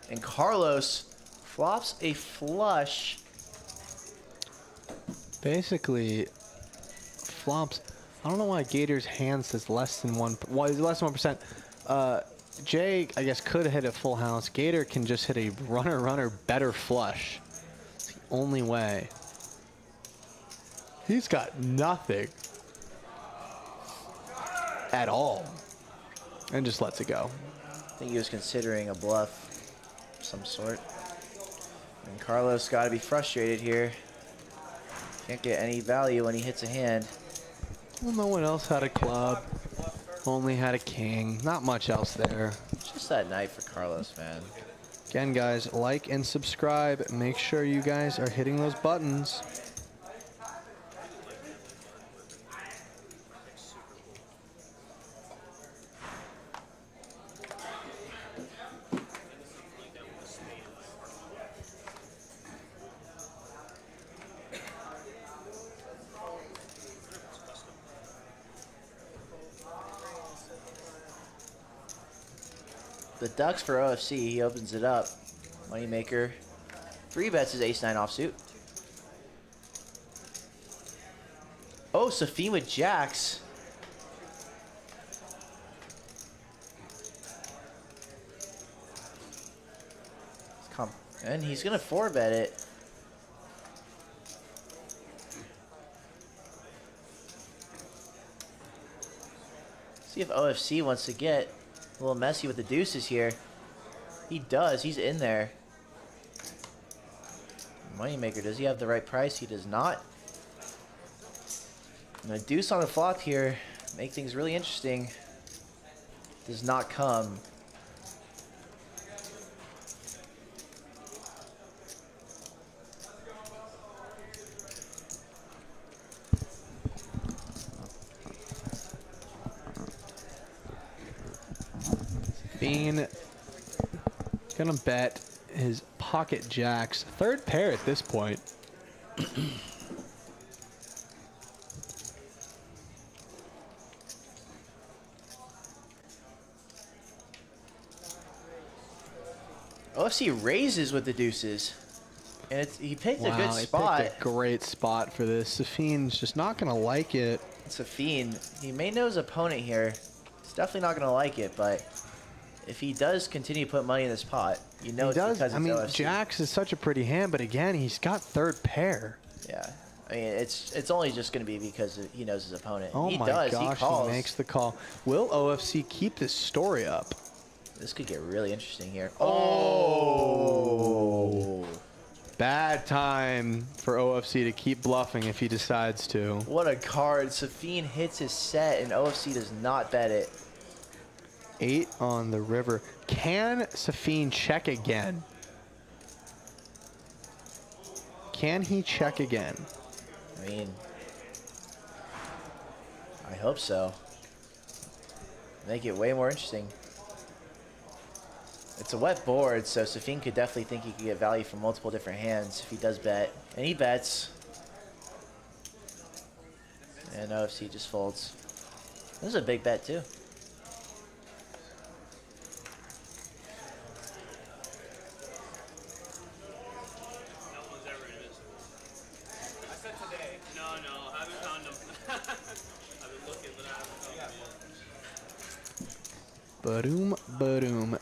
and Carlos flops a flush. Basically, flops. I don't know why Gator's hand says less than 1. Why is less than 1%? Jay, I guess, could hit a full house. Gator can just hit a runner better flush. It's the only way. He's got nothing at all, and just lets it go. I think he was considering a bluff of some sort. And Carlos got to be frustrated here. Can't get any value when he hits a hand. Well, no one else had a club. Only had a king. Not much else there. It's just that night for Carlos, man. Again, guys, like and subscribe. Make sure you guys are hitting those buttons. The Ducks for OFC, he opens it up. Moneymaker 3-bets his ace-9 offsuit. Oh, Safeen with jacks. And he's gonna 4-bet it. See if OFC wants to get a little messy with the deuces here. He does. He's in there. Moneymaker, does he have the right price? He does not. And a deuce on the flop here. Make things really interesting. Does not come. Bean gonna bet his pocket jacks. 3rd pair at this point. OFC raises with the deuces. And he picked a good He spot. picked a great spot for this. Safeen's just not gonna like it. Safeen, he may know his opponent here. He's definitely not gonna like it, but if he does continue to put money in this pot, you know it's because it's I mean, OFC. jacks is such a pretty hand, but again, he's got 3rd pair. Yeah, I mean, it's only just going to be because he knows his opponent. Oh he my does. gosh, he calls. he makes the call. Will OFC keep this story up? This could get really interesting here. Oh! Bad time for OFC to keep bluffing if he decides to. What a card. Safeen hits his set and OFC does not bet it. 8 on the river. Can Safeen check again? Can he check again? I mean, I hope so. Make it way more interesting. It's a wet board, so Safeen could definitely think he could get value from multiple different hands if he does bet. And he bets. And OFC just folds. This is a big bet, too. Ba-doom, ba-doom.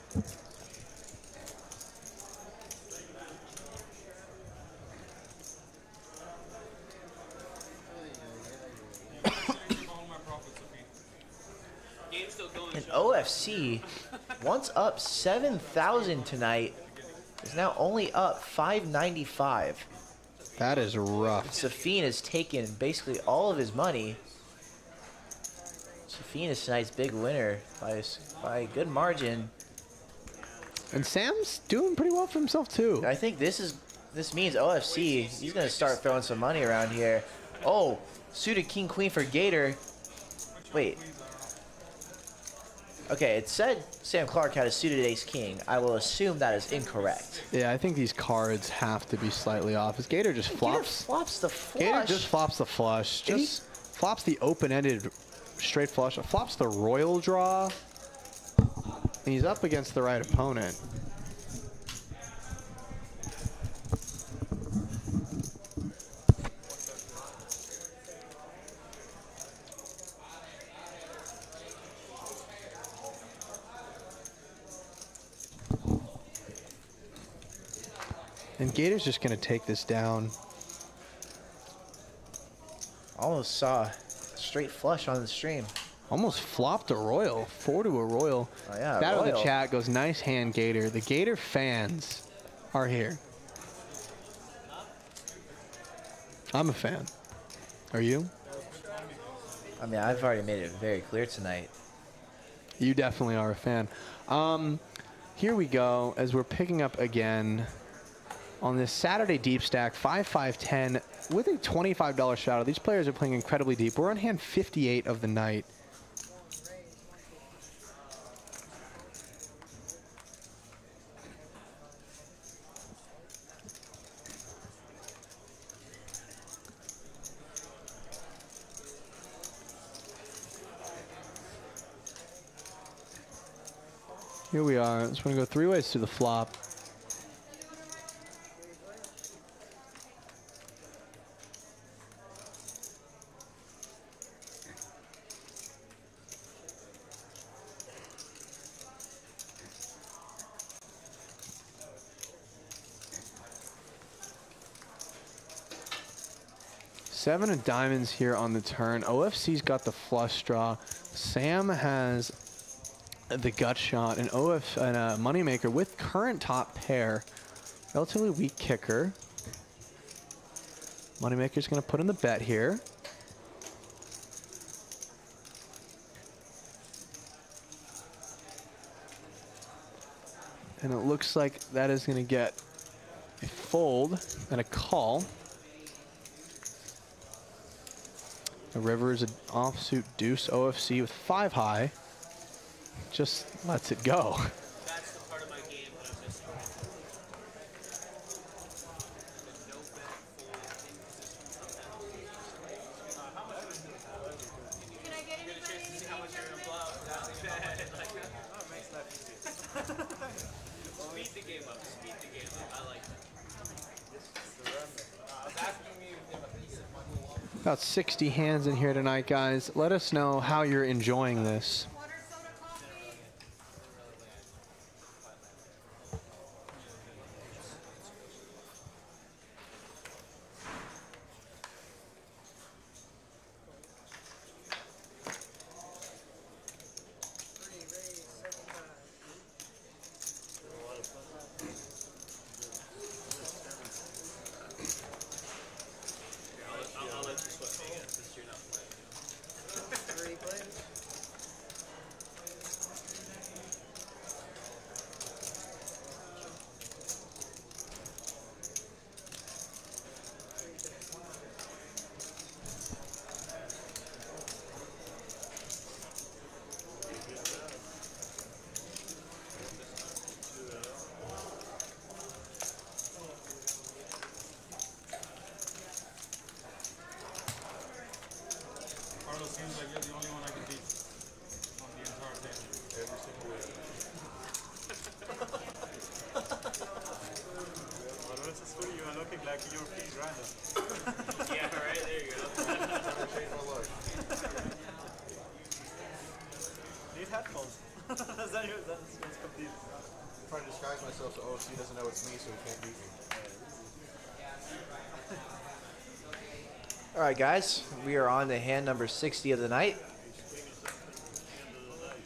And OFC, once up 7,000 tonight, is now only up 595. That is rough. Safeen has taken basically all of his money. Safeen is tonight's big winner by a good margin. And Sam's doing pretty well for himself too. I think this means OFC, he's gonna start throwing some money around here. Oh, suited king queen for Gator. Wait. Okay, it said Sam Clark had a suited ace king. I will assume that is incorrect. Yeah, I think these cards have to be slightly off. As Gator just flops. Gator flops the flush. Gator just flops the flush. Just flops the open-ended straight flush. Flops the royal draw. And he's up against the right opponent. And Gator's just going to take this down. Almost saw a straight flush on the stream. Almost flopped a royal. 4 to a royal. Oh, yeah, That of the royal. chat goes, nice hand, Gator. The Gator fans are here. I'm a fan. Are you? I mean, I've already made it very clear tonight. You definitely are a fan. Here we go, as we're picking up again on this Saturday Deepstack, 5-5-10 with a $25 shadow. These players are playing incredibly deep. We're on hand 58 of the night. Here we are. Just want to go 3 ways to the flop. Seven of diamonds here on the turn. OFC's got the flush draw. Sam has the gut shot, and Moneymaker with current top pair. Relatively weak kicker. Moneymaker's going to put in the bet here. And it looks like that is going to get a fold and a call. The river is an offsuit deuce. OFC with 5 high. Just lets it go. That's the part of my game that I'm missing right now. The no bet fold in position somehow. How much is it? Can I get anybody to See how much you're gonna bluff. That makes life easier. Speed the game up. Speed the game up. I like that. I was asking you if a piece of money. About 60 hands in here tonight, guys. Let us know how you're enjoying this. water, soda, coffee? I'll let you sweat me again since you're not playing. Carlos, seems like you're the only one I can beat on the entire table. Every single way. Ahora ese estudio, you're looking like you're being random. Yeah, right. There you go. Never changed my life. Need headphones. That's complete. I'm trying to disguise myself so OC doesn't know it's me, so he can't beat me. All right, guys, we are on to hand number 60 of the night.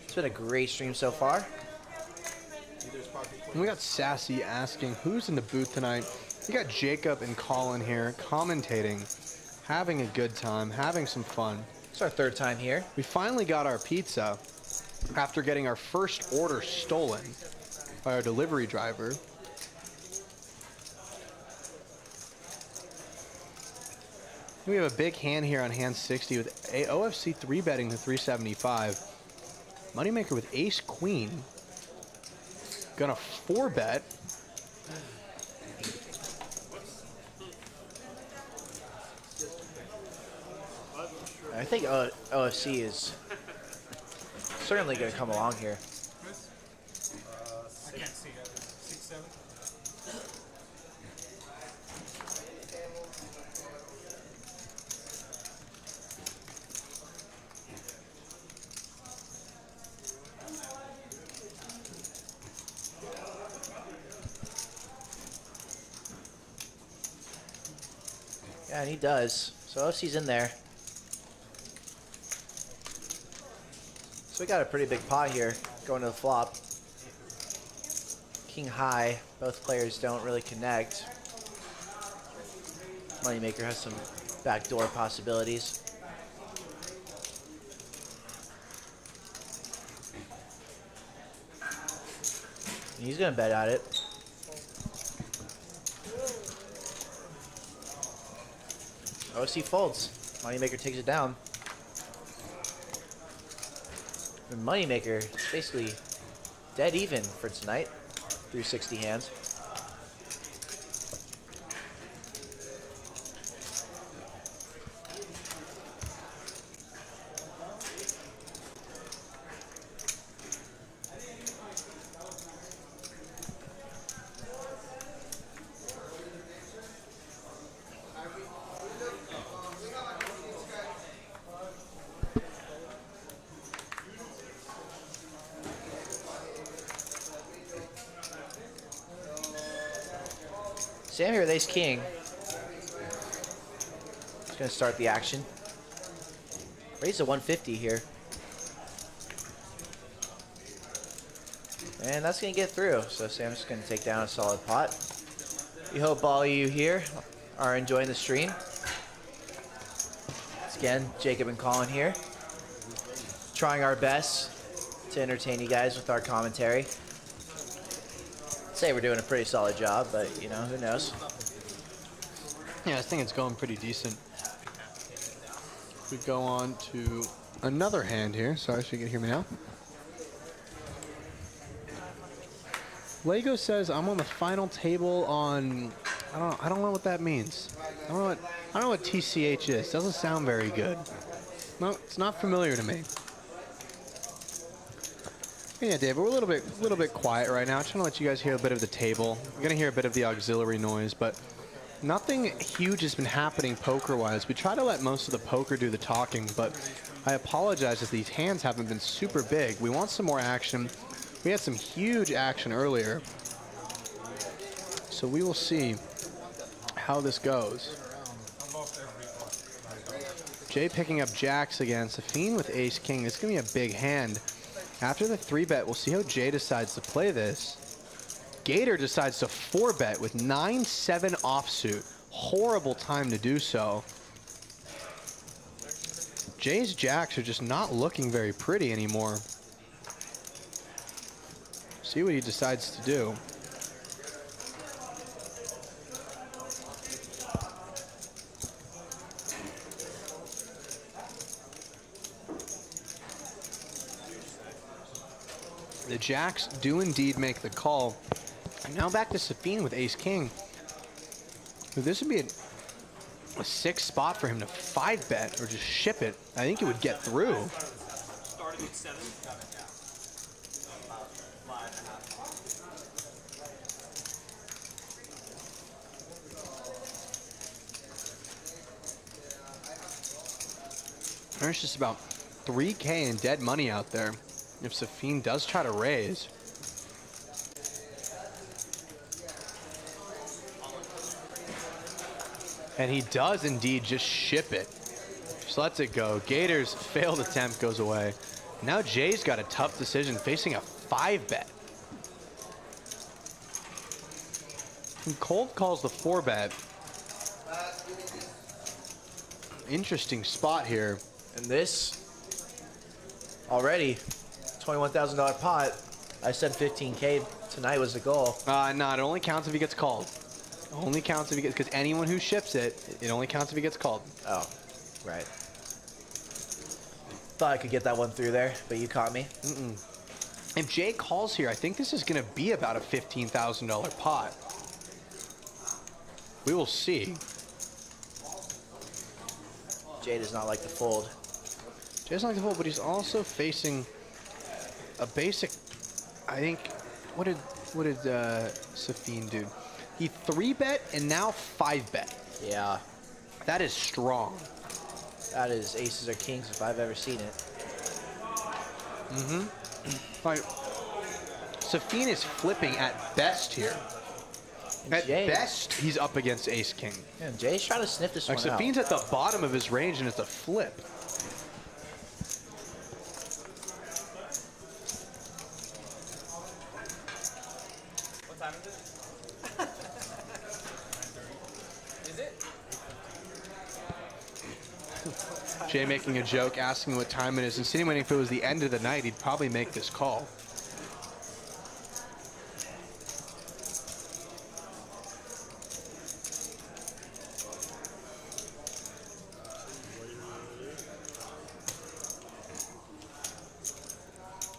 It's been a great stream so far. And we got Sassy asking who's in the booth tonight. We got Jacob and Colin here commentating, having a good time, having some fun. It's our 3rd time here. We finally got our pizza after getting our first order stolen by our delivery driver. We have a big hand here on hand 60 with OFC 3-betting to 375. Moneymaker with ace queen. Gonna 4-bet. I think OFC is certainly going to come along here. I can't see. 6, 7. Yeah, and he does. So OC's in there. So we got a pretty big pot here going to the flop. King high. Both players don't really connect. Moneymaker has some backdoor possibilities. And he's gonna bet at it. OC folds. Moneymaker takes it down. And Moneymaker is basically dead even for tonight through 60 hands. Sam here with ace king. He's gonna start the action. Raise to 150 here. And that's gonna get through. So Sam's gonna take down a solid pot. We hope all of you here are enjoying the stream. Once again, Jacob and Colin here. Trying our best to entertain you guys with our commentary. Say we're doing a pretty solid job, but you know, who knows? Yeah, I think it's going pretty decent. We go on to another hand here. Sorry, so you can hear me now. Lego says I'm on the final table on. I don't know what that means. I don't know what TCH is. Doesn't sound very good. No, it's not familiar to me. Yeah, Dave, we're a little bit quiet right now. Trying to let you guys hear a bit of the table. You're gonna hear a bit of the auxiliary noise, but nothing huge has been happening poker-wise. We try to let most of the poker do the talking, but I apologize if these hands haven't been super big. We want some more action. We had some huge action earlier, so we will see how this goes. Jay picking up jacks again. Safeen with ace king. This is gonna be a big hand. After the 3-bet, we'll see how Jay decides to play this. Gator decides to 4-bet with 9-7 offsuit. Horrible time to do so. Jay's jacks are just not looking very pretty anymore. See what he decides to do. The jacks do indeed make the call. And now back to Safeen with ace-king. This would be a 6 spot for him to 5-bet or just ship it. I think it would get through. Started with 7. There's just about 3K in dead money out there if Safeen does try to raise. And he does indeed just ship it. Just lets it go. Gator's failed attempt goes away. Now Jay's got a tough decision facing a 5-bet. And Cold calls the 4-bet. Interesting spot here. And this already $21,000 pot. I said 15K tonight was the goal. No, it only counts if he gets called. Only counts if he gets, because anyone who ships it, it only counts if he gets called. Oh, right. Thought I could get that one through there, but you caught me. If Jay calls here, I think this is going to be about a $15,000 pot. We will see. Jay does not like to fold. Jay doesn't like to fold, but he's also facing a basic. I think. What did Safeen do? He 3-bet and now 5-bet. Yeah. That is strong. That is aces or kings if I've ever seen it. Like, Safeen is flipping at best here. At Jay. best, he's up against ace king. Yeah, Jay's trying to sniff this Like one out. Safeen's at the bottom of his range, and it's a flip. What time is it? Is it? Jay making a joke, asking what time it is, insinuating if it was the end of the night, he'd probably make this call.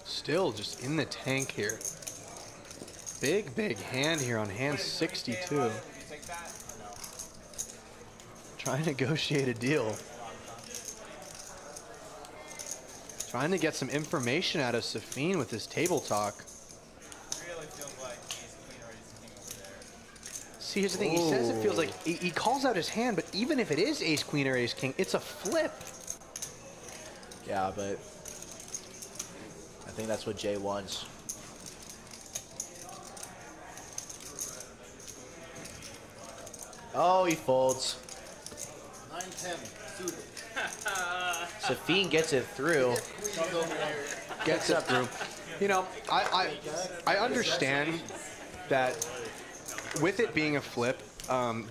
Still just in the tank here. Big, big hand here on hand 62. Trying to negotiate a deal. Trying to get some information out of Safeen with his table talk. Really feels like ace queen or ace king over there. See, here's the thing. He says it feels like he calls out his hand, but even if it is ace queen or ace king, it's a flip. Yeah, but I think that's what Jay wants. Oh, he folds. 9-10. Super. Safeen gets it through. Gets it through. You know, I understand that with it being a flip,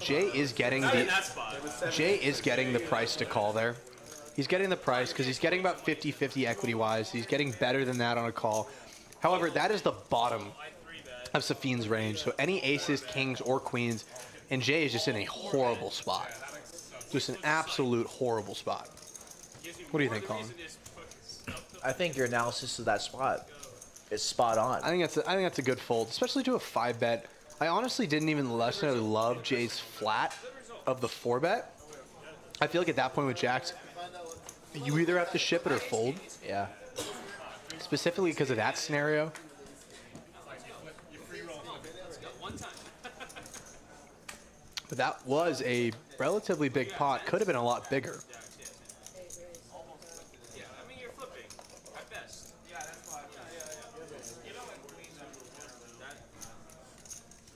Jay is getting the price to call there. He's getting the price because he's getting about 50-50 equity-wise. He's getting better than that on a call. However, that is the bottom of Safeen's range. So any aces, kings, or queens, and Jay is just in a horrible spot. Just an absolute horrible spot. What do you think, Colin? I think your analysis of that spot is spot on. I think that's a good fold, especially to a 5-bet. I honestly didn't even necessarily love Jay's flat of the 4-bet. I feel like at that point with jacks, you either have to ship it or fold. Yeah. Specifically because of that scenario. But that was a relatively big pot. Could have been a lot bigger. Yeah, I mean, you're flipping at best. Yeah, that's why. You know, like queens that.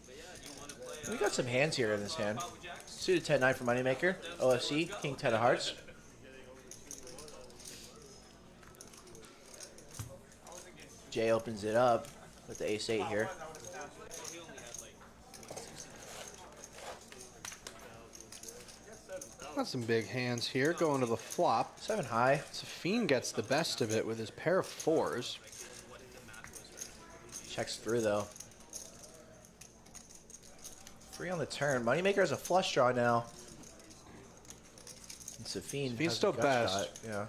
But yeah, you want to play. We got some hands here in this hand. Suited 10-9 for Moneymaker. OFC, King 10 of hearts. Jay opens it up with the ace-8 here. Got some big hands here going to the flop. 7 high. Safeen gets the best of it with his pair of 4s. Checks through though. 3 on the turn. Moneymaker has a flush draw now. And Safeen's has still a gut best. shot. Yeah.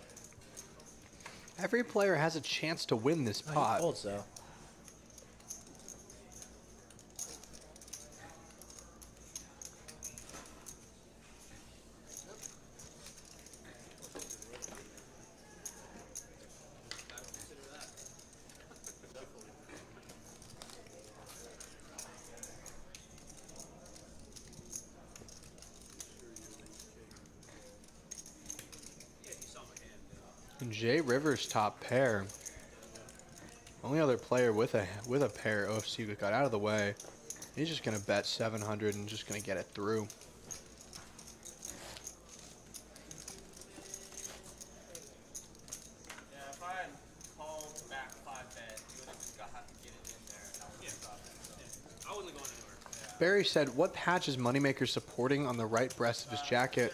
Every player has a chance to win this Oh, he pot. folds though. And Jay Rivers top pair. Only other player with a pair OFC that got out of the way. He's just gonna bet 700 and just gonna get it through. Yeah, if I had called back 5-bet, you would have just have to get it in there. And I would have stopped it. I wasn't going anywhere. Yeah. Barry said, what patch is Moneymaker supporting on the right breast of his jacket?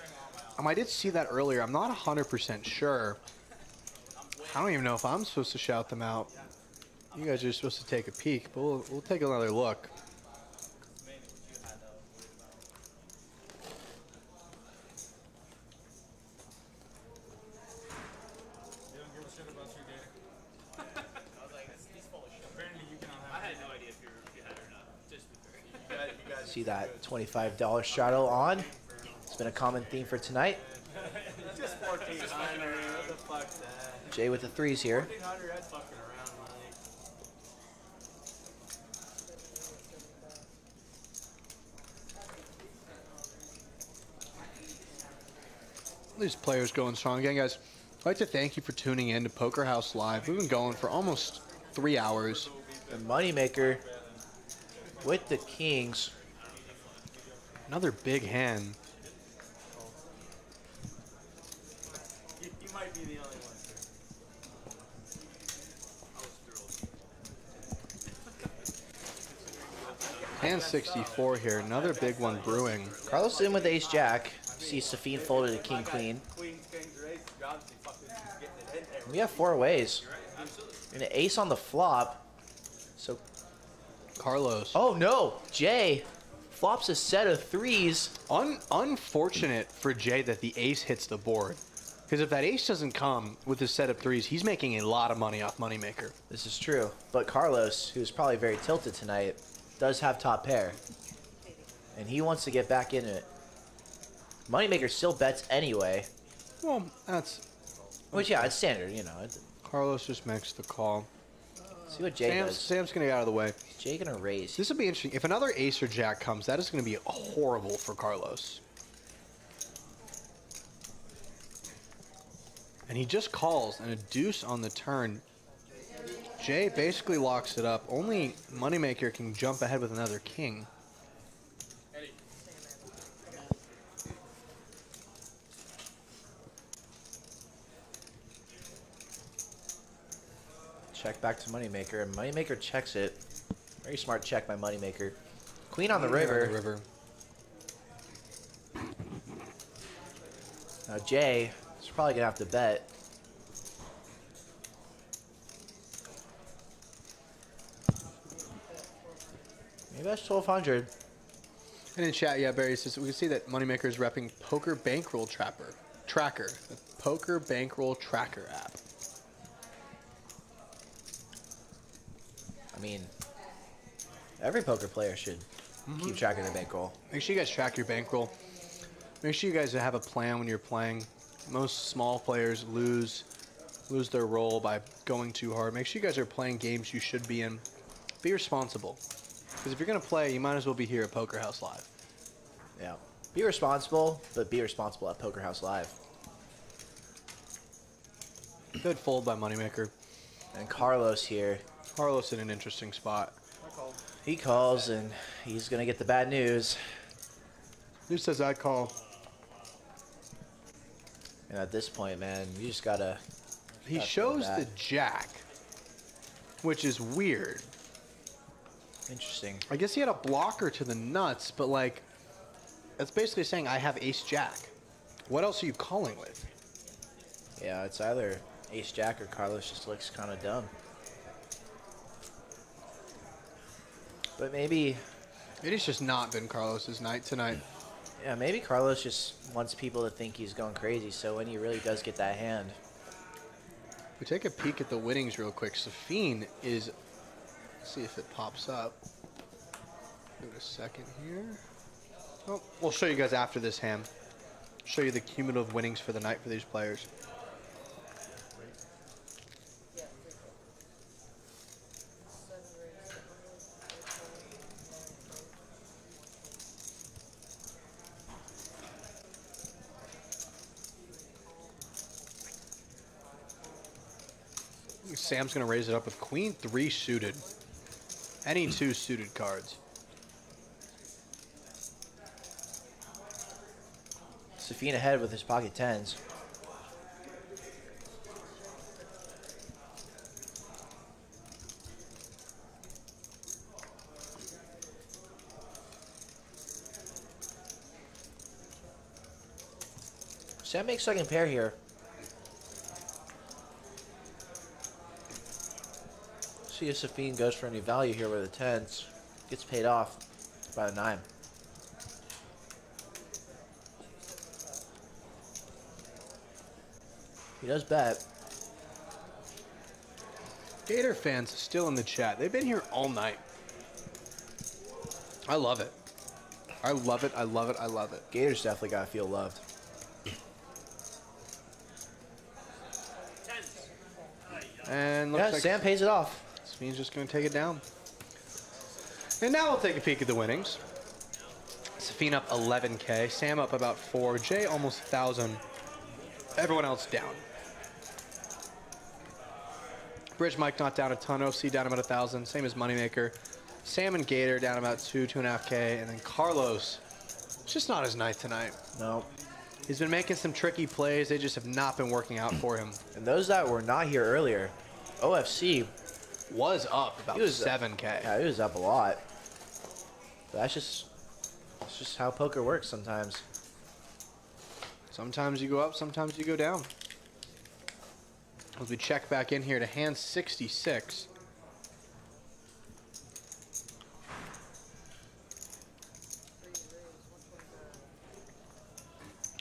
I did see that earlier. I'm not 100% sure. I don't even know if I'm supposed to shout them out. You guys are supposed to take a peek, but we'll take another look. I had no idea if you had it or not. Just be fair. See that $25 straddle on. It's been a common theme for tonight. Just 1400. What the fuck's that? Jay with the 3s here. 1400, that's fucking around, money. These players going strong. Again, guys, I'd like to thank you for tuning in to Poker House Live. We've been going for almost 3 hours. And Moneymaker with the kings. Another big hand. You might be the only one, sir. Hand 64 here. Another big one brewing. Carlos in with ace jack. See Safeen folded to king queen. Queens, kings, or aces, you're obviously fucking getting it in there. We have 4 ways. And an ace on the flop. So, Carlos. oh no, Jay flops a set of 3s. Unfortunate for Jay that the ace hits the board. Because if that ace doesn't come with his set of 3s, he's making a lot of money off Moneymaker. This is true. But Carlos, who's probably very tilted tonight, does have top pair. And he wants to get back into it. Moneymaker still bets anyway. Well, that's... Which, yeah, it's standard, you know. Carlos just makes the call. See what Jay does. Sam's going to get out of the way. Is Jay going to raise? This will be interesting. If another ace or jack comes, that is going to be horrible for Carlos. And he just calls, and a deuce on the turn. Jay basically locks it up. Only Moneymaker can jump ahead with another king. Check back to Moneymaker, and Moneymaker checks it. Very smart check by Moneymaker. Queen on the river. Now Jay is probably gonna have to bet. Maybe that's 1200. And in chat, yeah, Barry says we can see that Moneymaker is repping Poker Bankroll Tracker, the Poker Bankroll Tracker app. I mean, every poker player should keep track of their bankroll. Make sure you guys track your bankroll. Make sure you guys have a plan when you're playing. Most small players lose their roll by going too hard. Make sure you guys are playing games you should be in. Be responsible. Because if you're going to play, you might as well be here at Poker House Live. Yeah. Be responsible, but be responsible at Poker House Live. Good fold by Moneymaker. And Carlos here. Carlos in an interesting spot. He calls, and he's going to get the bad news. Who says I call? And at this point, man, you just got to... He shows the jack, which is weird. Interesting. I guess he had a blocker to the nuts, but like, that's basically saying I have ace-jack. What else are you calling with? Yeah, it's either ace-jack or Carlos just looks kind of dumb. But maybe... It has just not been Carlos's night tonight. Yeah, maybe Carlos just wants people to think he's going crazy, so when he really does get that hand... We take a peek at the winnings real quick. Safeen is... Let's see if it pops up. Give it a second here. Oh, we'll show you guys after this hand. Show you the cumulative winnings for the night for these players. Sam's going to raise it up with Queen 3 suited. Any 2 suited cards. Safeen ahead with his pocket tens. Sam makes second pair here. See if Safeen goes for any value here with the tens. Gets paid off by the 9. He does bet. Gator fans still in the chat. They've been here all night. I love it. I love it. I love it. I love it. Gator's definitely got to feel loved. And looks Yeah, like Sam pays it off. Safeen's just going to take it down. And now we'll take a peek at the winnings. Safeen up 11K. Sam up about 4. Jay almost 1,000. Everyone else down. Bridge Mike not down a ton. OC down about 1,000. Same as Moneymaker. Sam and Gator down about 2.5K. And then Carlos It's just not his night tonight. No. He's been making some tricky plays. They just have not been working out for him. And those that were not here earlier, OFC Was up about He was- 7K. yeah, it was up a lot. But that's just how poker works sometimes. Sometimes you go up, sometimes you go down. As we check back in here to hand 66.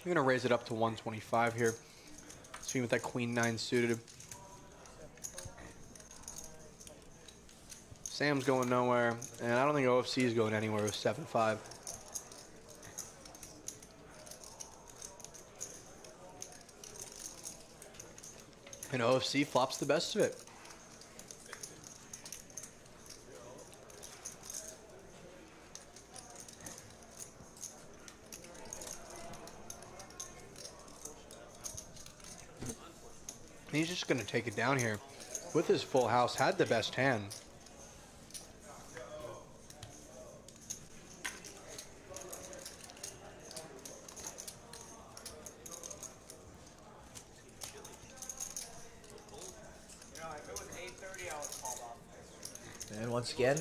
We're going to raise it up to 125 here. See with that queen 9 suited. Sam's going nowhere, and I don't think OFC is going anywhere with 7-5. And OFC flops the best of it. He's just going to take it down here. With his full house, had the best hand. And once again,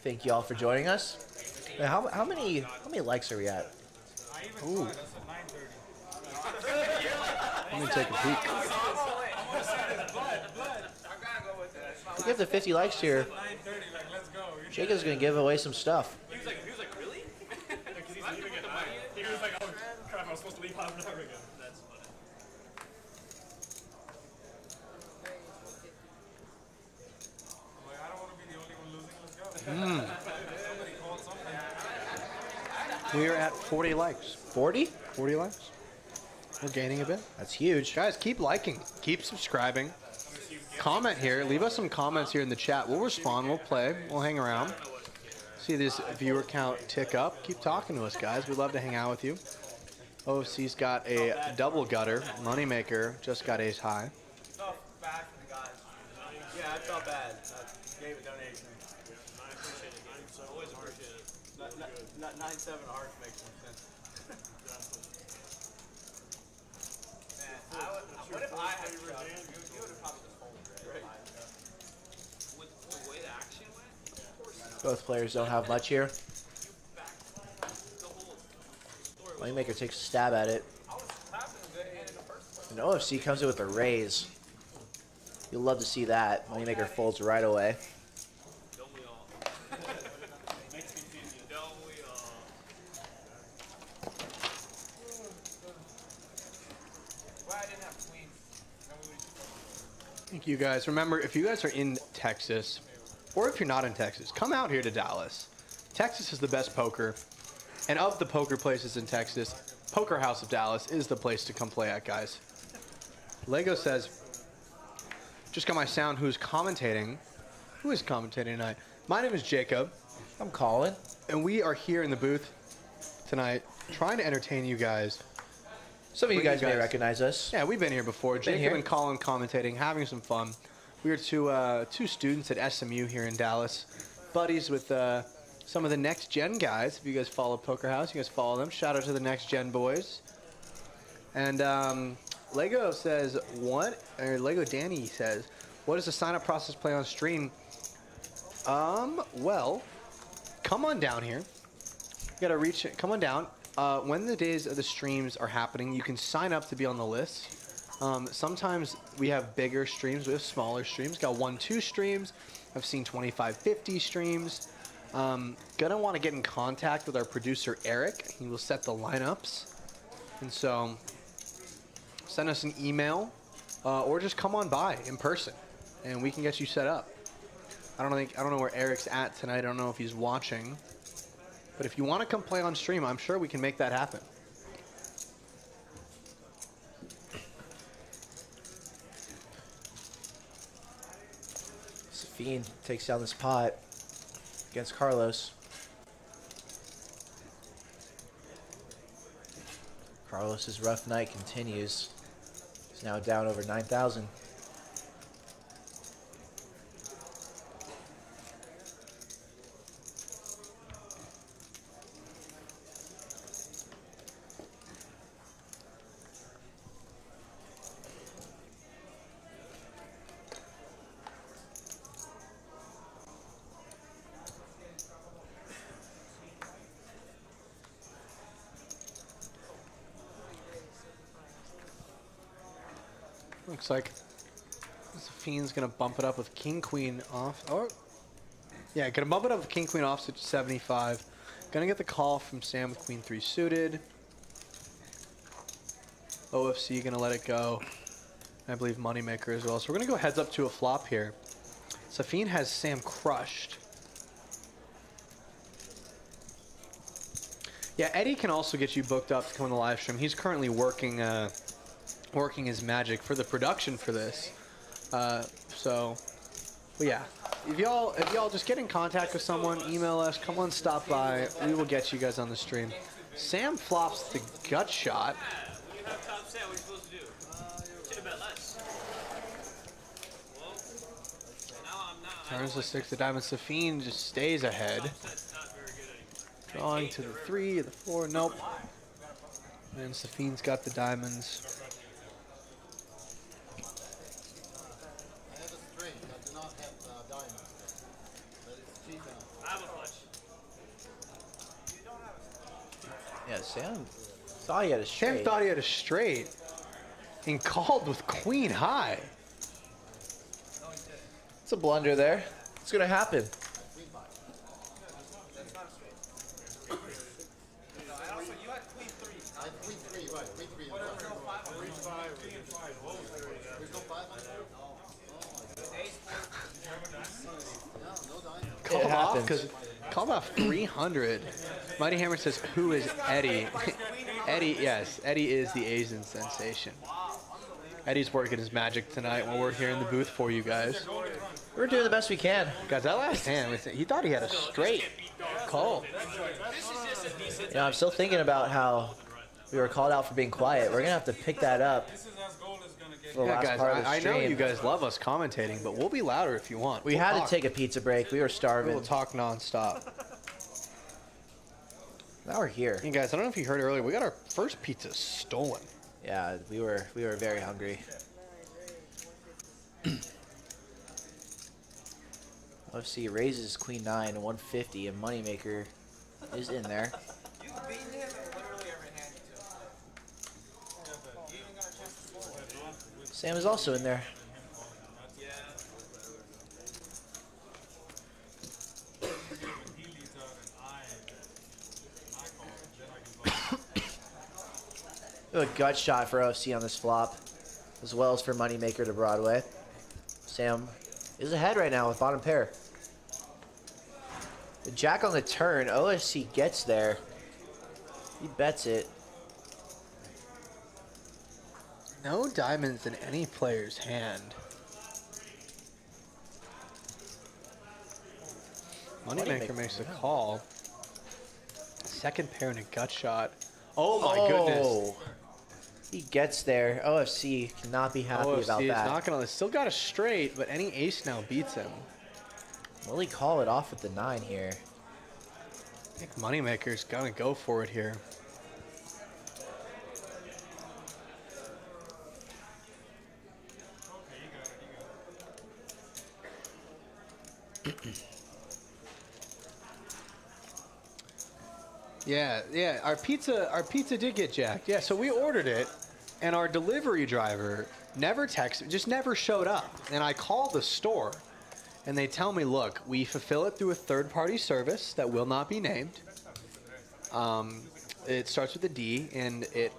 thank you all for joining us. And how many likes are we at? Ooh. Let me take a peek. If we get to 50 likes here, Jacob's gonna give away some stuff. He was like, really? Because he's leaving at 9. He was like, oh crap, I was supposed to leave half an hour ago. That's funny. I'm like, I don't want to be the only one losing. Let's go. Somebody called something. We are at 40 likes. 40? 40 likes. We're gaining a bit. That's huge. Guys, keep liking. Keep subscribing. Comment here. Leave us some comments here in the chat. We'll respond. We'll play. We'll hang around. See this viewer count tick up. Keep talking to us, guys. We'd love to hang out with you. OFC's got a double gutter. Moneymaker just got ace high. Felt bad for the guys. Yeah, I felt bad. I gave a donation. Always appreciate it. 9-7 hearts makes some sense. Man, what if I had to shove? You would have probably just folded, right? With the way the action went, of course not. Both players don't have much here. The whole story was Moneymaker takes a stab at it. I was having a good hand in the first place. And OFC comes in with a raise. You'll love to see that. Moneymaker folds right away. Don't we all? Makes me feel you. Don't we all? Why I didn't have queens? Thank you, guys. Remember, if you guys are in Texas, or if you're not in Texas, come out here to Dallas. Texas is the best poker. And of the poker places in Texas, Poker House of Dallas is the place to come play at, guys. Lego says, just got my sound. Who's commentating? Who is commentating tonight? My name is Jacob, I'm Colin. and we are here in the booth tonight trying to entertain you guys. Some of you Bring you guys may guys- recognize us. Yeah, we've been here before. been Jacob here. and Colin commentating, having some fun. We are two students at SMU here in Dallas, buddies with some of the Next Gen guys. If you guys follow Poker House, you guys follow them. Shout out to the Next Gen boys. And Lego says, Lego Danny says, what is the sign-up process play on stream? Well, come on down here. You gotta reach it. Come on down. When the days of the streams are happening, you can sign up to be on the list. Sometimes we have bigger streams, we have smaller streams. Got 1-2 streams. I've seen 25-50 streams. Gonna want to get in contact with our producer Eric. He will set the lineups. And so send us an email or just come on by in person and we can get you set up. I don't know where Eric's at tonight. I don't know if he's watching. But if you want to come play on stream, I'm sure we can make that happen. Safeen takes down this pot against Carlos. Carlos's rough night continues. He's now down over 9,000. Looks like Safeen's gonna bump it up with king queen off. Or yeah, gonna bump it up with king queen off to 75. Gonna get the call from Sam with queen 3 suited. OFC gonna let it go. I believe Moneymaker as well. So we're gonna go heads up to a flop here. Safeen has Sam crushed. Yeah, Eddie can also get you booked up to come on the live stream. He's currently working his magic for the production for this. So, but yeah, if y'all just get in contact with someone, email us, come on, stop by. We will get you guys on the stream. Sam flops the gut shot. You have top set. What are you supposed to do? Should have bet less. Well, now I'm not. Turns the 6 of diamonds. Safeen just stays ahead. That's not very good anymore. Drawing to the 3, the 4, nope. And Safeen's got the diamonds. I have a string. I do not have diamonds. But it's cheap enough. I have a flush. Yeah, Sam thought he had a straight. Sam thought he had a straight and called with queen high. It's a blunder there. It's gonna happen. I have queen 3, right? Queen 3 and 5. There's no 5 on there? No diamonds. Called off happens. because called off 300. Mighty Hammer says, "Who is Eddie?" Eddie, yes, Eddie is the Asian sensation. Eddie's working his magic tonight while we're here in the booth for you guys. We're doing the best we can. Guys, that last hand, he thought he had a straight call. You know, I'm still thinking about how we were called out for being quiet. We're gonna have to pick that up for the Yeah, last guys, part of the I know stream. you guys love us commentating, but we'll be louder if you want. We We'll had talk. to take a pizza break. We were starving. We'll talk nonstop. Now we're here. Hey guys, I don't know if you heard earlier, we got our first pizza stolen. Yeah, we were very hungry. OFC raises queen 9 to 150, and Moneymaker is in there. You've beaten him in literally every hand you took. You even got a chance to score. Sam is also in there. Yeah. A gut shot for OFC on this flop, as well as for Moneymaker to Broadway. Sam is ahead right now with bottom pair. The jack on the turn. OFC gets there. He bets it. No diamonds in any player's hand. Moneymaker makes a call. Second pair and a gut shot. Oh my goodness. He gets there. OFC cannot be happy OFC about is that. not gonna, still got a straight, but any ace now beats him. Will he call it off with the 9 here? I think Moneymaker's gonna go for it here. Yeah, our pizza did get jacked. Yeah, so we ordered it, and our delivery driver never texted, just never showed up. And I called the store, and they tell me, look, we fulfill it through a third-party service that will not be named. It starts with a D, and it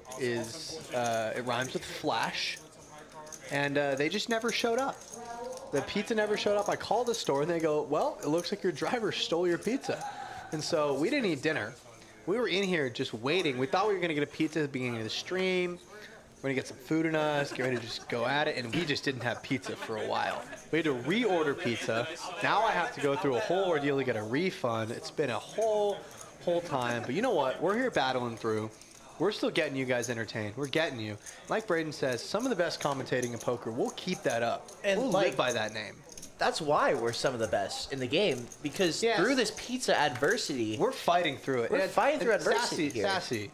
rhymes with flash. And they just never showed up. The pizza never showed up. I called the store, and they go, well, it looks like your driver stole your pizza. And so we didn't eat dinner. We were in here just waiting. We thought we were going to get a pizza at the beginning of the stream. We're going to get some food in us, get ready to just go at it, and we just didn't have pizza for a while. We had to reorder pizza. Now I have to go through a whole ordeal to get a refund. It's been a whole time. But you know what? We're here battling through. We're still getting you guys entertained. We're getting you. Like Braden says, some of the best commentating in poker. We'll keep that up. And we'll live by that name. That's why we're some of the best in the game, because through this pizza adversity, we're fighting through it. We're fighting through adversity here. Sassy,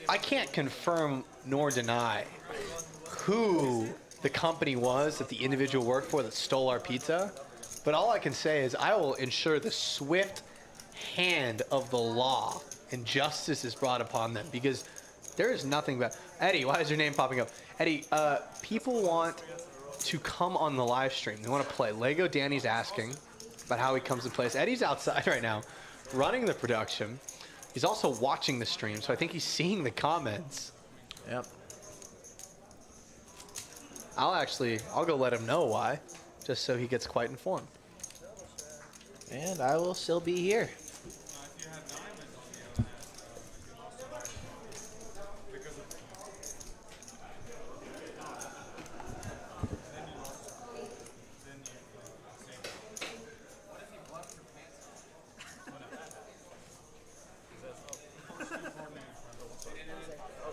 I can't confirm nor deny who the company was that the individual worked for that stole our pizza, but all I can say is I will ensure the swift hand of the law and justice is brought upon them, because There is nothing bad. Eddie, why is your name popping up? Eddie, people want to come on the live stream. They want to play. Lego Danny's asking about how he comes and plays. Eddie's outside right now, running the production. He's also watching the stream, so I think he's seeing the comments. Yep. I'll go let him know why, just so he gets quite informed. And I will still be here.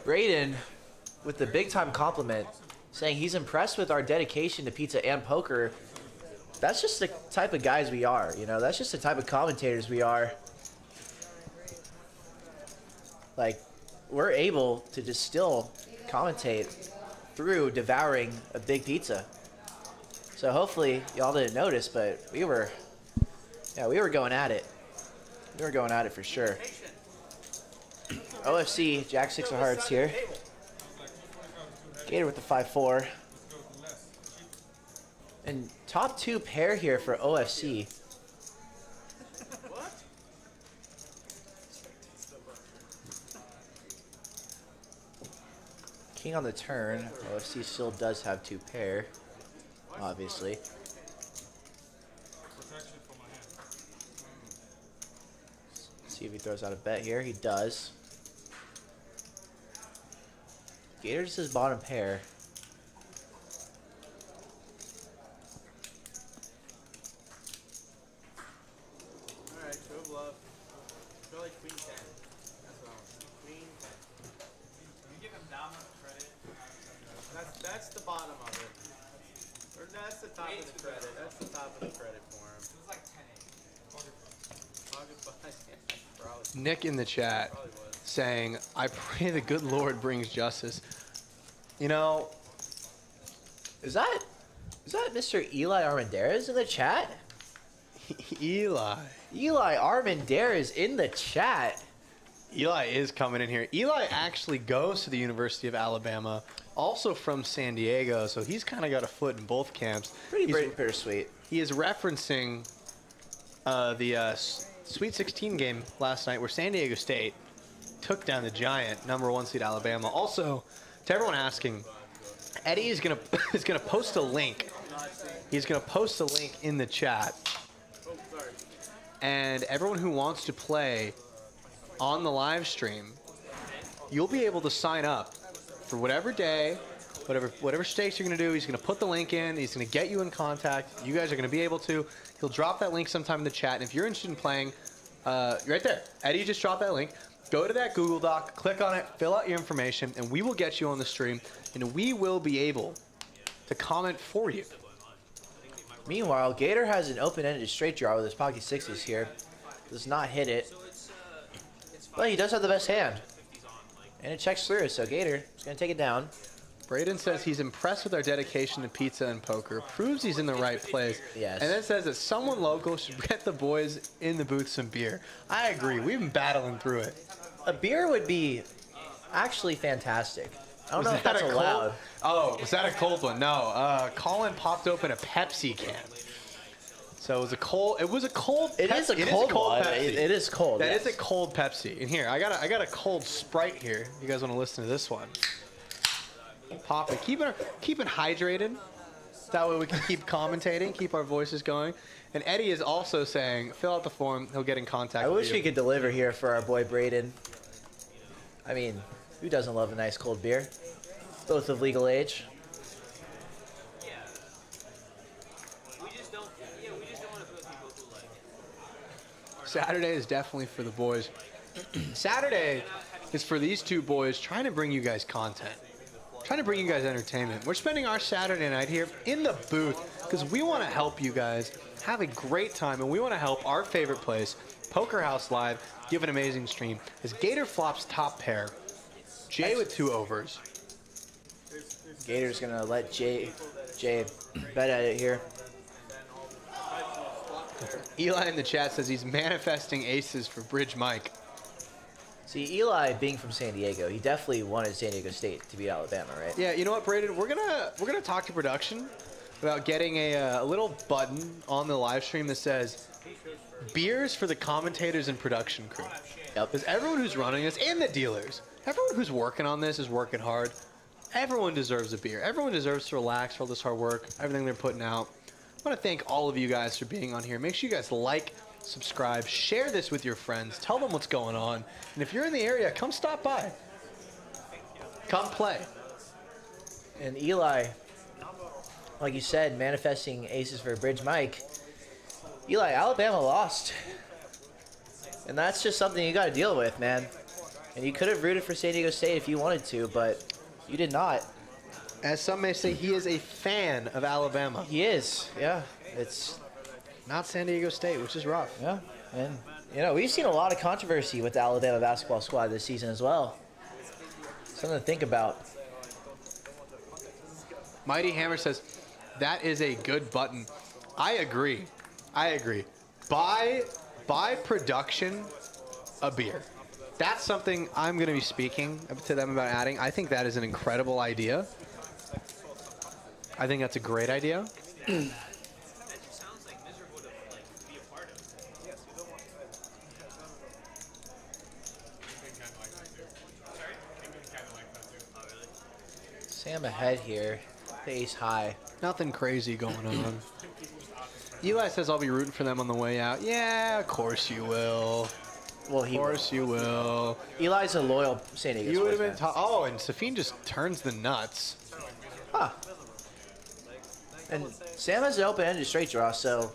Braden, with the big time compliment, saying he's impressed with our dedication to pizza and poker. That's just the type of guys we are, you know? That's just the type of commentators we are. Like, we're able to just still commentate through devouring a big pizza. So hopefully y'all didn't notice, but we were going at it. We were going at it for sure. OFC, Jack 6 of hearts here. Gator with the 5-4. And top 2 pair here for OFC. King on the turn. OFC still does have 2 pair, obviously. See if he throws out a bet here. He does. Gator just his bottom pair. Alright, show bluff. Feel like queen 10. That's what I want. Queen 10. Can you give him that much credit? That's the bottom of it. Or that's the top of the credit. That's the top of the credit for him. It was like 10-8. Probably. Nick in the chat saying, I pray the good Lord brings justice. You know, Is that Mr. Eli Armendariz in the chat? Eli Armendariz in the chat. Eli is coming in here. Eli actually goes to the University of Alabama, also from San Diego, so he's kind of got a foot in both camps. Pretty bittersweet. He is referencing the Sweet 16 game last night where San Diego State took down the giant #1 seed Alabama. Also, to everyone asking, Eddie is gonna post a link. He's gonna post a link in the chat, and everyone who wants to play on the live stream, you'll be able to sign up for whatever day, whatever stakes you're gonna do. He's gonna put the link in. He's gonna get you in contact. You guys are gonna be able to. He'll drop that link sometime in the chat. And if you're interested in playing, right there, Eddie just dropped that link. Go to that Google Doc, click on it, fill out your information, and we will get you on the stream, and we will be able to comment for you. Meanwhile, Gator has an open-ended straight draw with his pocket sixes here. Does not hit it. But he does have the best hand. And it checks through, so Gator is going to take it down. Braden says he's impressed with our dedication to pizza and poker, proves he's in the right place, Yes. and then says that someone local should get the boys in the booth some beer. I agree. We've been battling through it. A beer would be actually fantastic. I don't know if that's allowed. Oh, was that a cold one? No. Colin popped open a Pepsi can. So it was a cold. It was a cold. It is a cold one. Pepsi. It is cold. That yes. is a cold Pepsi. And here, I got a cold Sprite here. You guys want to listen to this one? Pop it. Keep it hydrated. That way we can keep commentating, keep our voices going. And Eddie is also saying, fill out the form. He'll get in contact I with wish you. we could deliver here for our boy Braden. I mean, who doesn't love a nice cold beer? Both of legal age. Yeah. We just don't want to put people who like Saturday is definitely for the boys. Saturday is for these two boys trying to bring you guys content. Trying to bring you guys entertainment. We're spending our Saturday night here in the booth because we want to help you guys have a great time, and we want to help our favorite place, Poker House Live, give an amazing stream. As Gator flops top pair, Jay with 2 overs. Gator's gonna let Jay bet at it here. Eli in the chat says he's manifesting aces for Bridge Mike. See, Eli being from San Diego, he definitely wanted San Diego State to beat Alabama, right? Yeah, you know what, Braden? We're gonna talk to production about getting a little button on the live stream that says beers for the commentators and production crew. Yep. Because everyone who's running this and the dealers, everyone who's working on this is working hard. Everyone deserves a beer. Everyone deserves to relax for all this hard work, everything they're putting out. I want to thank all of you guys for being on here. Make sure you guys like, subscribe, share this with your friends, tell them what's going on, and if you're in the area, come stop by. Come play. And Eli, like you said, manifesting aces for Bridge Mike. Eli, Alabama lost. And that's just something you got to deal with, man. And you could have rooted for San Diego State if you wanted to, but you did not. As some may say, he is a fan of Alabama. He is, yeah. It's not San Diego State, which is rough. Yeah, and you know, we've seen a lot of controversy with the Alabama basketball squad this season as well. Something to think about. Mighty Hammer says, that is a good button. I agree. Buy production a beer. That's something I'm going to be speaking to them about adding. I think that is an incredible idea. I think that's a great idea. Sam ahead here. Ace high. Nothing crazy going on. Eli says I'll be rooting for them on the way out. Yeah, of course you will. Well, of course you will. Eli's a loyal San Diego. You would have been. Oh, and Safeen just turns the nuts. Huh. And Sam has an open-ended straight draw, so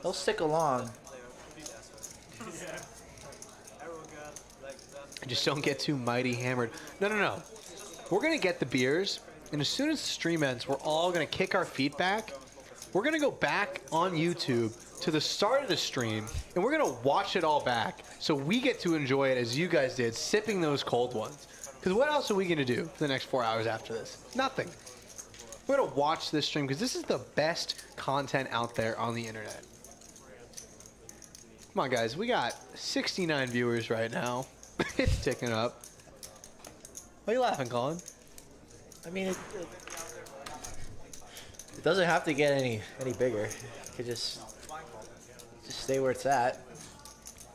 he'll stick along. Just don't get too mighty hammered. No. We're going to get the beers, and as soon as the stream ends, we're all going to kick our feet back. We're going to go back on YouTube to the start of the stream, and we're going to watch it all back so we get to enjoy it as you guys did, sipping those cold ones. Because what else are we going to do for the next 4 hours after this? Nothing. We're going to watch this stream because this is the best content out there on the internet. Come on, guys. We got 69 viewers right now. It's ticking up. Why are you laughing, Colin? I mean, it doesn't have to get any bigger. It could just stay where it's at.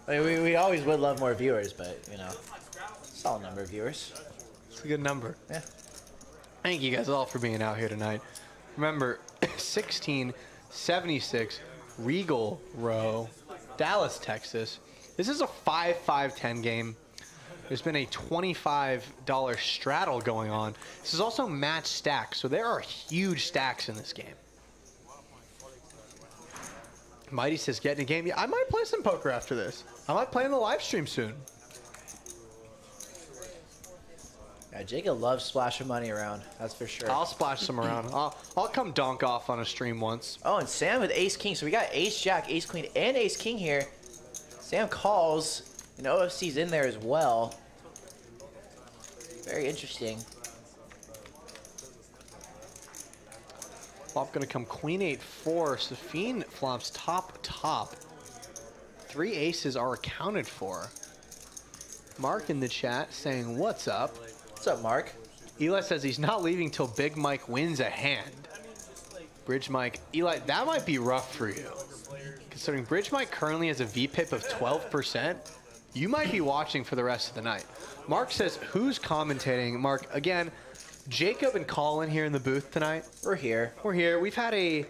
I mean, we always would love more viewers, but, you know, solid number of viewers. It's a good number. Yeah. Thank you guys all for being out here tonight. Remember, 1676 Regal Row, Dallas, Texas. This is a 5-5-10 game. There's been a $25 straddle going on. This is also match stack, so there are huge stacks in this game. Mighty says, get in a game. Yeah, I might play some poker after this. I might play in the live stream soon. Yeah, Jacob loves splashing money around, that's for sure. I'll splash some around. I'll come donk off on a stream once. Oh, and Sam with ace-king. So we got ace-jack, ace-queen, and ace-king here. Sam calls, and OFC's in there as well. Very interesting. Flop gonna come queen 8-4. Safeen flops top. 3 aces are accounted for. Mark in the chat saying, what's up? What's up, Mark? Eli says he's not leaving till Big Mike wins a hand. Bridge Mike. Eli, that might be rough for you. Considering Bridge Mike currently has a VPIP of 12%, you might be watching for the rest of the night. Mark says, who's commentating? Mark, again, Jacob and Colin here in the booth tonight. We're here. We're here. We've had a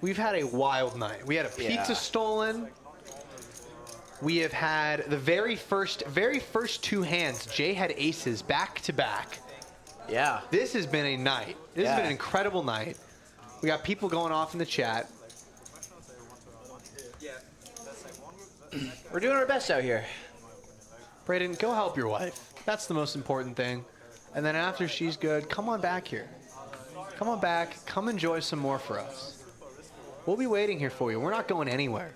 wild night. We had a pizza stolen. We have had the very first 2 hands. Jay had aces back to back. Yeah. This has been a night. This has been an incredible night. We got people going off in the chat. We're doing our best out here. Braden, go help your wife. That's the most important thing. And then after she's good, come on back here. Come on back. Come enjoy some more for us. We'll be waiting here for you. We're not going anywhere.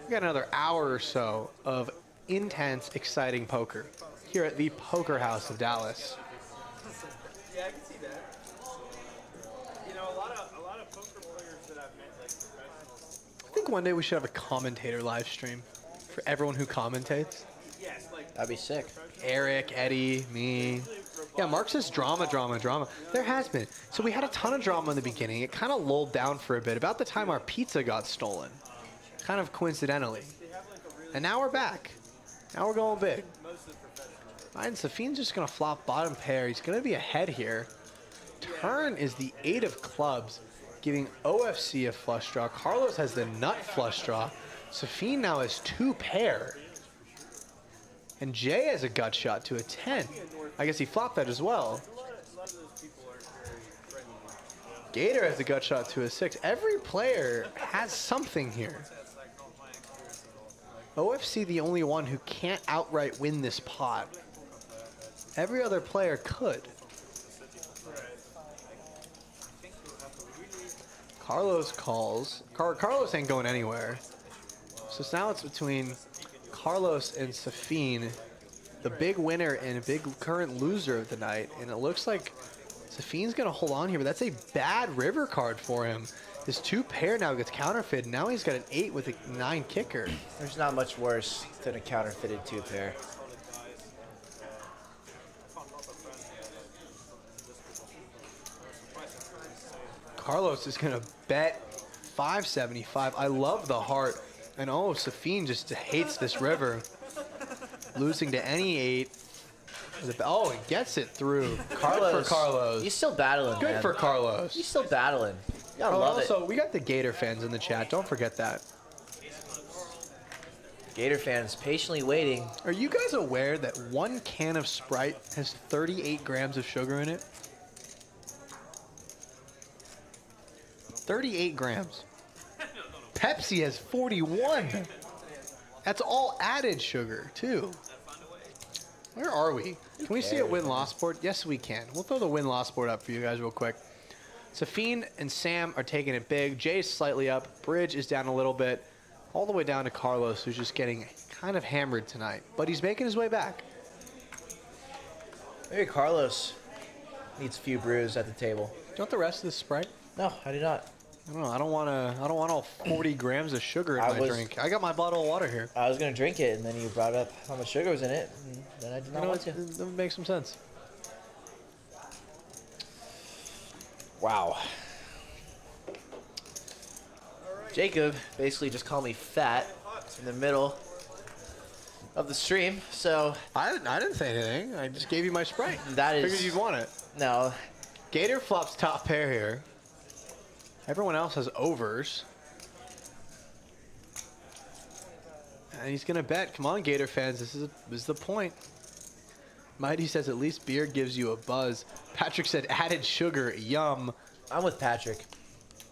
We got another hour or so of intense, exciting poker here at the Poker House of Dallas. Yeah, I can see that. You know, a lot of poker players that I've met, like professionals. I think one day we should have a commentator live stream for everyone who commentates. That'd be sick. Eric, Eddie, me. Yeah, Mark says drama. There has been. So we had a ton of drama in the beginning. It kind of lulled down for a bit. About the time our pizza got stolen. Kind of coincidentally. And now we're back. Now we're going big. And Safeen's just going to flop bottom pair. He's going to be ahead here. Turn is the 8 of clubs, giving OFC a flush draw. Carlos has the nut flush draw. Safeen now has 2 pair. And Jay has a gut shot to a 10. I guess he flopped that as well. Gator has a gut shot to a 6. Every player has something here. OFC the only one who can't outright win this pot. Every other player could. Carlos calls. Carlos ain't going anywhere. So now it's between Carlos and Safeen, the big winner and a big current loser of the night. And it looks like Safeen's going to hold on here, but that's a bad river card for him. His 2 pair now gets counterfeited. Now he's got an 8 with a 9 kicker. There's not much worse than a counterfeited 2 pair. Carlos is going to bet 575. I love the heart. And oh, Safeen just hates this river. Losing to any 8. Oh, he gets it through. Carlos. Good for Carlos. He's still battling, Good man. for Carlos. He's still battling. You gotta love it. Also, we got the Gator fans in the chat. Don't forget that. Gator fans patiently waiting. Are you guys aware that 1 can of Sprite has 38 grams of sugar in it? 38 grams. Pepsi has 41. That's all added sugar, too. Where are we? Can we see a win-loss board? Yes, we can. We'll throw the win-loss board up for you guys real quick. Safeen and Sam are taking it big. Jay's slightly up. Bridge is down a little bit. All the way down to Carlos, who's just getting kind of hammered tonight. But he's making his way back. Maybe Carlos needs a few brews at the table. Do you want the rest of this Sprite? No, I do not. I don't know. I don't want all 40 grams of sugar in my drink. I got my bottle of water here. I was gonna drink it, and then you brought up how much sugar was in it, and then I did not want to. That would make some sense. Wow. Jacob basically just called me fat in the middle of the stream, so I didn't say anything. I just gave you my Sprite. that is. Figured you'd want it. No. Gator flops top pair here. Everyone else has overs. And he's going to bet. Come on, Gator fans. This is the point. Mighty says at least beer gives you a buzz. Patrick said added sugar. Yum. I'm with Patrick.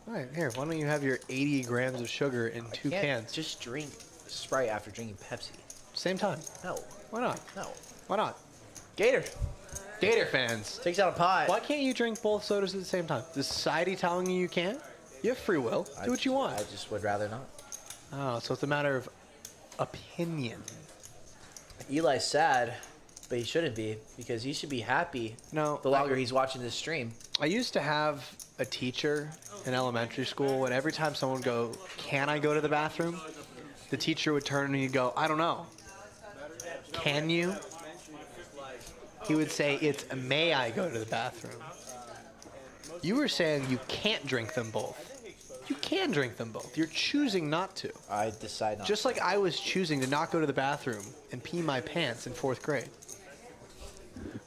All right, here. Why don't you have your 80 grams of sugar in 2 cans? Just drink Sprite after drinking Pepsi. Same time. No. Why not? No. Why not? Gator. Gator fans. Takes out a pie. Why can't you drink both sodas at the same time? Is society telling you can't? You have free will. Do what you want. I just would rather not. Oh, so it's a matter of opinion. Eli's sad, but he shouldn't be, because he should be happy No. the longer he's watching this stream. I used to have a teacher in elementary school, and every time someone would go, "Can I go to the bathroom?" the teacher would turn and he'd go, "I don't know. Can you?" He would say, "It's may I go to the bathroom?" You were saying you can't drink them both. You can drink them both. You're choosing not to. I decide not. Just like I was choosing to not go to the bathroom and pee my pants in 4th grade.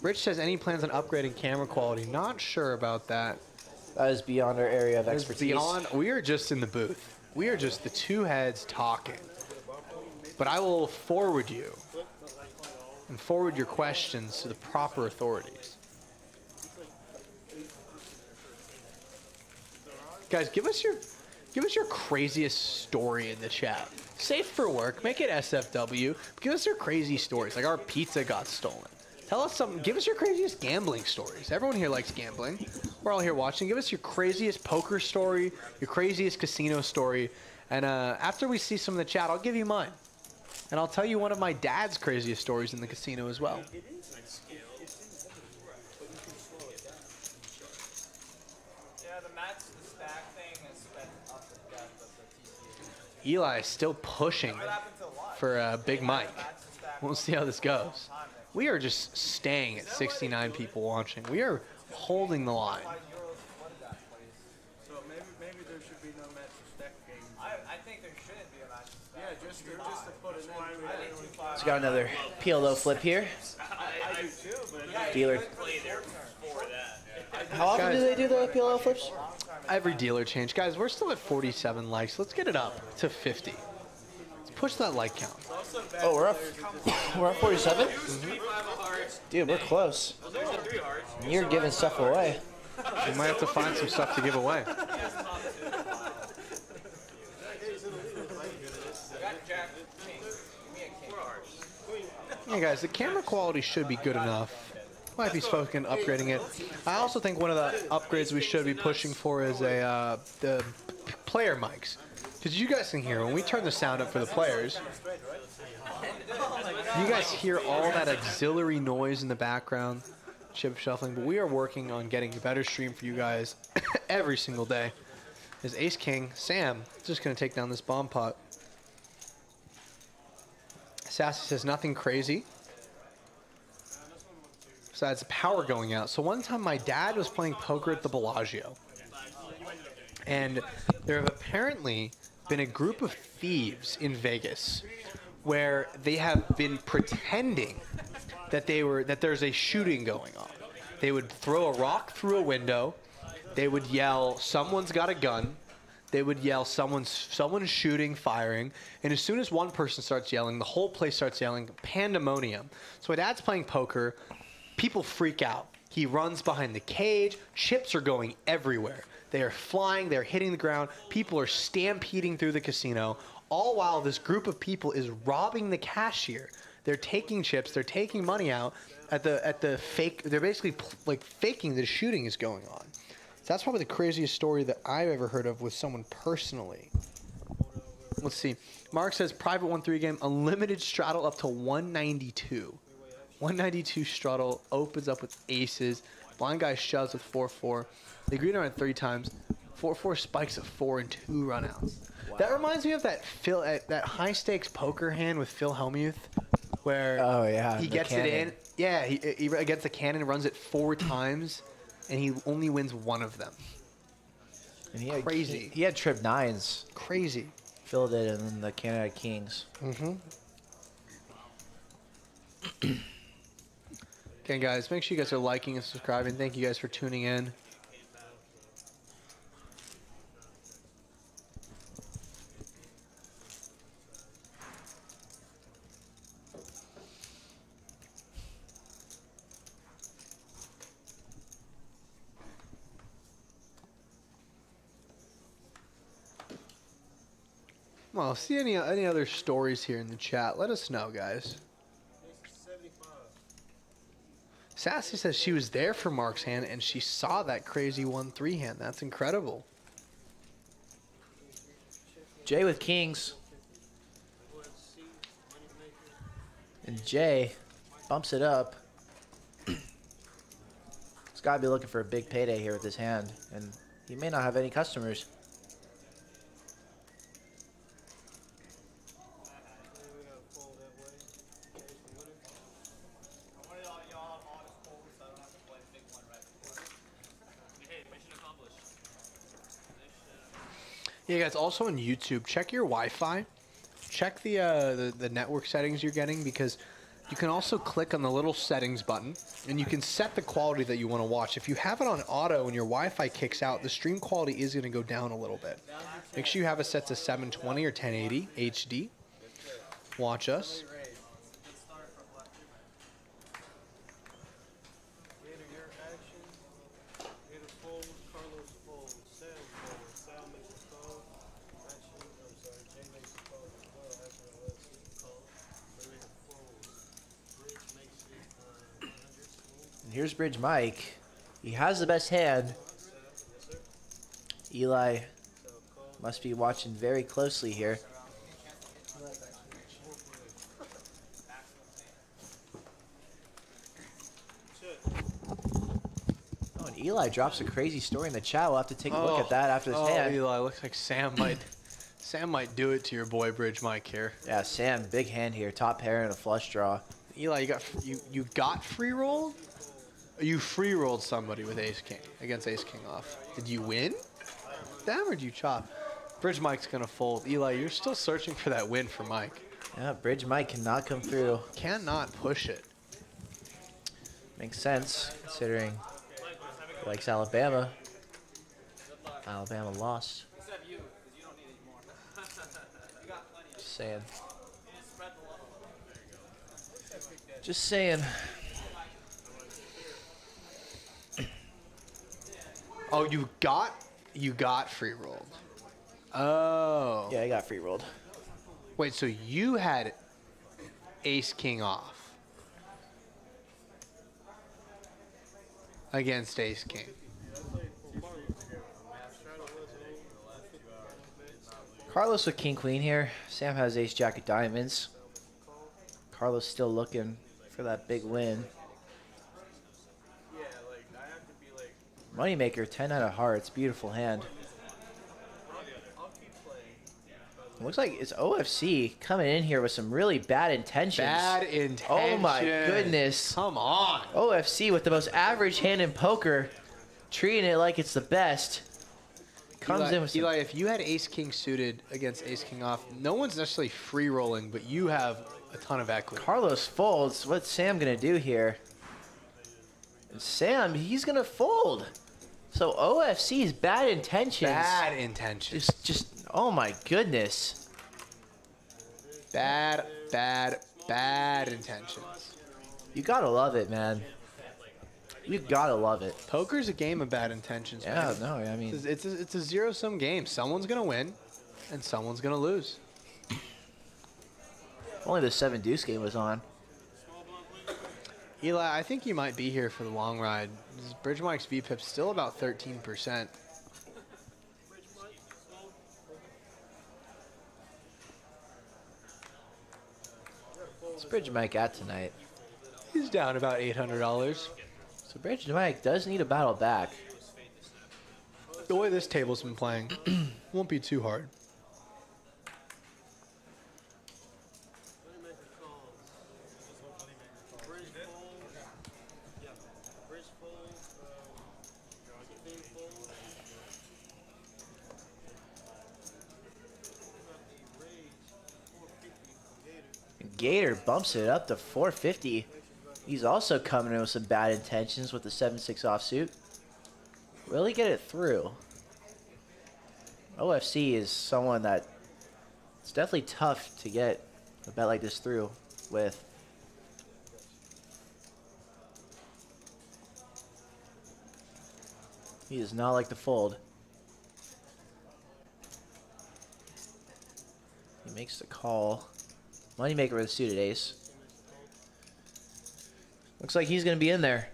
Rich says, any plans on upgrading camera quality? Not sure about that. That is beyond our area of It's expertise. beyond. We are just in the booth. We are just the 2 heads talking. But I will forward you and forward your questions to the proper authorities. Guys, give us your craziest story in the chat. Safe for work. Make it SFW. Give us your crazy stories. Like our pizza got stolen. Tell us something. Give us your craziest gambling stories. Everyone here likes gambling. We're all here watching. Give us your craziest poker story, your craziest casino story. And after we see some in the chat, I'll give you mine. And I'll tell you one of my dad's craziest stories in the casino as well. Eli is still pushing for Big Mike. We'll see how this goes. We are just staying at 69 people watching. We are holding the line. So maybe there should be no match stack game. I think there shouldn't be a match. Yeah, just to put an end to it. He's got another PLO flip here. I do too, but Dealer. Play there for that. How often do they do the PLO flips? Every dealer change. Guys, we're still at 47 likes. Let's get it up to 50. Let's push that like count. Oh, we're up 47? Dude, we're close. You're giving stuff away. We might have to find some stuff to give away. Yeah, guys, the camera quality should be good enough. Might be spoken upgrading it. I also think one of the upgrades we should be pushing for is the player mics, because you guys can hear when we turn the sound up for the players. You guys hear all that auxiliary noise in the background, chip shuffling. But we are working on getting a better stream for you guys every single day. As Ace King Sam is just gonna take down this bomb pot. Sassy says nothing crazy besides the power going out. So one time my dad was playing poker at the Bellagio, and there have apparently been a group of thieves in Vegas where they have been pretending that there's a shooting going on. They would throw a rock through a window. They would yell, "Someone's got a gun." They would yell, someone's shooting, firing. And as soon as one person starts yelling, the whole place starts yelling, pandemonium. So my dad's playing poker. People freak out. He runs behind the cage. Chips are going everywhere. They are flying. They're hitting the ground. People are stampeding through the casino. All while this group of people is robbing the cashier. They're taking chips. They're taking money out at the fake. They're basically like faking that a shooting is going on. So that's probably the craziest story that I've ever heard of with someone personally. Let's see. Mark says private 1-3 game, unlimited straddle up to 192. 192 straddle opens up with aces. Blind guy shoves with 4-4. They green around 3 times. 4-4 spikes at 4 and 2 runouts. Wow. That reminds me of that high stakes poker hand with Phil Hellmuth, where he gets it in. Yeah, he gets the cannon, runs it 4 times. And he only wins 1 of them. And he had, crazy. He had trip 9s. Crazy. Filled it, and then the Canada Kings. Mm-hmm. Okay, guys, make sure you guys are liking and subscribing. Thank you guys for tuning in. Well, see any other stories here in the chat? Let us know, guys. 75. Sassy says she was there for Mark's hand and she saw that crazy 1-3 hand. That's incredible. Jay with kings. And Jay bumps it up. He's got to be looking for a big payday here with this hand. And he may not have any customers. Yeah, guys, also on YouTube, check your Wi-Fi. Check the network settings you're getting, because you can also click on the little settings button and you can set the quality that you want to watch. If you have it on auto and your Wi-Fi kicks out, the stream quality is going to go down a little bit. Make sure you have it set to 720 or 1080 HD. Watch us. Gator, your action. Gator folds, Carlos folds, Sam folds, Sal makes a call. Action, I'm sorry, Jay makes a call as well. Action, let's call. Moneymaker folds. Bridge makes it 100. And here's Bridge Mike. He has the best hand. Eli must be watching very closely here. Oh, and Eli drops a crazy story in the chat. We'll have to take a look at that after this hand. Eli, looks like Sam Sam might do it to your boy Bridge Mike here. Yeah, Sam, big hand here. Top pair and a flush draw. Eli, you got free rolled? You free rolled somebody with ace king against ace king off. Did you win? Them or did you chop? Bridge Mike's gonna fold. Eli, you're still searching for that win for Mike. Yeah, Bridge Mike cannot come through. Cannot push it. Makes sense considering he likes Alabama. Alabama lost. Except you, because you don't need any more. You got plenty of Just saying. Just spread the love. Just saying. Oh, you got free rolled. Oh. Yeah, I got free rolled. Wait, so you had ace king off against ace king. Carlos with king queen here. Sam has ace jack of diamonds. Carlos still looking for that big win. Yeah, like I have to be like, Moneymaker, 10 out of hearts. Beautiful hand. I'll keep playing. Looks like it's OFC coming in here with some really bad intentions. Bad intention. Oh my goodness. Come on. OFC with the most average hand in poker, treating it like it's the best. Comes in with some... Eli, if you had ace king suited against ace king off, no one's necessarily free rolling, but you have a ton of equity. Carlos folds. What's Sam gonna do here? And Sam, he's gonna fold. So OFC's bad intentions. Bad intentions. Just oh my goodness. Bad intentions. You gotta love it, man. You gotta love it. Poker's a game of bad intentions. Yeah, man. no, I mean, It's a zero-sum game. Someone's gonna win, and someone's gonna lose. only the 7 deuce game was on. Eli, I think you might be here for the long ride. Bridge Mike's VPIP's still about 13%. What's Bridge Mike at tonight? He's down about $800. So Bridge Mike does need a battle back. The way this table's been playing, won't be too hard. Gator bumps it up to 450. He's also coming in with some bad intentions with the 7-6 offsuit. Will he get it through? OFC is someone that it's definitely tough to get a bet like this through with. He does not like to fold. He makes the call. Moneymaker with a suited ace. Looks like he's going to be in there.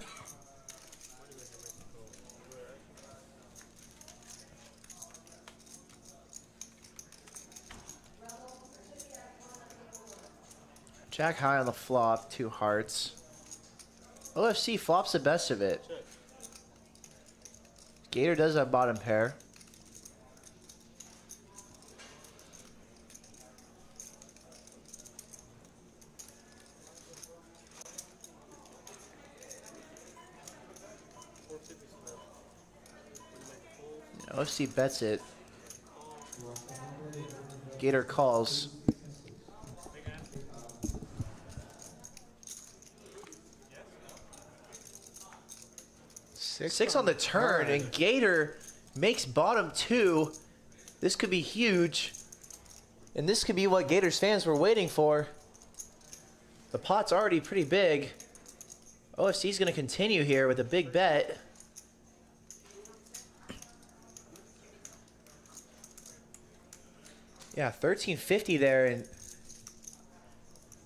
Jack high on the flop, 2 hearts. OFC flops the best of it. Gator does have bottom pair. OFC bets it. Gator calls. Six on the turn, and Gator makes bottom 2. This could be huge. And this could be what Gator's fans were waiting for. The pot's already pretty big. OFC's going to continue here with a big bet. Yeah, 1350 there, and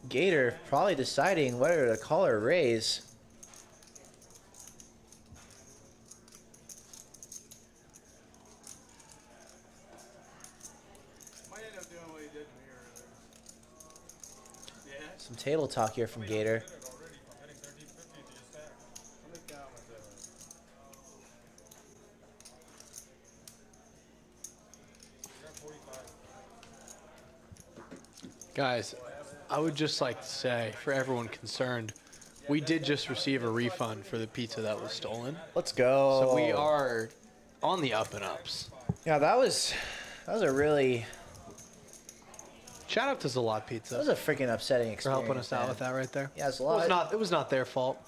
Gator probably deciding whether to call or raise. Might end up doing what he did to me earlier. Yeah. Some table talk here from Gator. Guys, I would just like to say, for everyone concerned, we did just receive a refund for the pizza that was stolen. Let's go. So we are on the up and ups. Yeah, that was a really... Shout out to Zalot Pizza. That was a freaking upsetting for experience. helping us out man. with that right there. Yeah, it's a lot. It was not their fault.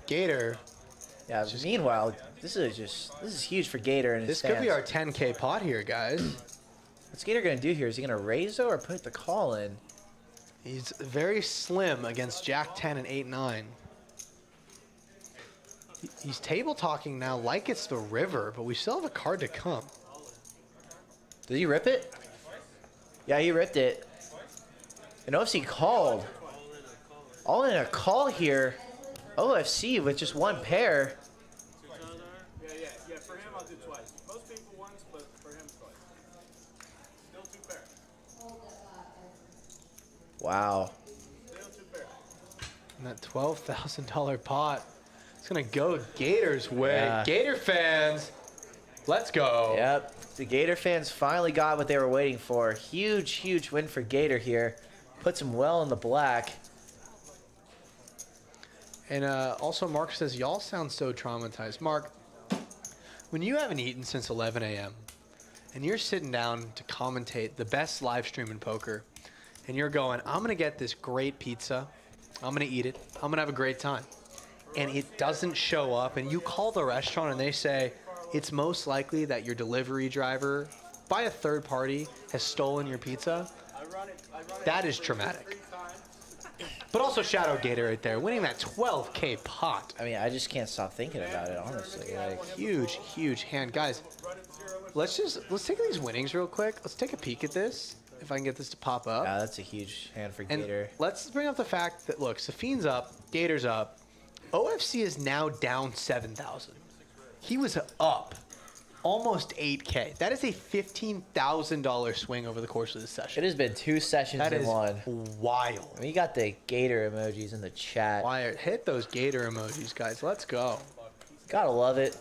Gator. Yeah. Meanwhile, this is huge for Gator and his This could be our stance. 10K pot here, guys. What's Gator gonna do here? Is he gonna raise though, or put the call in? He's very slim against Jack 10 and 8-9. He's table talking now like it's the river, but we still have a card to come. Did he rip it? Yeah, he ripped it. And OFC called. All in a call here. OFC with just one pair. Yeah. For him, I'll do twice. Most people once, but for him, twice. Still 2 pair. Wow. Still 2 pair. And that $12,000 pot, it's going to go Gator's way. Yeah. Gator fans, let's go. Yep. The Gator fans finally got what they were waiting for. Huge, huge win for Gator here. Puts him well in the black. And also, Mark says, y'all sound so traumatized. Mark, when you haven't eaten since 11 a.m. and you're sitting down to commentate the best live stream in poker, and you're going, I'm going to get this great pizza, I'm going to eat it, I'm going to have a great time, and it doesn't show up, and you call the restaurant and they say, it's most likely that your delivery driver, by a third party, has stolen your pizza, that is traumatic. But also shout out Gator right there, winning that 12K pot. I mean, I just can't stop thinking about it, honestly. Like, Huge, huge hand. Guys, let's take these winnings real quick. Let's take a peek at this, if I can get this to pop up. yeah, that's a huge hand for And Gator. let's bring up the fact that, look, Safeen's up, Gator's up. OFC is now down 7,000. He was up almost 8K. That is a $15,000 swing over the course of this session. It has been 2 sessions That in is one. wild. We got the Gator emojis in the chat. Wyatt, hit those Gator emojis, guys. Let's go. Gotta love it.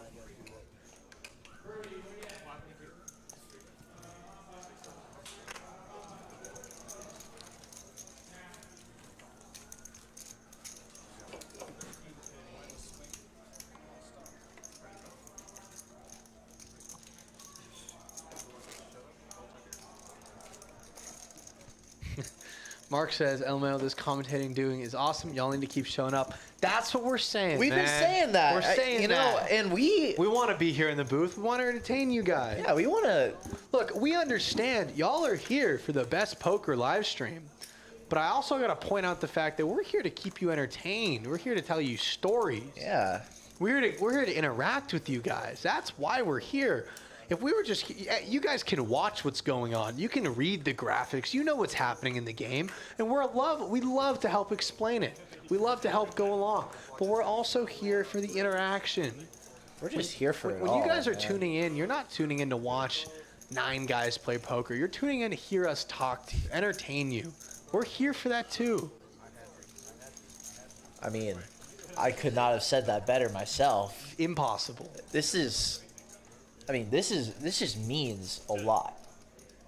Mark says, LMAO, this commentating doing is awesome. Y'all need to keep showing up. That's what we're saying, We've been man. saying that. We're saying you know, that. and we want to be here in the booth. We want to entertain you guys. yeah, we want to. Look, we understand y'all are here for the best poker live stream. But I also got to point out the fact that we're here to keep you entertained. We're here to tell you stories. Yeah. We're here to interact with you guys. That's why we're here. If we were just, you guys can watch what's going on. You can read the graphics. You know what's happening in the game, and we love to help explain it. We love to help go along, but we're also here for the interaction. We're just here for it When all, you guys are man. tuning in, you're not tuning in to watch 9 guys play poker. You're tuning in to hear us talk to you, entertain you. We're here for that too. I mean, I could not have said that better myself. Impossible. This just means a lot,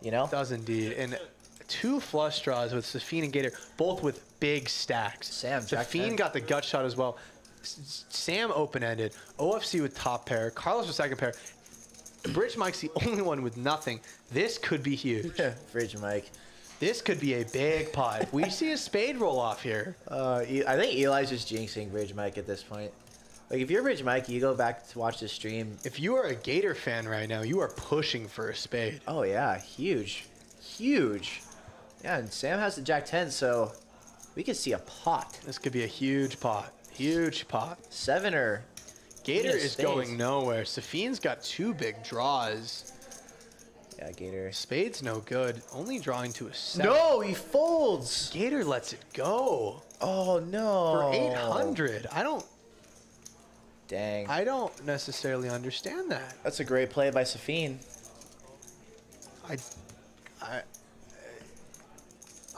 you know? It does indeed. And 2 flush draws with Safeen and Gator, both with big stacks. Sam, Jack 10. Safeen got the gut shot as well. Sam open-ended. OFC with top pair. Carlos with second pair. Bridge Mike's the only one with nothing. This could be huge. Bridge Mike. This could be a big pot. If we see a spade roll off here. I think Eli's just jinxing Bridge Mike at this point. Like, if you're Bridge Mike, you go back to watch the stream. If you are a Gator fan right now, you are pushing for a spade. Oh, yeah. Huge. Huge. Yeah, and Sam has the Jack 10, so we could see a pot. This could be a huge pot. Huge pot. 7-er. Gator Yeah, is spades. going nowhere. Safeen's got 2 big draws. Yeah, Gator. Spade's no good. Only drawing to a 7. No, he folds. Gator lets it go Oh, no. for 800. Dang. I don't necessarily understand that. That's a great play by Safeen.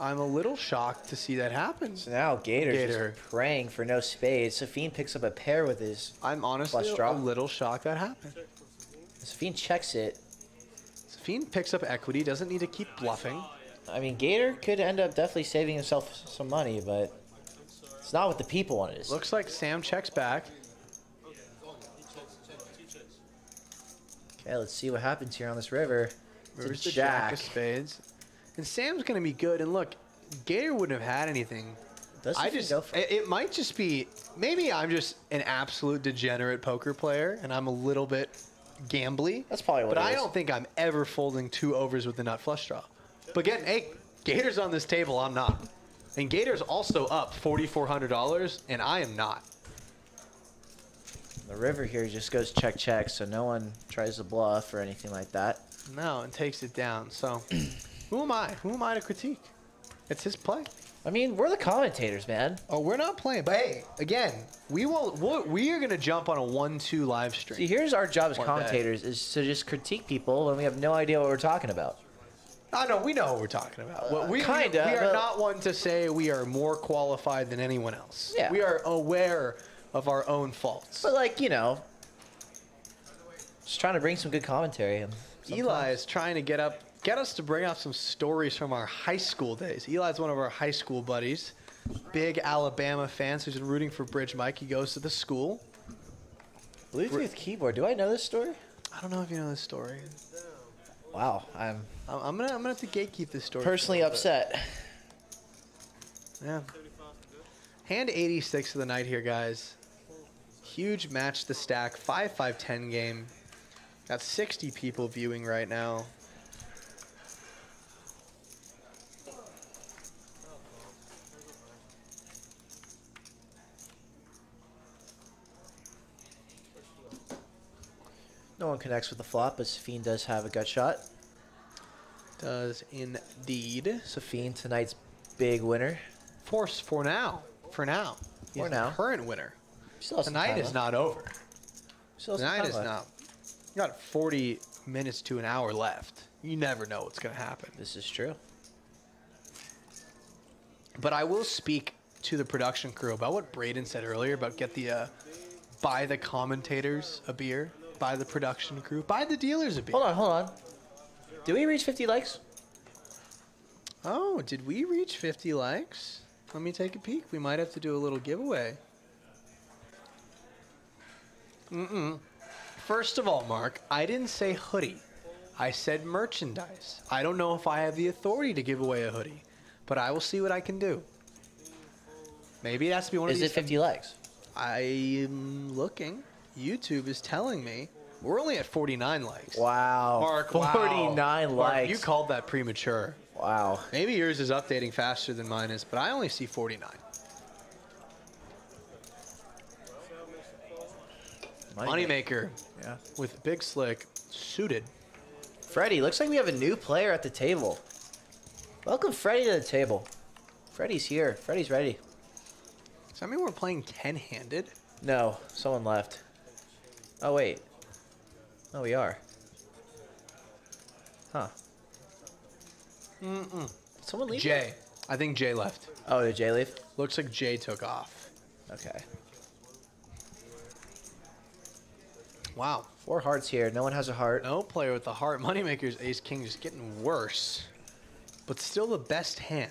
I'm a little shocked to see that happen. So now Gator's Gator. just praying for no spades. Safeen picks up a pair with his. I'm honestly Flush a draw. little shocked that happened. Safeen checks it. Safeen picks up equity, doesn't need to keep bluffing. I mean, Gator could end up definitely saving himself some money, but it's not what the people want it is. Looks like Sam checks back. Okay, let's see what happens here on this river. It's River's a the jack of spades. And Sam's going to be good. And look, Gator wouldn't have had anything. Does I he just, go for it? it might just be, maybe I'm just an absolute degenerate poker player and I'm a little bit gambly. That's probably what But it I is. don't think I'm ever folding 2 overs with the nut flush draw. But again, hey, Gator's on this table, I'm not. And Gator's also up $4,400 and I am not. The river here just goes check, check, so no one tries to bluff or anything like that. No, and takes it down. So who am I? Who am I to critique? It's his play. I mean, we're the commentators, man. Oh, we're not playing. But hey, again, we are going to jump on a 1-2 live stream. See, here's our job as Or commentators is to just critique people when we have no idea what we're talking about. I know, we know what we're talking about. Well, we kinda, are but- not one to say we are more qualified than anyone else. Yeah. We are aware of our own faults. But, like, you know, just trying to bring some good commentary. And Eli is trying to get us to bring up some stories from our high school days. Eli's one of our high school buddies. Big Alabama fan, so he's been rooting for Bridge Mike. He goes to the school. Bluetooth keyboard. Do I know this story? I don't know if you know this story. Wow, I'm I'm gonna have to gatekeep this story. personally upset. Yeah. Hand 86 of the night here, guys. Huge match to stack. 5-5-10 game. Got 60 people viewing right now. No one connects with the flop, but Safeen does have a gut shot. Does indeed. Safeen, tonight's big winner. For now. For now. He's For the now. current winner. Still has some Tonight time is left. not over. Still has some Tonight time is left. not. You got 40 minutes to an hour left. You never know what's going to happen. This is true. But I will speak to the production crew about what Braden said earlier about buy the commentators a beer, buy the production crew, buy the dealers a beer. Hold on. Did we reach 50 likes? Oh, did we reach 50 likes? Let me take a peek. We might have to do a little giveaway. First of all, Mark, I didn't say hoodie. I said merchandise. I don't know if I have the authority to give away a hoodie, but I will see what I can do. Maybe it has to be one of Is these. it 50 likes? I'm looking. YouTube is telling me we're only at 49 likes. Wow. Mark, 49 Mark, likes. you called that premature. Wow. Maybe yours is updating faster than mine is, but I only see 49. Moneymaker Yeah. with Big Slick suited. Freddie, looks like we have a new player at the table. Welcome Freddie to the table. Freddie's here. Freddie's ready. Does that mean we're playing 10-handed? No, someone left. Oh, wait. Oh, we are. Huh. Did someone leave? Jay. I think Jay left. Oh, did Jay leave? Looks like Jay took off. Okay. Wow. 4 hearts here. No one has a heart. No player with the heart. Moneymaker's ace-king just getting worse. But still the best hand.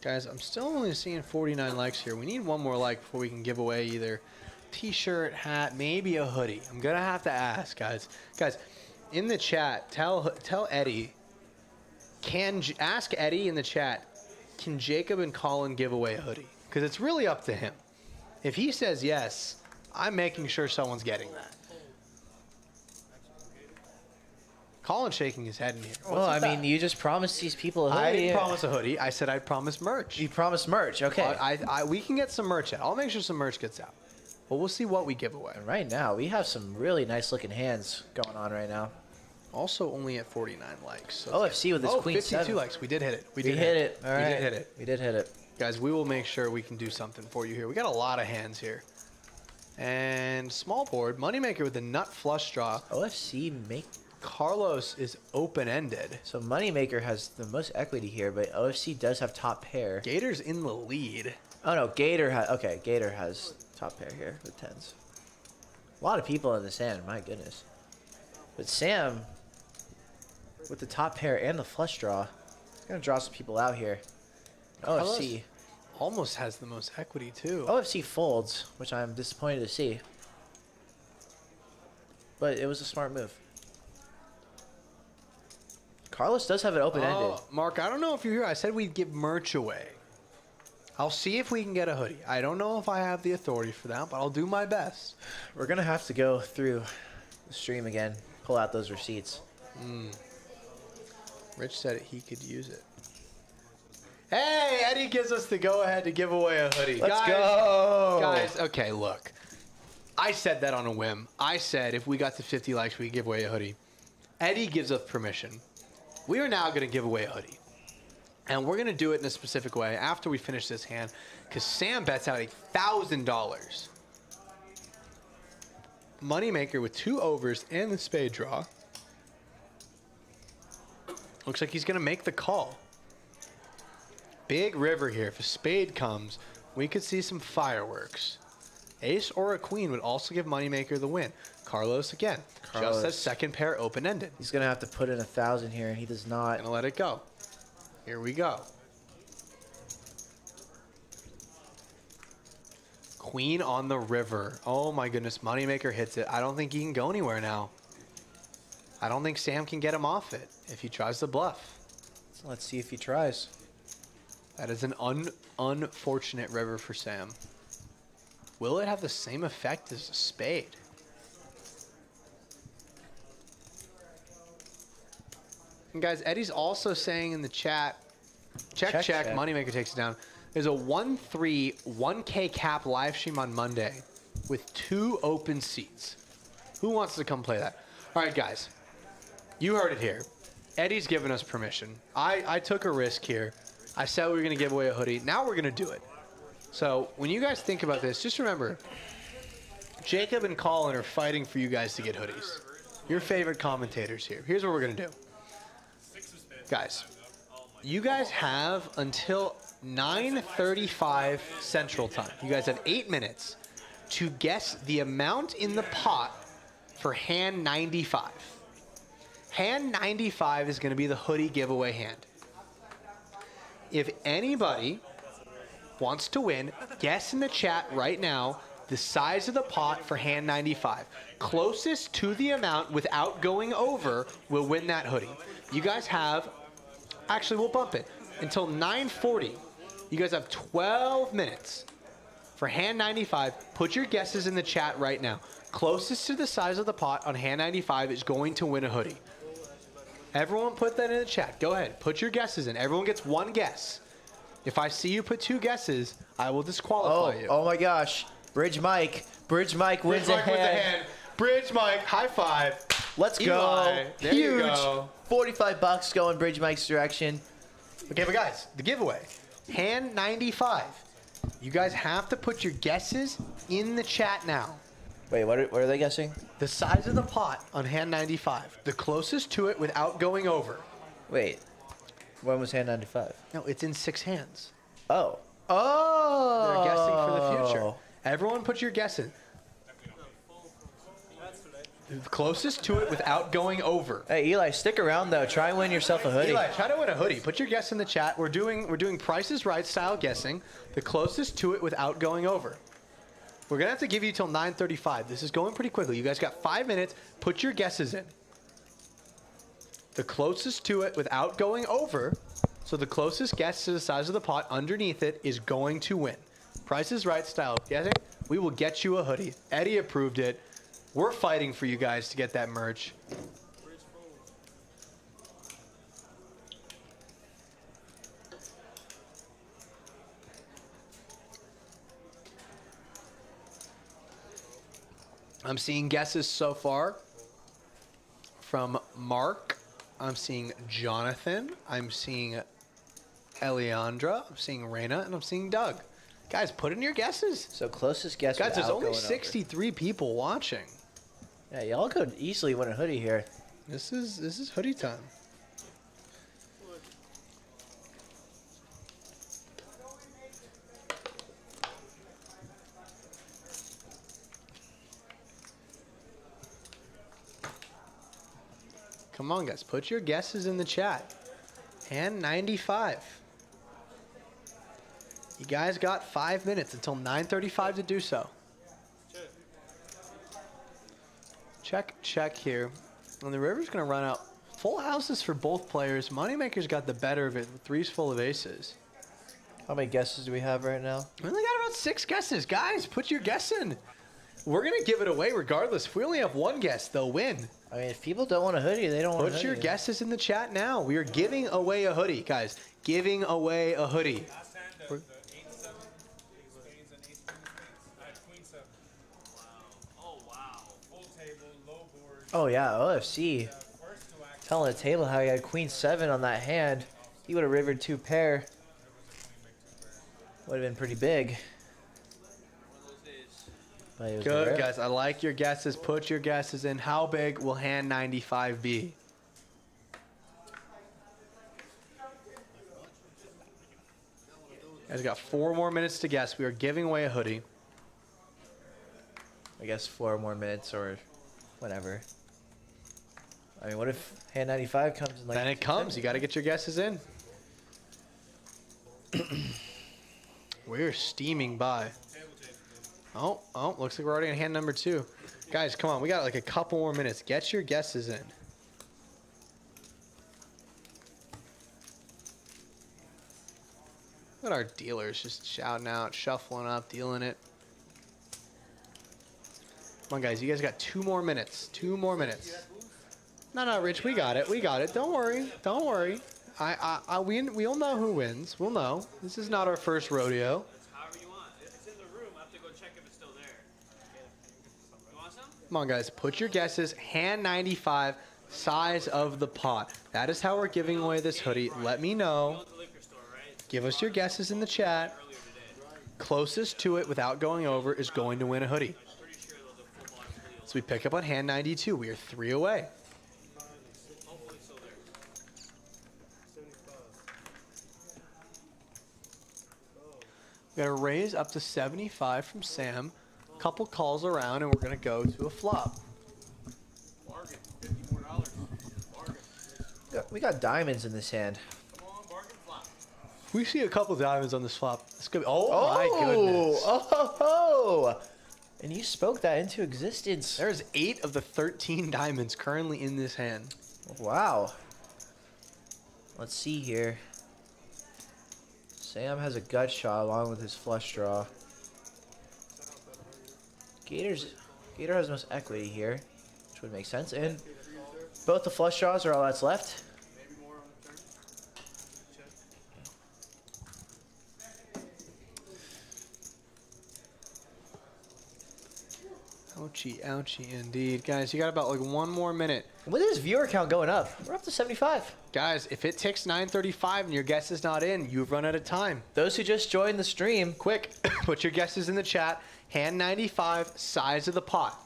Guys, I'm still only seeing 49 likes here. We need one more like before we can give away either t-shirt, hat, maybe a hoodie. I'm going to have to ask, guys. Guys, in the chat, tell Eddie, ask Eddie in the chat, can Jacob and Colin give away a hoodie? Because it's really up to him. If he says yes, I'm making sure someone's getting that. Colin's shaking his head in here. Well, I mean, you just promised these people a hoodie. I didn't promise a hoodie. I said I'd promise merch. You promised merch. Okay. We can get some merch out. I'll make sure some merch gets out. But we'll see what we give away. And right now, we have some really nice looking hands going on right now. Also only at 49 likes. So OFC with his queen 52 7. likes. We did hit it. We did hit it. All right. We did hit it. We did hit it. Guys, we will make sure we can do something for you here. We got a lot of hands here. And small board, Moneymaker with the nut flush draw. OFC make. Carlos is open-ended. So Moneymaker has the most equity here, but OFC does have top pair. Gator's in the lead. Oh no, Gator has. Okay, Gator has top pair here with tens. A lot of people in this hand, my goodness. But Sam, with the top pair and the flush draw, is gonna draw some people out here. OFC almost has the most equity too. OFC folds, which I'm disappointed to see. But it was a smart move. Carlos does have it open-ended. Mark, I don't know if you're here. I said we'd give merch away. I'll see if we can get a hoodie. I don't know if I have the authority for that, but I'll do my best. We're going to have to go through the stream again, pull out those receipts. Rich said he could use it. Hey, Eddie gives us the go-ahead to give away a hoodie. Let's go. Guys, okay, look. I said that on a whim. I said if we got to 50 likes, we could give away a hoodie. Eddie gives us permission. We are now going to give away a hoodie. And we're going to do it in a specific way after we finish this hand, because Sam bets out $1,000. Moneymaker with 2 overs and the spade draw. Looks like he's going to make the call. Big river here. If a spade comes, we could see some fireworks. Ace or a queen would also give Moneymaker the win. Carlos, again, just as second pair open-ended. He's going to have to put in 1,000 here, and he does not. Gonna let it go. Here we go. Queen on the river. Oh my goodness, Moneymaker hits it. I don't think he can go anywhere now. I don't think Sam can get him off it if he tries to bluff. So let's see if he tries. That is an unfortunate river for Sam. Will it have the same effect as a spade? And guys, Eddie's also saying in the chat, check. Moneymaker takes it down. There's a 1-3 1K cap live stream on Monday with 2 open seats. Who wants to come play that? All right, guys, you heard it here. Eddie's given us permission. I took a risk here. I said we were going to give away a hoodie. Now we're going to do it. So when you guys think about this, just remember, Jacob and Colin are fighting for you guys to get hoodies. Your favorite commentators here. Here's what we're going to do. Guys, you guys have until 9:35 Central Time. You guys have 8 minutes to guess the amount in the pot for hand 95. Hand 95 is going to be the hoodie giveaway hand. If anybody wants to win, guess in the chat right now the size of the pot for hand 95. Closest to the amount without going over will win that hoodie. You guys have, actually we'll bump it, until 9:40. You guys have 12 minutes for hand 95. Put your guesses in the chat right now. Closest to the size of the pot on hand 95 is going to win a hoodie. Everyone put that in the chat. Go ahead, put your guesses in. Everyone gets 1 guess. If I see you put 2 guesses, I will disqualify you. Oh my gosh. Bridge Mike wins a hand. Bridge Mike, high five. Let's go. Eli, there you Huge. go. $45 going Bridge Mike's direction. Okay, but guys, the giveaway. Hand 95. You guys have to put your guesses in the chat now. Wait, what are they guessing? The size of the pot on hand 95. The closest to it without going over. Wait. When was hand 95? No, it's in 6 hands. Oh. They're guessing for the future. Everyone put your guess in. The closest to it without going over. Hey, Eli, stick around, though. Try and win yourself a hoodie. Eli, try to win a hoodie. Put your guess in the chat. We're doing Price is Right style guessing. The closest to it without going over. We're going to have to give you till 9:35. This is going pretty quickly. You guys got 5 minutes. Put your guesses in. The closest to it without going over. So the closest guess to the size of the pot underneath it is going to win. Price is Right style guessing. We will get you a hoodie. Eddie approved it. We're fighting for you guys to get that merch. I'm seeing guesses so far from Mark. I'm seeing Jonathan. I'm seeing Eliandra. I'm seeing Raina. And I'm seeing Doug. Guys, put in your guesses. So closest guess. Guys, there's without only going over. 63 people watching. Yeah, y'all could easily win a hoodie here. This is hoodie time. Come on, guys. Put your guesses in the chat. Hand 95. You guys got 5 minutes until 9:35 to do so. Check here. And the river's going to run out. Full houses for both players. Moneymaker's got the better of it with threes full of aces. How many guesses do we have right now? We only got about 6 guesses. Guys, put your guess in. We're going to give it away regardless. If we only have 1 guess, they'll win. I mean, if people don't want a hoodie, they don't want a hoodie. Put your guesses in the chat now. We are giving away a hoodie, guys. Giving away a hoodie. Last hand, the 8-7, spades and ace-queen spades. I had queen 7. Wow. Oh, wow. Full table, low board. Oh, yeah, OFC. First to act. Telling the table how he had queen 7 on that hand. He would have rivered 2 pair. Would have been pretty big. One of those days. But it was Good, rare. guys. I like your guesses. Put your guesses in. How big will hand 95 be? Guys, got 4 more minutes to guess. We are giving away a hoodie. I guess 4 more minutes or whatever. I mean, what if hand 95 comes in like... Then it comes. You got to get your guesses in. We're steaming by. Oh, looks like we're already on hand number 2. Guys, come on. We got like a couple more minutes. Get your guesses in. Look at our dealers just shouting out, shuffling up, dealing it. Come on, guys. You guys got 2 more minutes. 2 more minutes. No, Rich. We got it. We got it. Don't worry. Don't worry. We'll know who wins. We'll know. This is not our first rodeo. However you want. It's in the room. I have to go check if it's still there. You want some? Come on, guys. Put your guesses. Hand 95, size of the pot. That is how we're giving away this hoodie. Let me know. Go to the liquor store, right? Give us your guesses in the chat. Earlier today. Closest to it without going over is going to win a hoodie. Pretty sure they'll do full bottom deals. So we pick up on hand 92. We are 3 away. Hopefully still there. 75. We got a raise up to 75 from Sam. Couple calls around, and we're going to go to a flop. Bargain. $50 more. Bargain. We got diamonds in this hand. Come on, bargain flop. We see a couple diamonds on this flop. This could be, oh my goodness. Oh! And you spoke that into existence. There's 8 of the 13 diamonds currently in this hand. Wow. Let's see here. Sam has a gut shot along with his flush draw. Gator has the most equity here, which would make sense. And both the flush draws are all that's left. Maybe more on the turn. Check. Ouchie, ouchie indeed. Guys, you got about like 1 more minute. With his viewer count going up, we're up to 75. Guys, if it ticks 9:35 and your guess is not in, you've run out of time. Those who just joined the stream, Quick, put your guesses in the chat. Hand 95, size of the pot.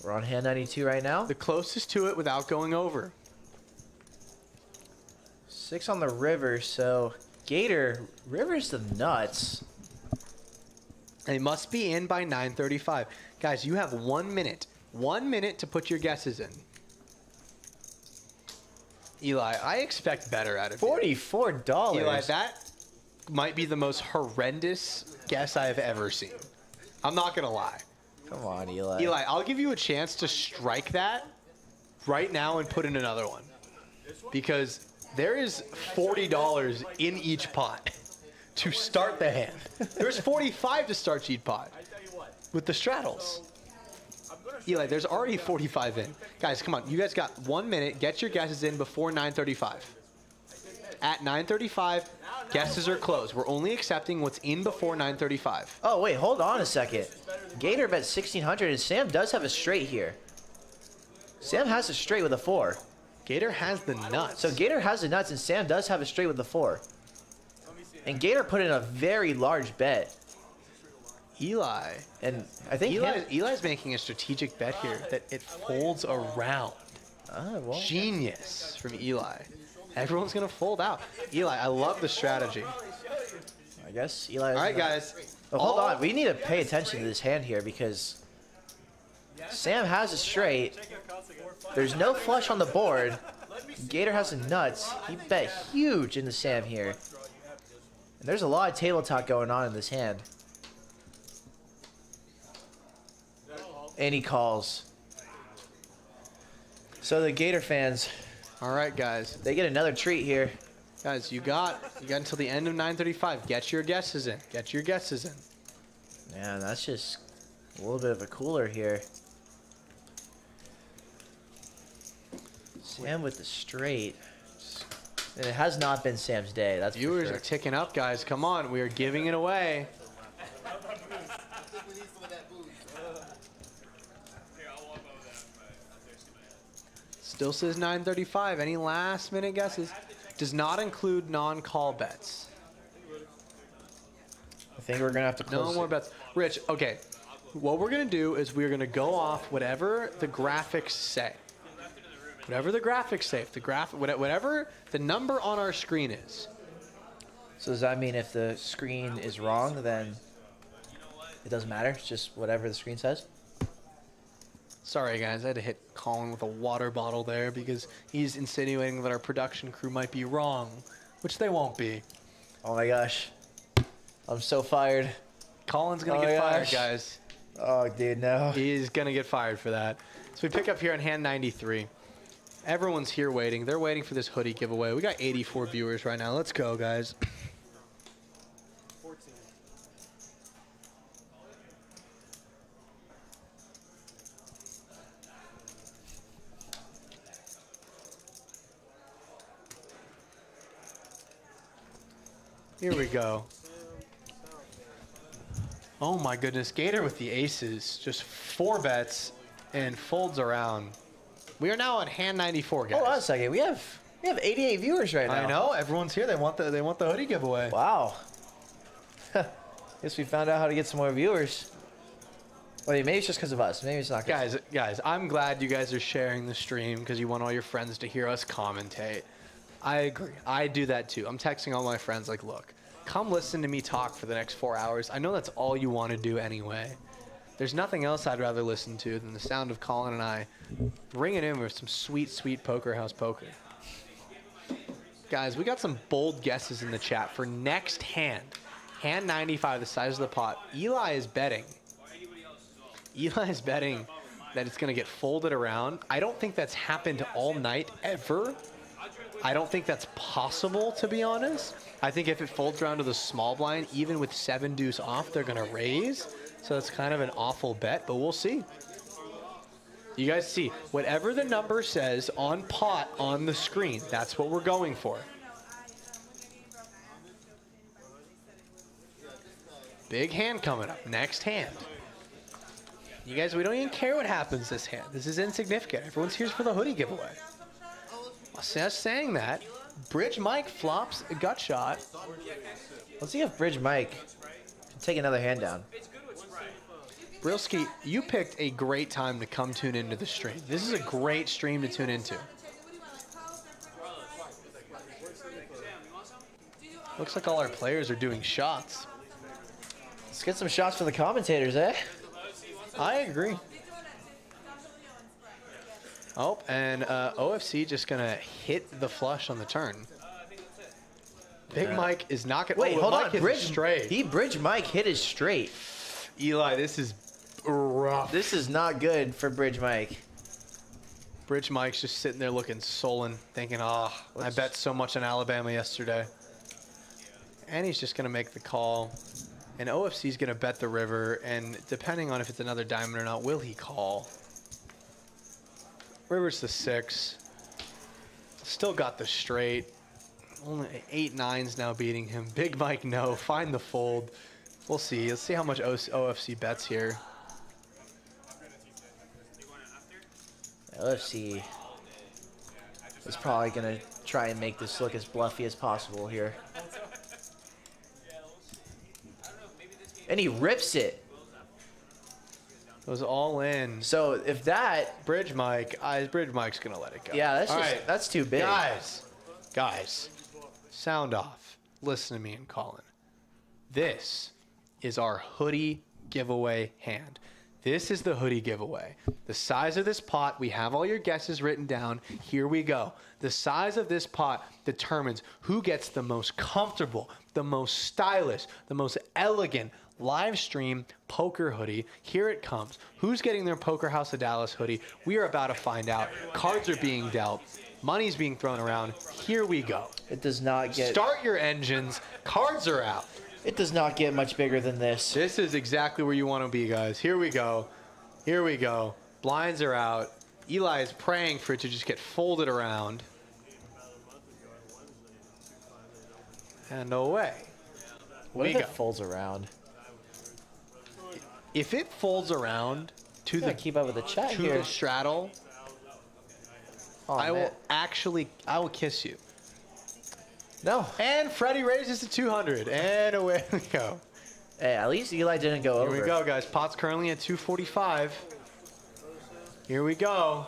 we're on hand 92 right now. The closest to it without going over. 6 on the river, so Gator, river's the nuts. And it must be in by 9:35. Guys, you have 1 minute. 1 minute to put your guesses in. Eli, I expect better out of you. $44. Eli, that might be the most horrendous guess I have ever seen. I'm not going to lie. Come on, Eli. Eli, I'll give you a chance to strike that right now and put in another one. Because there is $40 in each pot to start the hand. There's 45 to start each pot with the straddles. Eli, there's already 45 in. Guys, come on. You guys got 1 minute. Get your guesses in before 9:35. At 9:35, guesses are closed. We're only accepting what's in before 9:35. Oh, wait, hold on a second. Gator bet 1,600, and Sam does have a straight here. Sam has a straight with a 4. Gator has the nuts. So Gator has the nuts, and Sam does have a straight with a 4. And Gator put in a very large bet. Eli. And I think Eli's making a strategic bet here that it folds around. Well. Genius from Eli. Everyone's going to fold out. Eli, I love the strategy. I guess Eli. All right, guys. Oh, hold on. We need to pay attention to this hand here because Sam has a straight. There's no flush on the board. Gator has some nuts. He bet huge into Sam here. And there's a lot of table talk going on in this hand. And he calls. So the Gator fans, all right, guys, they get another treat here. Guys, you got until the end of 9:35. Get your guesses in. Get your guesses in. Yeah, that's just a little bit of a cooler here. Sam with the straight. And it has not been Sam's day. That's Viewers for sure. are ticking up, guys. Come on, we are giving it away. Still says 9:35. Any last minute guesses? Does not include non-call bets. I think we're gonna have to close. No more bets. Rich, okay. What we're gonna do is we're gonna go off whatever the graphics say. Whatever the graphics say. If the whatever the number on our screen is. So does that mean if the screen is wrong, then it doesn't matter? It's just whatever the screen says? Sorry, guys. I had to hit Colin with a water bottle there because he's insinuating that our production crew might be wrong, which they won't be. Oh my gosh. I'm so fired. Colin's going to get fired, guys. Oh, dude, no. He's going to get fired for that. So we pick up here on hand 93. Everyone's here waiting. They're waiting for this hoodie giveaway. We got 84 viewers right now. Let's go, guys. 14. Here we go. Oh my goodness, Gator with the aces. Just 4 bets and folds around. We are now on hand 94, guys. Hold on a second. We have 88 viewers right now. I know. Everyone's here. They want the hoodie giveaway. Wow. Guess we found out how to get some more viewers. Well, maybe it's just because of us. Maybe it's not. Guys, I'm glad you guys are sharing the stream because you want all your friends to hear us commentate. I agree. I do that too. I'm texting all my friends like, look, come listen to me talk for the next 4 hours. I know that's all you want to do anyway. There's nothing else I'd rather listen to than the sound of Colin and I bringing in with some sweet, sweet Poker House poker. Guys, we got some bold guesses in the chat for next hand. Hand 95, the size of the pot. Eli is betting. Eli is betting that it's going to get folded around. I don't think that's happened all night ever. I don't think that's possible, to be honest. I think if it folds around to the small blind, even with 7 deuce off, they're going to raise. So it's kind of an awful bet, but we'll see. You guys see, whatever the number says on pot on the screen, that's what we're going for. Big hand coming up. Next hand. You guys, we don't even care what happens this hand. This is insignificant. Everyone's here for the hoodie giveaway. Just saying that. Bridge Mike flops a gut shot. Let's see if Bridge Mike can take another hand down. Brilski, you picked a great time to come tune into the stream. This is a great stream to tune into. Looks like all our players are doing shots. Let's get some shots for the commentators, eh? I agree. Oh, and OFC just going to hit the flush on the turn. Big Mike is not going to... Wait, hold on. Bridge Mike hit his straight. Eli, this is rough. This is not good for Bridge Mike. Bridge Mike's just sitting there looking sullen, thinking, I bet so much on Alabama yesterday. And he's just going to make the call. And OFC's going to bet the river. And depending on if it's another diamond or not, will he call? River's the 6. Still got the straight. Only 8-9's now beating him. Big Mike, no. Find the fold. We'll see. Let's see how much OFC bets here. OFC is probably going to try and make this look as bluffy as possible here. And he rips it. Goes all in. So if that, Bridge Mike, Bridge Mike's going to let it go. yeah, that's All just right. that's too big. Guys, sound off. Listen to me and Colin. This is our hoodie giveaway hand. This is the hoodie giveaway. The size of this pot, we have all your guesses written down. Here we go. The size of this pot determines who gets the most comfortable, the most stylish, the most elegant live stream poker hoodie. Here it comes. Who's getting their Poker House of Dallas hoodie? We are about to find out. Cards are being dealt. Money's being thrown around. Here we go. It does not get. Start your engines. Cards are out. It does not get much bigger than this. This is exactly where you want to be, guys. Here we go. Here we go. Blinds are out. Eli is praying for it to just get folded around. And away. What we if go. it folds around? If it folds around to You gotta the keep up with the chat to here. the straddle, Oh, I man. will kiss you. No. And Freddie raises to 200. And away we go. Hey, at least Eli didn't go over. Here we go, guys. Pot's currently at 245. Here we go.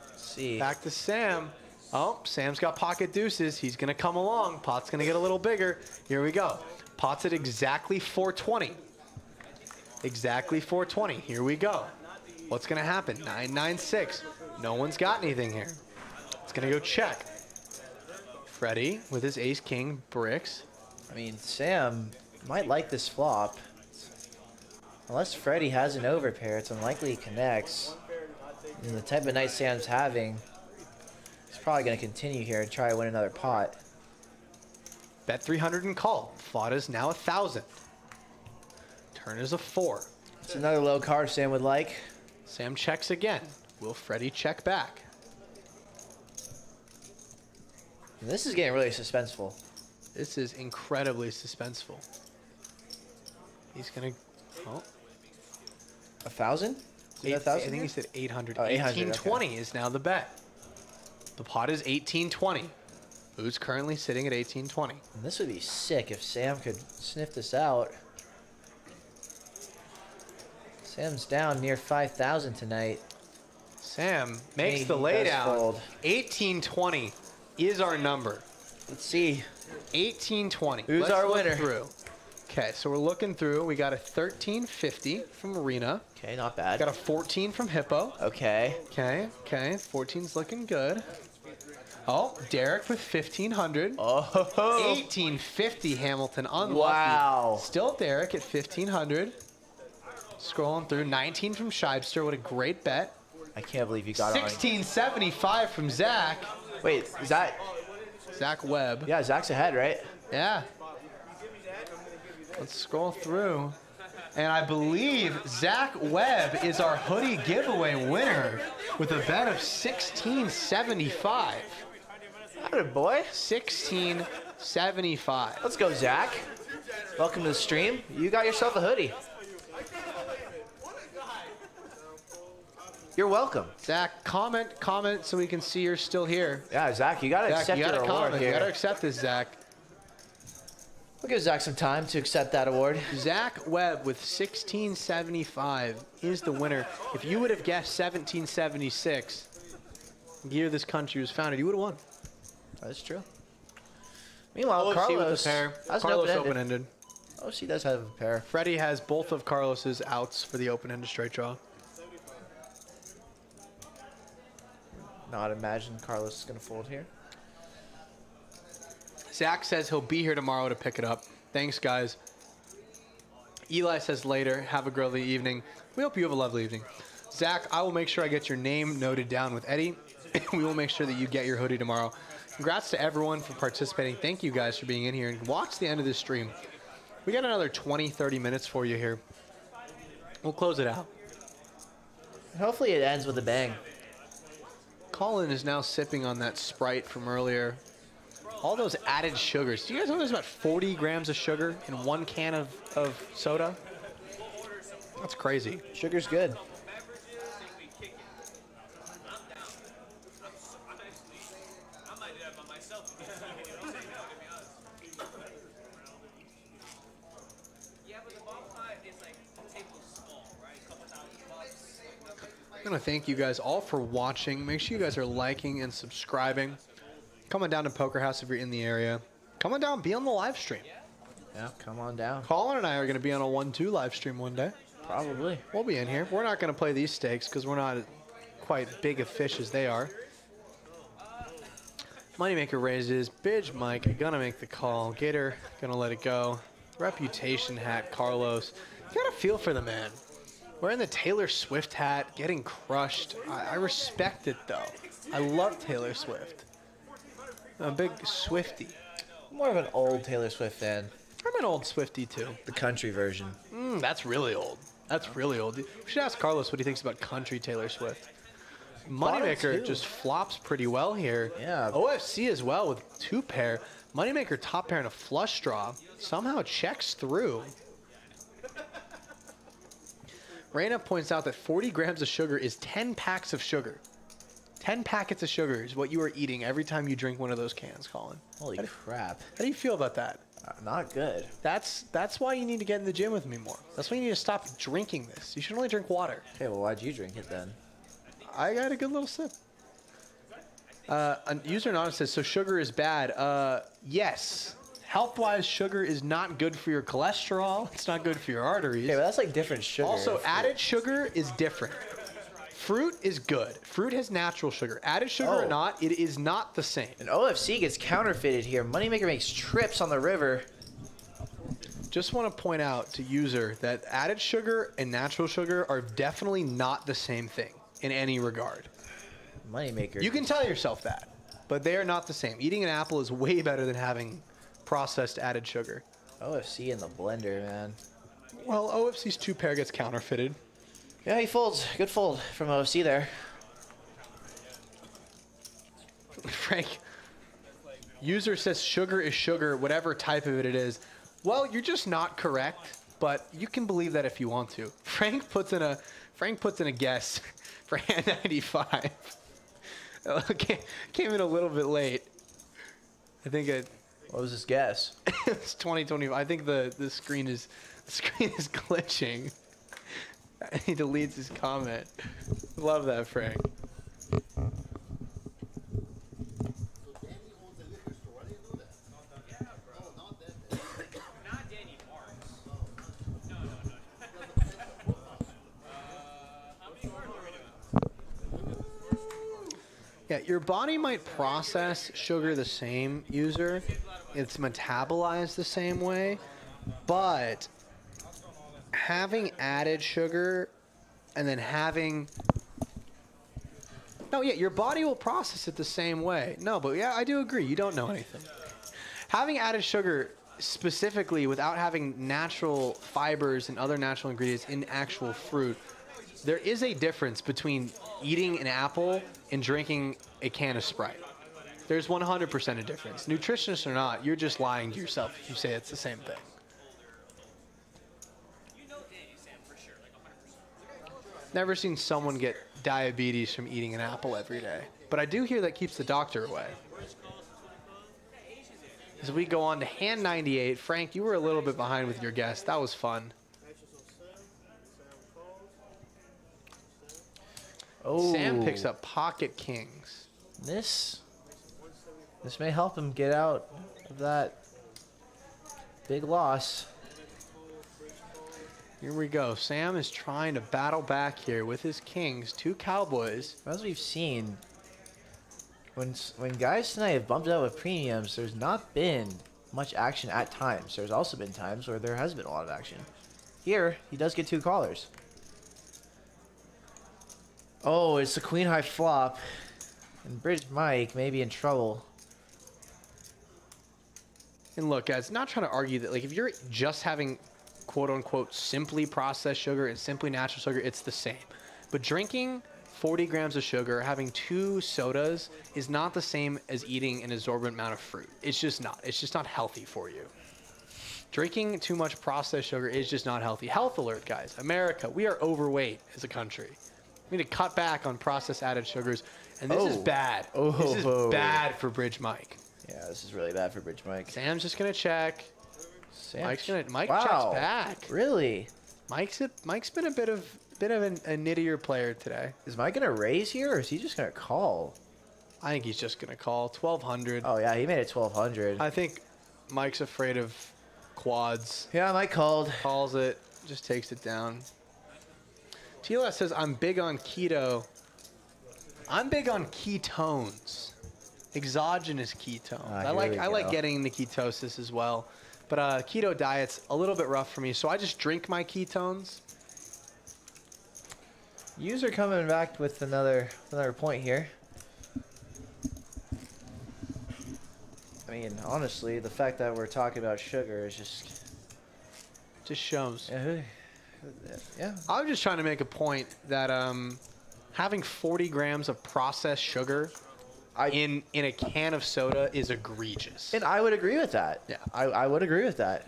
Let's see. Back to Sam. Oh, Sam's got pocket deuces. He's going to come along. Pot's going to get a little bigger. Here we go. Pot's at exactly 420. Exactly 420. Here we go. What's going to happen? 996. No one's got anything here. It's going to go check. Freddie with his ace-king bricks. I mean, Sam might like this flop. Unless Freddie has an overpair, it's unlikely he connects. And the type of night Sam's having, he's probably going to continue here and try to win another pot. Bet 300 and call. Flop is now 1,000. Turn is a 4. It's another low card Sam would like. Sam checks again. Will Freddie check back? This is getting really suspenseful. This is incredibly suspenseful. He's going to... Oh. 1,000? I think he said 800. Oh, 800, 1820 is now the bet. The pot is 1820. Who's currently sitting at 1820? And this would be sick if Sam could sniff this out. Sam's down near 5,000 tonight. Sam makes He the does laydown. fold. 1820 is our number. Let's see. 1820. Who's Let's our look winner? Through. Okay, so we're looking through. We got a 1350 from Arena. Okay, not bad. Got a 14 from Hippo. Okay. Okay. 14's looking good. Oh, Derek with 1500. Oh. 1850 Hamilton, unlucky. Wow. Still Derek at 1500. Scrolling through, 19 from Scheibster. What a great bet. I can't believe you got on. 1675 from Zach. Wait, is that... Zach Webb. Yeah, Zach's ahead, right? Yeah. Let's scroll through. And I believe Zach Webb is our hoodie giveaway winner with a bet of 1675. Atta boy. 1675. Let's go, Zach. Welcome to the stream. You got yourself a hoodie. You're welcome. Zach, comment so we can see you're still here. Yeah, Zach, you got to Zach, accept you your gotta award comment. You here. gotta accept this, Zach. We'll give Zach some time to accept that award. Zach Webb with 1675 is the winner. If you would have guessed 1776, the year this country was founded, you would have won. That's true. Meanwhile, OC with Carlos the pair. has an Carlos open-ended. open-ended. OC does have a pair. Freddie has both of Carlos's outs for the open-ended straight draw. Not imagine Carlos is going to fold here. Zach says he'll be here tomorrow to pick it up. Thanks, guys. Eli says later, have a girly evening. We hope you have a lovely evening. Zach, I will make sure I get your name noted down with Eddie. We will make sure that you get your hoodie tomorrow. Congrats to everyone for participating. Thank you guys for being in here. And watch the end of this stream. We got another 20, 30 minutes for you here. We'll close it out. Hopefully it ends with a bang. Colin is now sipping on that Sprite from earlier. All those added sugars. Do you guys know there's about 40 grams of sugar in 1 can of soda? That's crazy. Sugar's good. I'm going to thank you guys all for watching. Make sure you guys are liking and subscribing. Come on down to Poker House if you're in the area. Come on down, be on the live stream. Yeah, come on down. Colin and I are going to be on a 1-2 live stream one day. Probably. We'll be in here. We're not going to play these stakes because we're not quite big of fish as they are. Moneymaker raises. Bridge Mike gonna make the call. Gator gonna let it go. Reputation hat. Carlos. You got a feel for the man. Wearing the Taylor Swift hat, getting crushed. I respect it though. I love Taylor Swift. I'm a big Swiftie. More of an old Taylor Swift fan. I'm an old Swiftie too. The country version. That's really old. That's really old. We should ask Carlos what he thinks about country Taylor Swift. Moneymaker just flops pretty well here. Yeah. OFC as well with 2 pair. Moneymaker top pair and a flush draw. Somehow checks through. Reina points out that 40 grams of sugar is 10 packs of sugar. 10 packets of sugar is what you are eating every time you drink one of those cans, Colin. Holy crap. How do you feel about that? Not good. That's why you need to get in the gym with me more. That's why you need to stop drinking this. You should only drink water. Okay, well, why'd you drink it then? I got a good little sip. A user anonymous says, so sugar is bad. Yes. Health-wise, sugar is not good for your cholesterol. It's not good for your arteries. Okay, but that's like different sugar. Also, added sugar is different. Fruit is good. Fruit has natural sugar. Added sugar or not, it is not the same. And OFC gets counterfeited here. Moneymaker makes trips on the river. Just want to point out to user that added sugar and natural sugar are definitely not the same thing in any regard. Moneymaker. You can tell yourself that, but they are not the same. Eating an apple is way better than having processed added sugar. OFC in the blender, man. Well, OFC's 2 pair gets counterfeited. Yeah, he folds. Good fold from OFC there. Frank, user says sugar is sugar, whatever type of it is. Well, you're just not correct, but you can believe that if you want to. Frank puts in a guess for hand 95. Came in a little bit late. I think What was his guess? it's 2020. I think the screen is glitching. He deletes his comment. Love that, Frank. Not Danny Marks. No. How many cards are we doing? Yeah, your body might process sugar the same, user. It's metabolized the same way, but having added sugar and then having... No, yeah, your body will process it the same way. No, but yeah, I do agree. You don't know anything. Having added sugar specifically without having natural fibers and other natural ingredients in actual fruit, there is a difference between eating an apple and drinking a can of Sprite. There's 100% a difference. Nutritionist or not, you're just lying to yourself if you say it's the same thing. Never seen someone get diabetes from eating an apple every day. But I do hear that keeps the doctor away. As we go on to hand 98, Frank, you were a little bit behind with your guess. That was fun. Oh. Sam picks up pocket kings. This may help him get out of that big loss. Here we go. Sam is trying to battle back here with his kings, 2 cowboys. As we've seen, when guys tonight have bumped out with premiums, there's not been much action at times. There's also been times where there has been a lot of action. Here, he does get 2 callers. Oh, it's the queen high flop. And Bridge Mike may be in trouble. And look, guys, not trying to argue that, like, if you're just having quote-unquote simply processed sugar and simply natural sugar, it's the same. But drinking 40 grams of sugar, having 2 sodas is not the same as eating an exorbitant amount of fruit. It's just not. It's just not healthy for you. Drinking too much processed sugar is just not healthy. Health alert, guys. America, we are overweight as a country. We need to cut back on processed added sugars, and this is bad. This is bad for Bridge Mike. Yeah, this is really bad for Bridge Mike. Sam's just gonna check. Mike wow. checks back. Really? Mike's been a bit of bit of a nittier player today. Is Mike gonna raise here, or is he just gonna call? I think he's just gonna call 1200. Oh yeah, he made it 1200. I think Mike's afraid of quads. Yeah, Mike called. Calls it, just takes it down. TLS says, I'm big on keto. I'm big on ketones. Exogenous ketones. I like getting into ketosis as well. But keto diet's a little bit rough for me, so I just drink my ketones. User coming back with another point here. I mean, honestly, the fact that we're talking about sugar is just shows. Yeah. I was just trying to make a point that having 40 grams of processed sugar in a can of soda is egregious. And I would agree with that. Yeah. I would agree with that.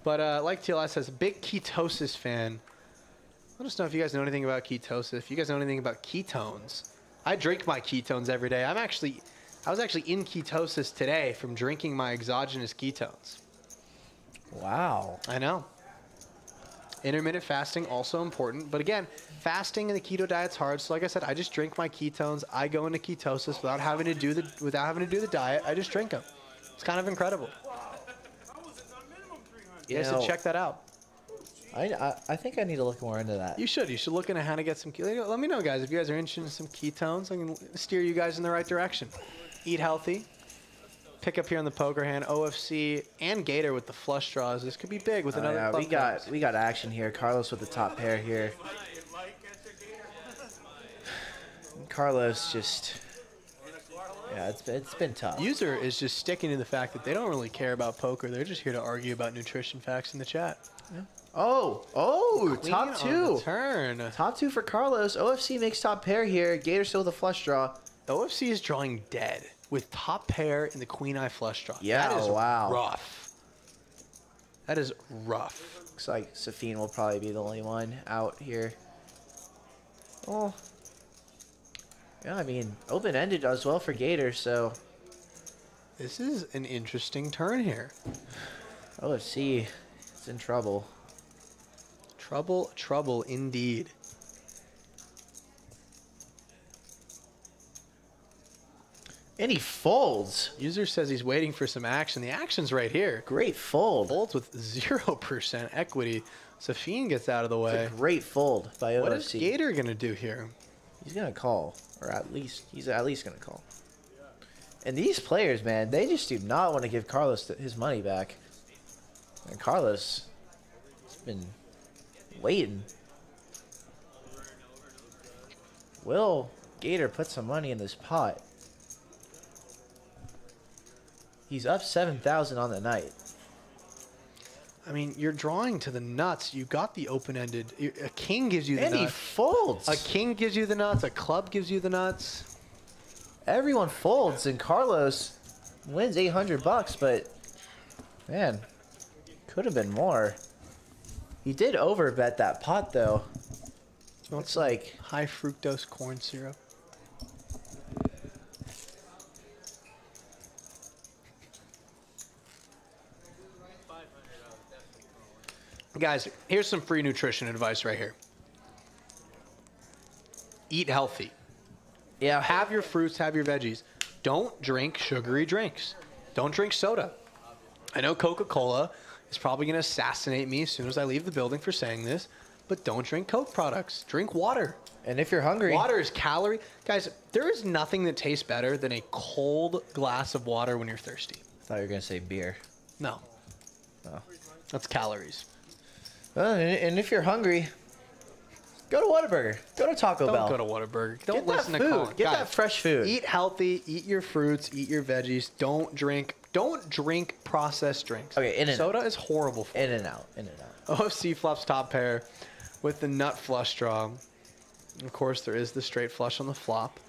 But like TLS says, big ketosis fan. Let us know if you guys know anything about ketosis. If you guys know anything about ketones. I drink my ketones every day. I was actually in ketosis today from drinking my exogenous ketones. Wow. I know. Intermittent fasting also important, but again, fasting in the keto diet's hard. So like I said, I just drink my ketones. I go into ketosis without having to do the diet. I just drink them. It's kind of incredible. You guys should check that out. I think I need to look more into that. You should. You should look into how to get some. Let me know, guys, if you guys are interested in some ketones. I can steer you guys in the right direction. Eat healthy. Pick up here on the poker hand, OFC and Gator with the flush draws. This could be big with another. Yeah, we got action here. Carlos with the top pair here. Carlos just, yeah, it's been tough. User is just sticking to the fact that they don't really care about poker. They're just here to argue about nutrition facts in the chat. Yeah. Oh, Queen top two. on the turn. Top two for Carlos. OFC makes top pair here. Gator still with a flush draw. OFC is drawing dead with top pair in the queen eye flush draw. Yeah, that is wow. rough. That is rough. Looks like Safeen will probably be the only one out here. Oh. Yeah, I mean, open-ended as well for Gator, so. This is an interesting turn here. OFC is in trouble. Trouble indeed. And he folds. User says he's waiting for some action. The action's right here. Great fold. Folds with 0% equity. Safeen gets out of the way. It's a great fold by OFC. What is Gator going to do here? He's going to call. Or at least, he's at least going to call. And these players, man, they just do not want to give Carlos his money back. And Carlos has been waiting. Will Gator put some money in this pot? He's up 7,000 on the night. I mean, you're drawing to the nuts. You got the open-ended. A king gives you the nuts. And he folds. A king gives you the nuts. A club gives you the nuts. Everyone folds, and Carlos wins $800, but man, could have been more. He did overbet that pot, though. Looks like high fructose corn syrup. Guys, here's some free nutrition advice right here. Eat healthy. Yeah. Have your fruits, have your veggies. Don't drink sugary drinks. Don't drink soda. I know Coca-Cola is probably going to assassinate me as soon as I leave the building for saying this, but don't drink Coke products. Drink water. And if you're hungry. Water is calorie. Guys, there is nothing that tastes better than a cold glass of water when you're thirsty. I thought you were going to say beer. No. Oh. That's calories. And if you're hungry, go to Whataburger. Go to Taco Bell. Don't go to Whataburger. Don't listen to food. Colin. Get Guys, that fresh food. Eat healthy. Eat your fruits. Eat your veggies. Don't drink processed drinks. Okay, soda is horrible for you. In and out. OFC flops top pair with the nut flush draw. Of course, there is the straight flush on the flop.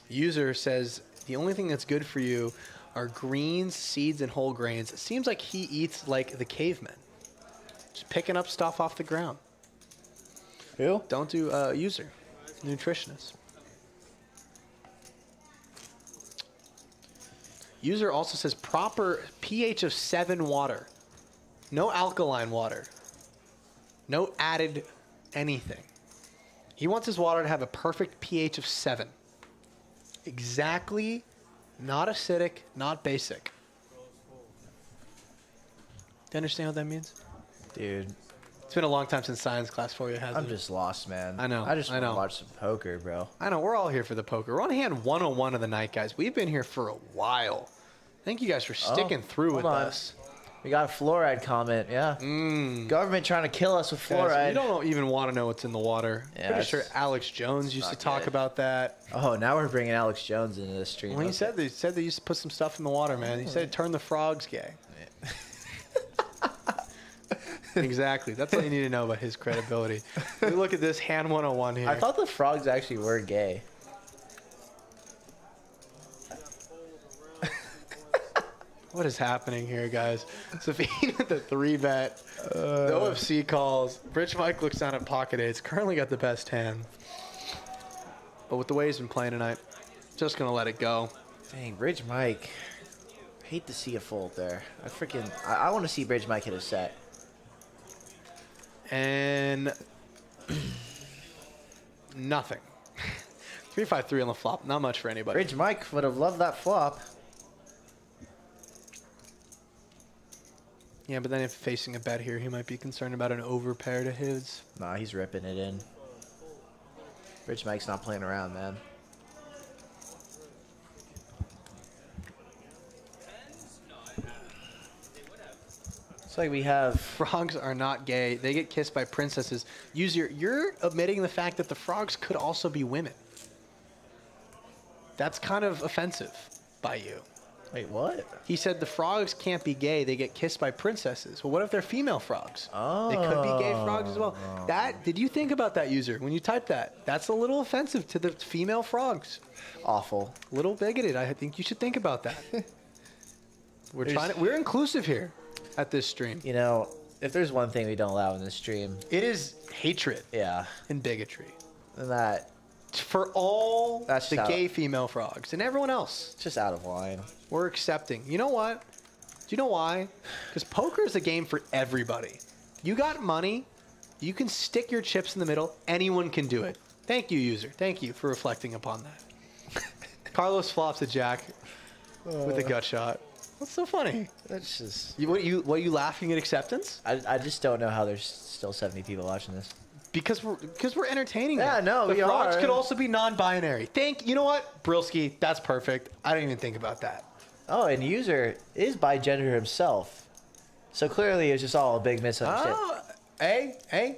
User says the only thing that's good for you are greens, seeds, and whole grains. It seems like he eats like the cavemen. Just picking up stuff off the ground. Who? Don't do user. Nutritionist. User also says proper pH of 7 water. No alkaline water. No added anything. He wants his water to have a perfect pH of 7. Exactly. Not acidic, not basic. Do you understand what that means? Dude, It's been a long time since science class for you, hasn't I'm it? just lost, man. I know, I just I want to know. watch some poker, bro. I know, we're all here for the poker. We're on hand 101 of the night, guys. We've been here for a while. Thank you guys for sticking through hold with on. us. We got a fluoride comment, yeah. Government trying to kill us with Guys, fluoride. you don't even want to know what's in the water. Yeah, Pretty sure it's Alex Jones used to not talk good. about that. Oh, now we're bringing Alex Jones into this stream. Well, he Okay. said they used to put some stuff in the water, man. He said turn the frogs gay. Exactly. That's all you need to know about his credibility. We look at this hand 101 here. I thought the frogs actually were gay. What is happening here, guys? Safeen with the 3-bet. The OFC calls. Rich Mike looks down at pocket eights. Currently got the best hand. But with the way he's been playing tonight, just going to let it go. Dang, Bridge Mike. Hate to see a fold there. I want to see Bridge Mike hit a set. And nothing. 3-5-3 on the flop. Not much for anybody. Bridge Mike would have loved that flop. Yeah, but then if facing a bet here, he might be concerned about an overpair to his. Nah, he's ripping it in. Bridge Mike's not playing around, man. It's like we have... Frogs are not gay. They get kissed by princesses. User, you're omitting the fact that the frogs could also be women. That's kind of offensive by you. Wait, what? He said the frogs can't be gay. They get kissed by princesses. Well, what if they're female frogs? Oh. They could be gay frogs as well. Did you think about that, user, when you typed that? That's a little offensive to the female frogs. Awful. A little bigoted. I think you should think about that. We're inclusive here at this stream. You know, if there's one thing we don't allow in this stream, It is hatred yeah, and bigotry then that for all That's the how- gay female frogs and everyone else. it's just out of line. We're accepting. You know what? Do you know why? Because poker is a game for everybody. You got money. You can stick your chips in the middle. Anyone can do it. Thank you, user. Thank you for reflecting upon that. Carlos flops a jack with a gut shot. What's so funny? That's just... What are you laughing at acceptance? I just don't know how there's still 70 people watching this. Because we're entertaining Yeah, them. no, the we frogs are. could also be non-binary. You know what? Brilski, that's perfect. I didn't even think about that. Oh, and user is bi gender himself. So clearly it's just all a big misunderstanding. Oh, hey,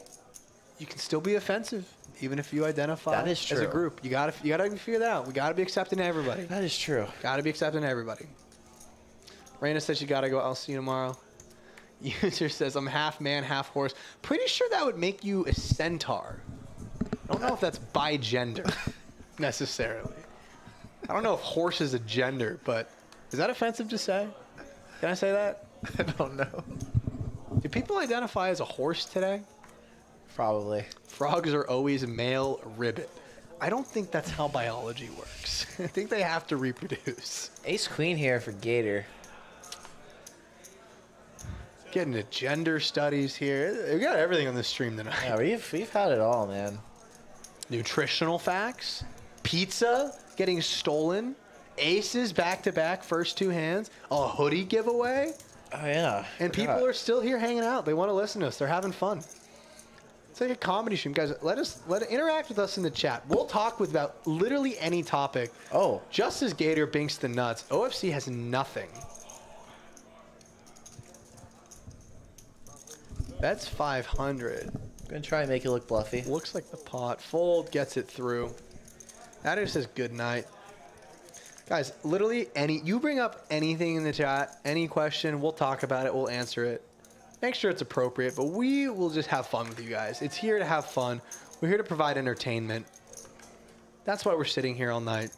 you can still be offensive even if you identify That is as a true. group. You gotta figure that out. We gotta be accepting everybody. That is true. Gotta be accepting everybody. Raina says you gotta go. I'll see you tomorrow. User says I'm half man, half horse. Pretty sure that would make you a centaur. I don't know if that's bi gender necessarily. I don't know if horse is a gender, but is that offensive to say? Can I say that? I don't know. Do people identify as a horse today? Probably. Frogs are always male ribbit. I don't think that's how biology works. I think they have to reproduce. Ace Queen here for Gator. Getting to gender studies here. We got everything on this stream tonight. Yeah, we've had it all, man. Nutritional facts, pizza getting stolen, aces back-to-back first two hands, a hoodie giveaway, Oh yeah. and people are still here hanging out. They want to listen to us. They're having fun. It's like a comedy stream, guys. Let interact with us in the chat. We'll talk with about literally any topic. Oh. Just as Gator binks the nuts, OFC has nothing. That's 500. Gonna try and make it look bluffy. Looks like the pot. Fold gets it through. That just says good night. Guys, literally you bring up anything in the chat, any question, we'll talk about it, we'll answer it. Make sure it's appropriate, but we will just have fun with you guys. It's here to have fun. We're here to provide entertainment. That's why we're sitting here all night.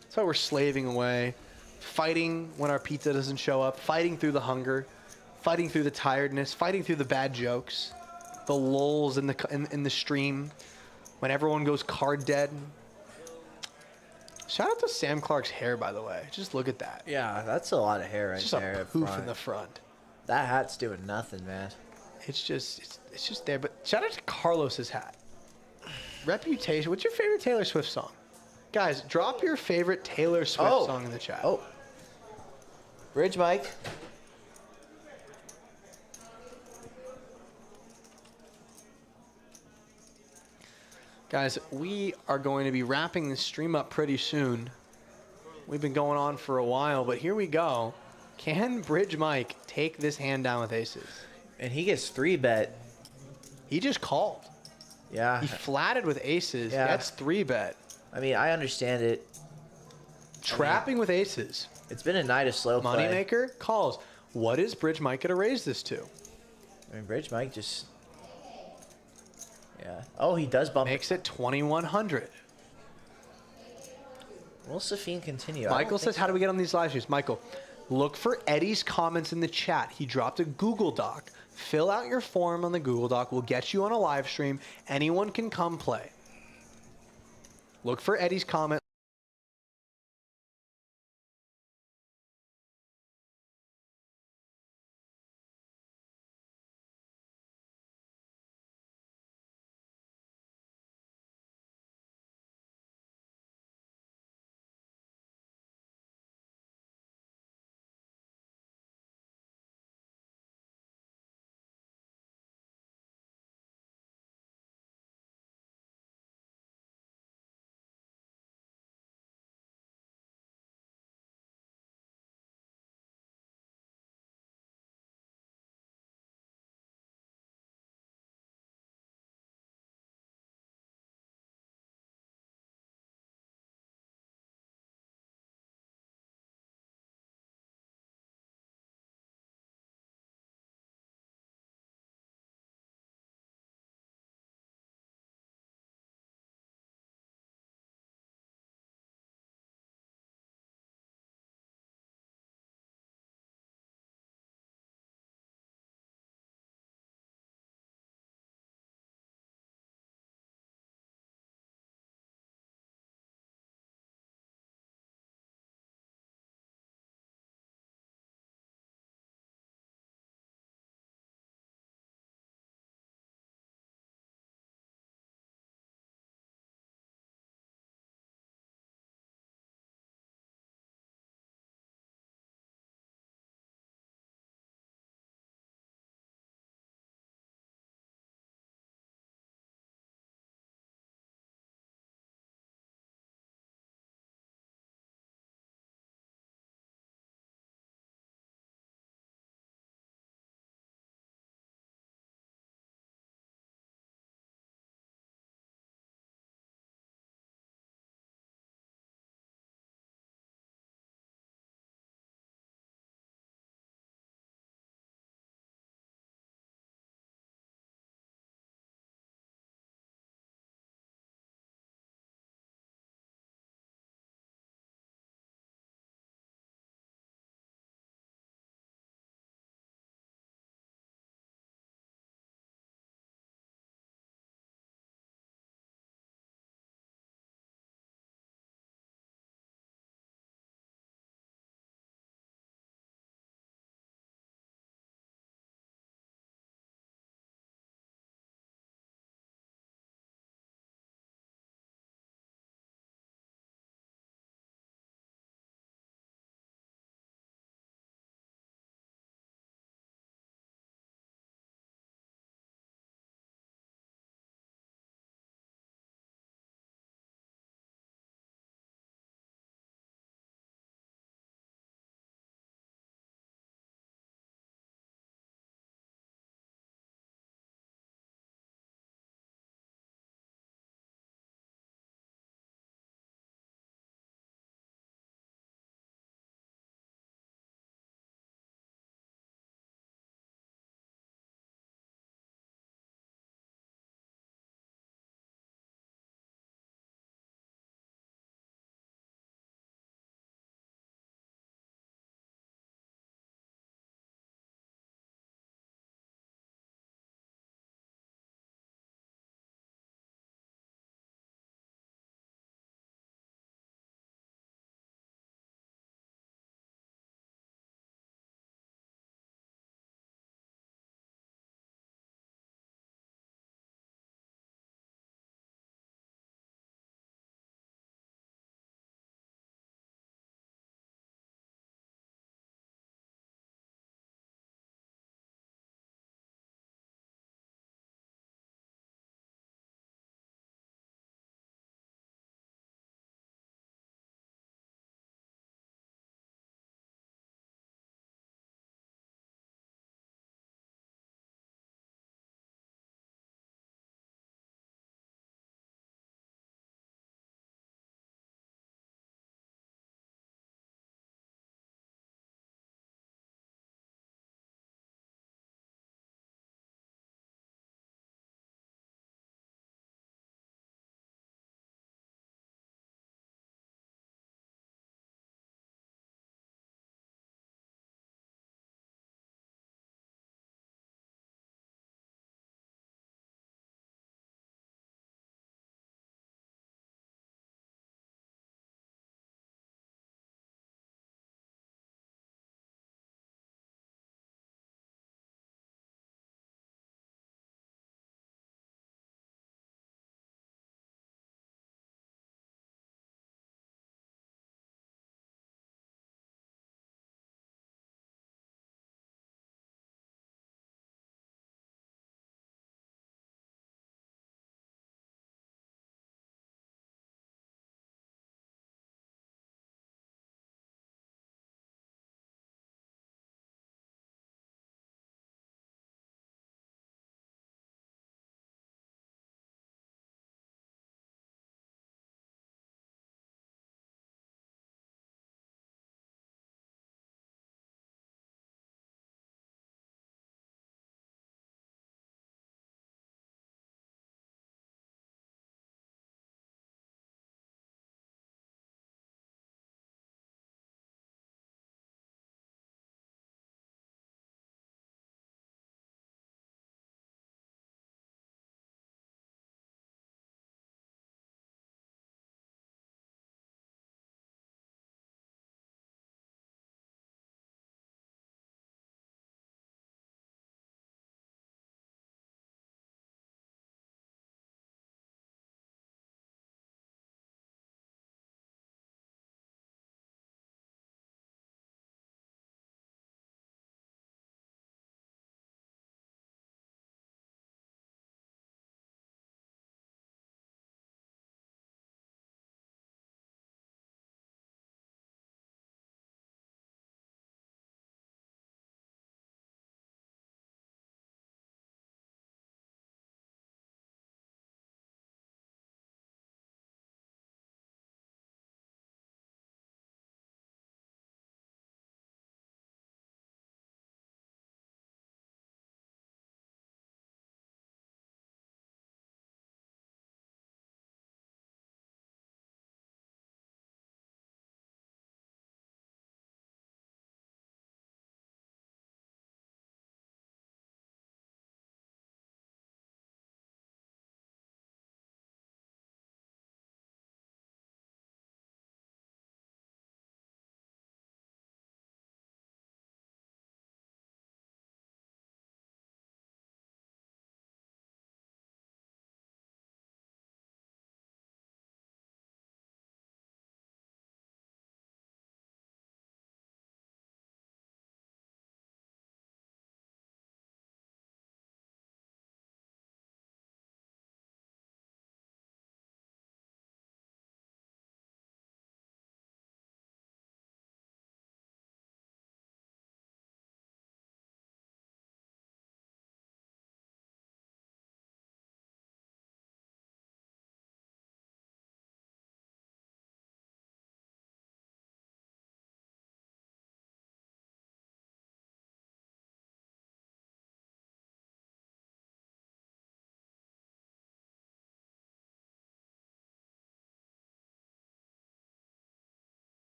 That's why we're slaving away, fighting when our pizza doesn't show up, fighting through the hunger, fighting through the tiredness, fighting through the bad jokes, the lulls in the stream, when everyone goes card dead. Shout out to Sam Clark's hair, by the way. Just look at that. Yeah, that's a lot of hair right Just there. a up poof front. in the front. That hat's doing nothing, man. It's just there. But shout out to Carlos's hat. Reputation. What's your favorite Taylor Swift song? Guys, drop your favorite Taylor Swift song in the chat. Oh. Bridge mic. Guys, we are going to be wrapping this stream up pretty soon. We've been going on for a while, but here we go. Can Bridge Mike take this hand down with aces? And he gets 3-bet. He just called. Yeah. He flatted with aces. Yeah. That's 3-bet. I mean, I understand it. Trapping with aces. It's been a night of slow play. Moneymaker calls. What is Bridge Mike going to raise this to? I mean, Bridge Mike just... Yeah. Oh, he does bump. Makes it 2,100. Will Safeen continue? Michael says, how do we get on these live streams? Michael, look for Eddie's comments in the chat. He dropped a Google Doc. Fill out your form on the Google Doc. We'll get you on a live stream. Anyone can come play. Look for Eddie's comment.